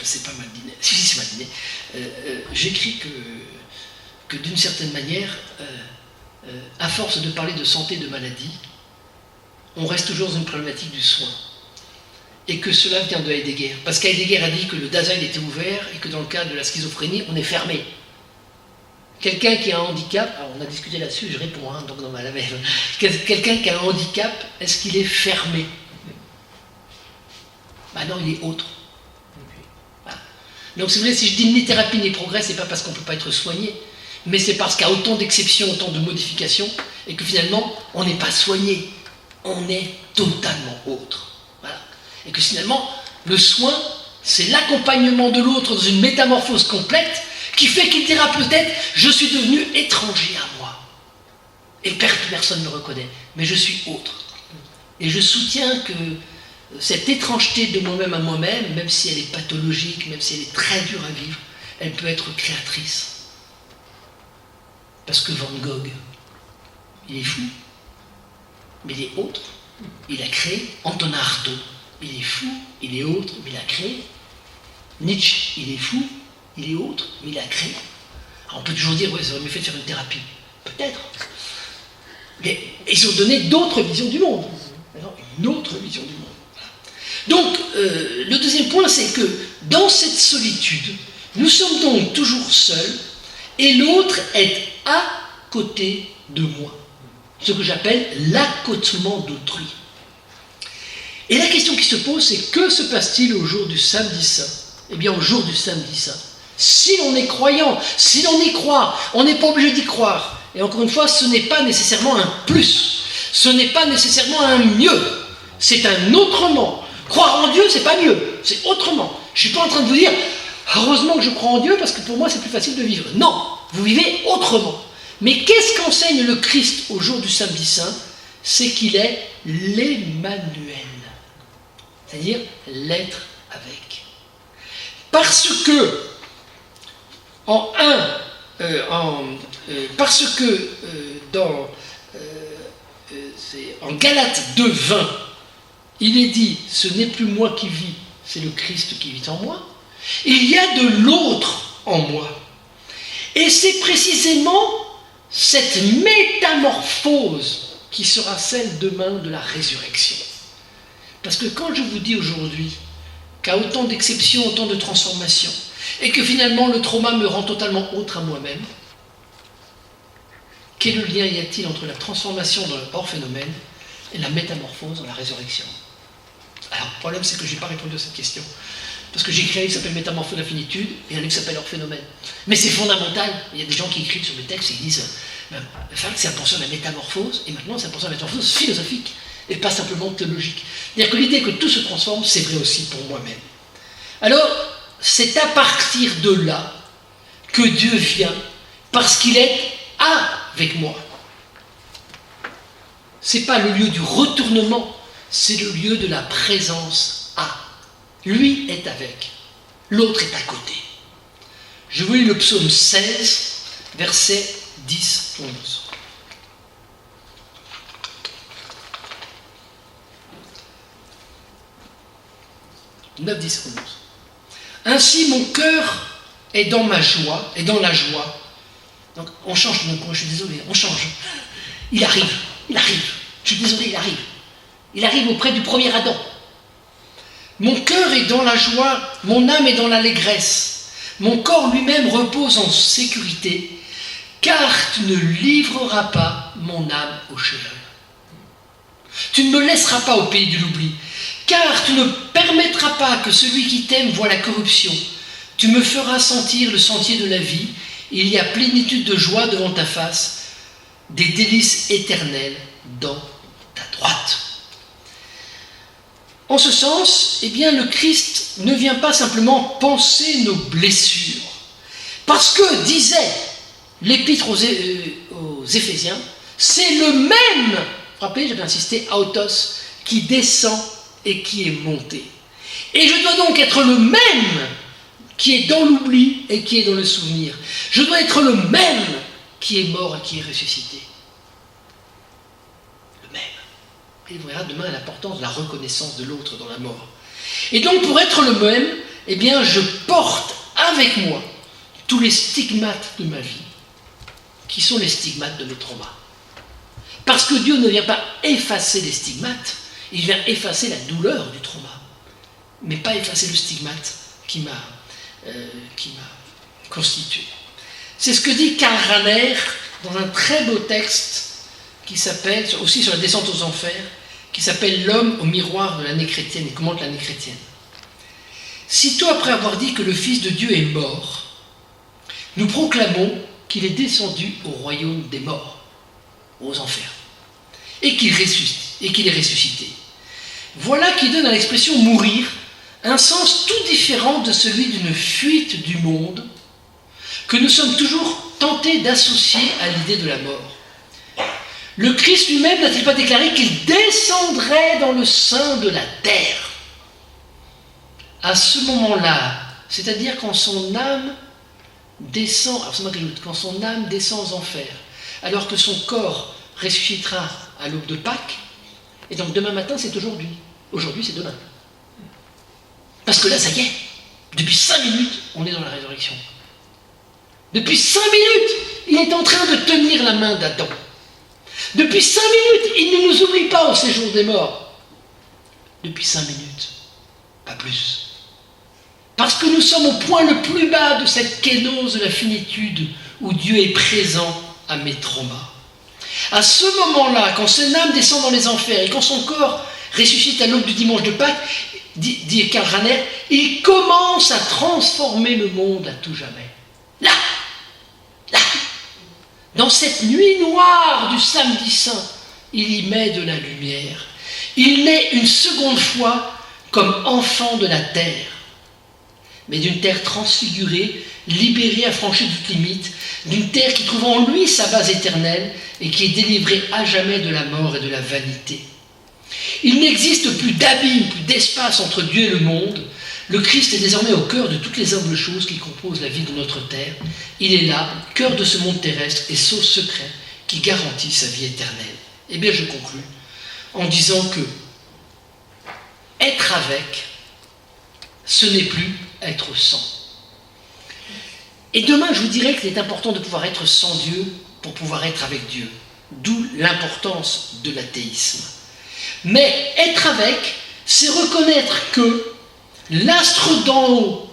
c'est pas Maldinet. Si, c'est Maldinet. J'écris que d'une certaine manière... à force de parler de santé, de maladie, on reste toujours dans une problématique du soin. Et que cela vient de Heidegger. Parce qu'Heidegger a dit que le Dasein était ouvert et que dans le cas de la schizophrénie, on est fermé. Quelqu'un qui a un handicap, alors on a discuté là-dessus, je réponds, donc dans ma lamelle. Quelqu'un qui a un handicap, est-ce qu'il est fermé? Non, il est autre. Voilà. Donc si vous voulez, si je dis ni thérapie ni progrès, c'est pas parce qu'on ne peut pas être soigné, mais c'est parce qu'il y a autant d'exceptions, autant de modifications, et que finalement, on n'est pas soigné, on est totalement autre. Voilà. Et que finalement, le soin, c'est l'accompagnement de l'autre dans une métamorphose complète, qui fait qu'il dira peut-être « je suis devenu étranger à moi ». Et personne ne me reconnaît, mais je suis autre. Et je soutiens que cette étrangeté de moi-même à moi-même, même si elle est pathologique, même si elle est très dure à vivre, elle peut être créatrice. Parce que Van Gogh, il est fou, mais il est autre. Il a créé. Antonin Artaud, il est fou, il est autre, mais il a créé. Nietzsche, il est fou, il est autre, mais il a créé. Alors on peut toujours dire, ouais, ça aurait mieux fait de faire une thérapie. Peut-être. Mais ils ont donné d'autres visions du monde. Alors, une autre vision du monde. Donc, le deuxième point, c'est que dans cette solitude, nous sommes donc toujours seuls, et l'autre est à côté de moi. Ce que j'appelle l'accotement d'autrui. Et la question qui se pose, c'est que se passe-t-il au jour du samedi saint? Eh bien, au jour du samedi saint, si l'on est croyant, si l'on y croit, on n'est pas obligé d'y croire. Et encore une fois, ce n'est pas nécessairement un plus, ce n'est pas nécessairement un mieux, c'est un autrement. Croire en Dieu, c'est pas mieux, c'est autrement. Je ne suis pas en train de vous dire, heureusement que je crois en Dieu, parce que pour moi, c'est plus facile de vivre. Non, vous vivez autrement. Mais qu'est-ce qu'enseigne le Christ au jour du samedi saint? C'est qu'il est l'Emmanuel, c'est-à-dire l'être avec. Parce que, en Galates 2:20, il est dit, ce n'est plus moi qui vis, c'est le Christ qui vit en moi. Il y a de l'autre en moi. Et c'est précisément cette métamorphose qui sera celle demain de la résurrection. Parce que quand je vous dis aujourd'hui qu'il y a autant d'exceptions, autant de transformations, et que finalement le trauma me rend totalement autre à moi-même, quel lien y a-t-il entre la transformation dans le hors-phénomène et la métamorphose dans la résurrection? Alors, le problème, c'est que je n'ai pas répondu à cette question. Parce que j'ai écrit un livre qui s'appelle Métamorphose de la finitude et un livre qui s'appelle Hors-phénomène. Mais c'est fondamental. Il y a des gens qui écrivent sur le texte et ils disent c'est un penseur de la métamorphose, et maintenant c'est un penseur de la métamorphose philosophique et pas simplement théologique. C'est-à-dire que l'idée que tout se transforme, c'est vrai aussi pour moi-même. Alors, c'est à partir de là que Dieu vient, parce qu'il est avec moi. Ce n'est pas le lieu du retournement, c'est le lieu de la présence à. Lui est avec, l'autre est à côté. Je vous lis le psaume 16, versets 10-11. 9, 10, 11. Ainsi mon cœur est dans ma joie, et dans la joie. Donc on change, donc je suis désolé, on change. Il arrive. Je suis désolé, il arrive. Il arrive auprès du premier Adam. Mon cœur est dans la joie, mon âme est dans l'allégresse. Mon corps lui-même repose en sécurité, car tu ne livreras pas mon âme au cheval. Tu ne me laisseras pas au pays de l'oubli, car tu ne permettras pas que celui qui t'aime voie la corruption. Tu me feras sentir le sentier de la vie, il y a plénitude de joie devant ta face, des délices éternelles dans ta droite. En ce sens, eh bien, le Christ ne vient pas simplement panser nos blessures. Parce que, disait l'épître aux Éphésiens, c'est le même, rappelez, j'avais insisté, autos, qui descend et qui est monté. Et je dois donc être le même qui est dans l'oubli et qui est dans le souvenir. Je dois être le même qui est mort et qui est ressuscité. Le même. Et vous verrez demain l'importance de la reconnaissance de l'autre dans la mort. Et donc pour être le même, eh bien je porte avec moi tous les stigmates de ma vie, qui sont les stigmates de mes traumas. Parce que Dieu ne vient pas effacer les stigmates, il vient effacer la douleur du trauma, mais pas effacer le stigmate qui m'a constitué. C'est ce que dit Karl Rahner dans un très beau texte qui s'appelle, aussi sur la descente aux enfers, qui s'appelle L'homme au miroir de l'année chrétienne, et commente l'année chrétienne. Sitôt après avoir dit que le Fils de Dieu est mort, nous proclamons qu'il est descendu au royaume des morts, aux enfers, et qu'il est ressuscité. Voilà qui donne à l'expression mourir un sens tout différent de celui d'une fuite du monde que nous sommes toujours tentés d'associer à l'idée de la mort. Le Christ lui-même n'a-t-il pas déclaré qu'il descendrait dans le sein de la terre? À ce moment-là, c'est-à-dire quand son âme descend, alors c'est moi qui l'ajoute, quand son âme descend aux enfers, alors que son corps ressuscitera à l'aube de Pâques, et donc demain matin c'est aujourd'hui, aujourd'hui c'est demain. Parce que là ça y est, depuis 5 minutes on est dans la résurrection. Depuis 5 minutes, il est en train de tenir la main d'Adam. Depuis 5 minutes, il ne nous oublie pas au séjour des morts. Depuis 5 minutes, pas plus. Parce que nous sommes au point le plus bas de cette kénose de la finitude où Dieu est présent à mes traumas. À ce moment-là, quand son âme descend dans les enfers et quand son corps ressuscite à l'aube du dimanche de Pâques, dit Karl Rahner, il commence à transformer le monde à tout jamais. Là, dans cette nuit noire du samedi saint, il y met de la lumière. Il naît une seconde fois comme enfant de la terre, mais d'une terre transfigurée, libérée, affranchie de toute limite, d'une terre qui trouve en lui sa base éternelle et qui est délivrée à jamais de la mort et de la vanité. Il n'existe plus d'abîme, plus d'espace entre Dieu et le monde. Le Christ est désormais au cœur de toutes les humbles choses qui composent la vie de notre terre. Il est là, cœur de ce monde terrestre et source secret qui garantit sa vie éternelle. Eh bien, je conclus en disant que être avec, ce n'est plus être sans. Et demain, je vous dirai qu'il est important de pouvoir être sans Dieu pour pouvoir être avec Dieu. D'où l'importance de l'athéisme. Mais être avec, c'est reconnaître que l'astre d'en haut,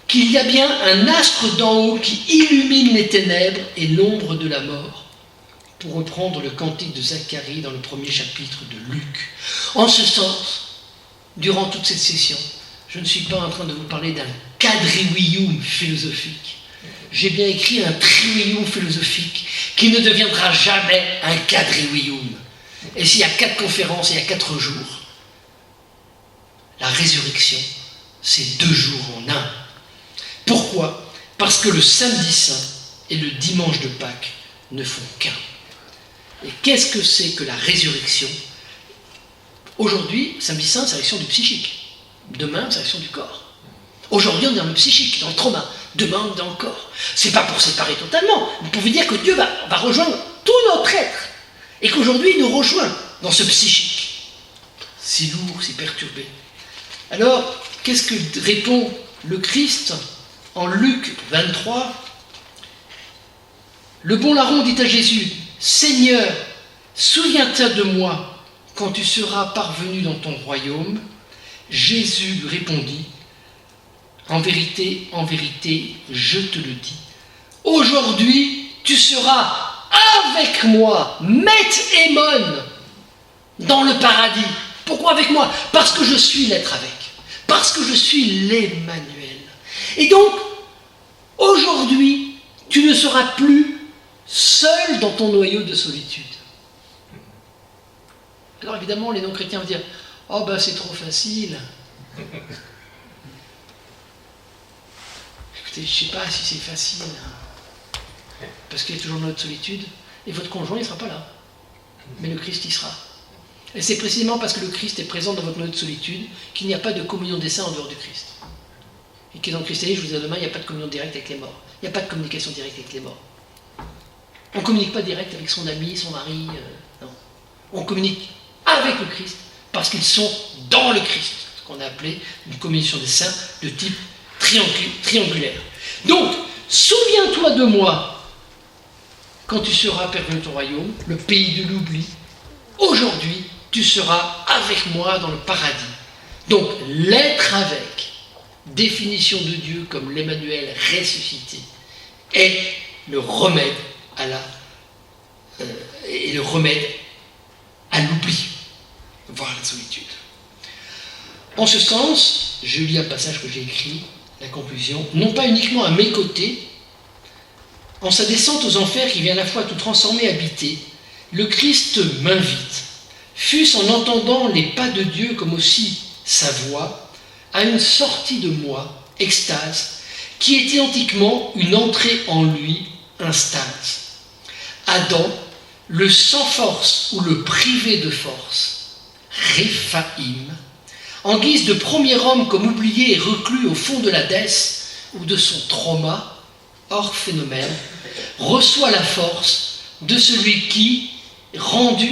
qu'il y a bien un astre d'en haut qui illumine les ténèbres et l'ombre de la mort, pour reprendre le cantique de Zacharie dans le premier chapitre de Luc. En ce sens, durant toute cette session, je ne suis pas en train de vous parler d'un quadrivium philosophique. J'ai bien écrit un trivium philosophique qui ne deviendra jamais un quadrivium. Et s'il y a 4 conférences, il y a 4 jours. La résurrection, c'est 2 jours en un. Pourquoi? Parce que le samedi saint et le dimanche de Pâques ne font qu'un. Et qu'est-ce que c'est que la résurrection? Aujourd'hui, samedi saint, c'est la résurrection du psychique. Demain, c'est la résurrection du corps. Aujourd'hui, on est dans le psychique, dans le trauma. Demain, on est dans le corps. C'est pas pour séparer totalement. Vous pouvez dire que Dieu va rejoindre tout notre être. Et qu'aujourd'hui, il nous rejoint dans ce psychique. Si lourd, si perturbé. Alors, qu'est-ce que répond le Christ en Luc 23? Le bon larron dit à Jésus, « Seigneur, souviens-toi de moi quand tu seras parvenu dans ton royaume. » Jésus lui répondit, « En vérité, je te le dis, aujourd'hui tu seras avec moi, Met Émon, dans le paradis. » Pourquoi avec moi? Parce que je suis l'être avec. Parce que je suis l'Emmanuel. Et donc, aujourd'hui, tu ne seras plus seul dans ton noyau de solitude. Alors évidemment, les non-chrétiens vont dire, « Oh ben c'est trop facile. » Écoutez, je ne sais pas si c'est facile. Parce qu'il y a toujours notre solitude. Et votre conjoint, il ne sera pas là. Mais le Christ y sera. Et c'est précisément parce que le Christ est présent dans votre noyau de solitude qu'il n'y a pas de communion des saints en dehors du Christ. Et que dans le christianisme, je vous dis demain, il n'y a pas de communion directe avec les morts. Il n'y a pas de communication directe avec les morts. On ne communique pas direct avec son ami, son mari, non. On communique avec le Christ parce qu'ils sont dans le Christ. Ce qu'on a appelé une communion des saints de type triangulaire. Donc, souviens-toi de moi quand tu seras perdu dans ton royaume, le pays de l'oubli. Aujourd'hui, tu seras avec moi dans le paradis. Donc, l'être avec, définition de Dieu comme l'Emmanuel ressuscité, est le remède à l'oubli, voire à la solitude. En ce sens, je lis un passage que j'ai écrit, la conclusion, non pas uniquement à mes côtés, En sa descente aux enfers qui vient à la fois tout transformer et habiter, le Christ m'invite, fût-ce en entendant les pas de Dieu comme aussi sa voix, à une sortie de moi, extase, qui est identiquement une entrée en lui, instase. Adam, le sans force ou le privé de force, Réphaïm, en guise de premier homme comme oublié et reclus au fond de l'Hadès ou de son trauma, hors phénomène, reçoit la force de celui qui, rendu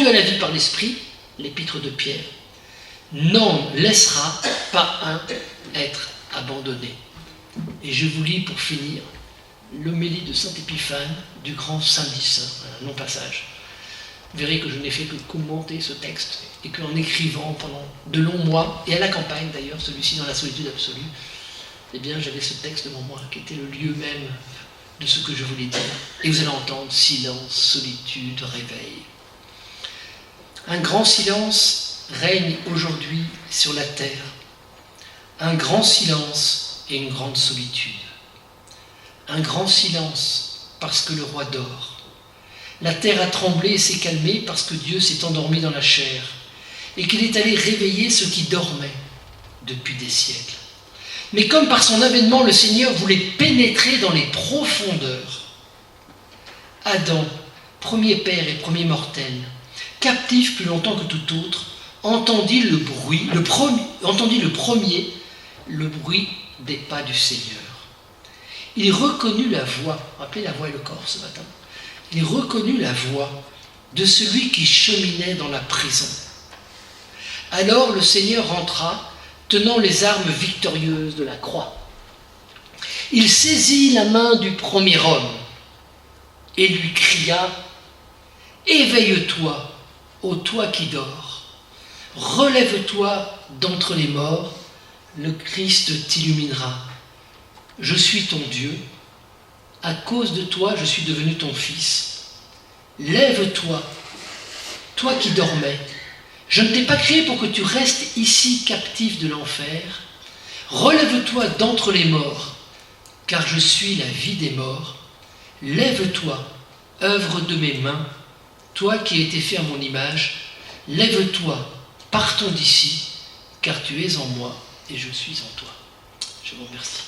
à la vie par l'Esprit, l'épître de Pierre, n'en laissera pas un être abandonné. Et je vous lis pour finir l'homélie de saint Épiphane du grand samedi saint, un long passage. Vous verrez que je n'ai fait que commenter ce texte et qu'en écrivant pendant de longs mois, et à la campagne d'ailleurs, celui-ci dans la solitude absolue, eh bien j'avais ce texte devant moi qui était le lieu même de ce que je voulais dire. Et vous allez entendre silence, solitude, réveil. Un grand silence règne aujourd'hui sur la terre. Un grand silence et une grande solitude. Un grand silence parce que le roi dort. La terre a tremblé et s'est calmée parce que Dieu s'est endormi dans la chair et qu'il est allé réveiller ceux qui dormaient depuis des siècles. Mais comme par son avènement, le Seigneur voulait pénétrer dans les profondeurs, Adam, premier père et premier mortel, captif plus longtemps que tout autre, entendit le premier des pas du Seigneur. Il reconnut la voix, rappelez la voix et le corps ce matin, il reconnut la voix de celui qui cheminait dans la prison. Alors le Seigneur entra, tenant les armes victorieuses de la croix. Il saisit la main du premier homme et lui cria « Éveille-toi, ô toi qui dors, relève-toi d'entre les morts, le Christ t'illuminera. Je suis ton Dieu, à cause de toi je suis devenu ton fils. Lève-toi, toi qui dormais. Je ne t'ai pas créé pour que tu restes ici captif de l'enfer. Relève-toi d'entre les morts, car je suis la vie des morts. Lève-toi, œuvre de mes mains, toi qui as été fait à mon image. Lève-toi, partons d'ici, car tu es en moi et je suis en toi. Je vous remercie.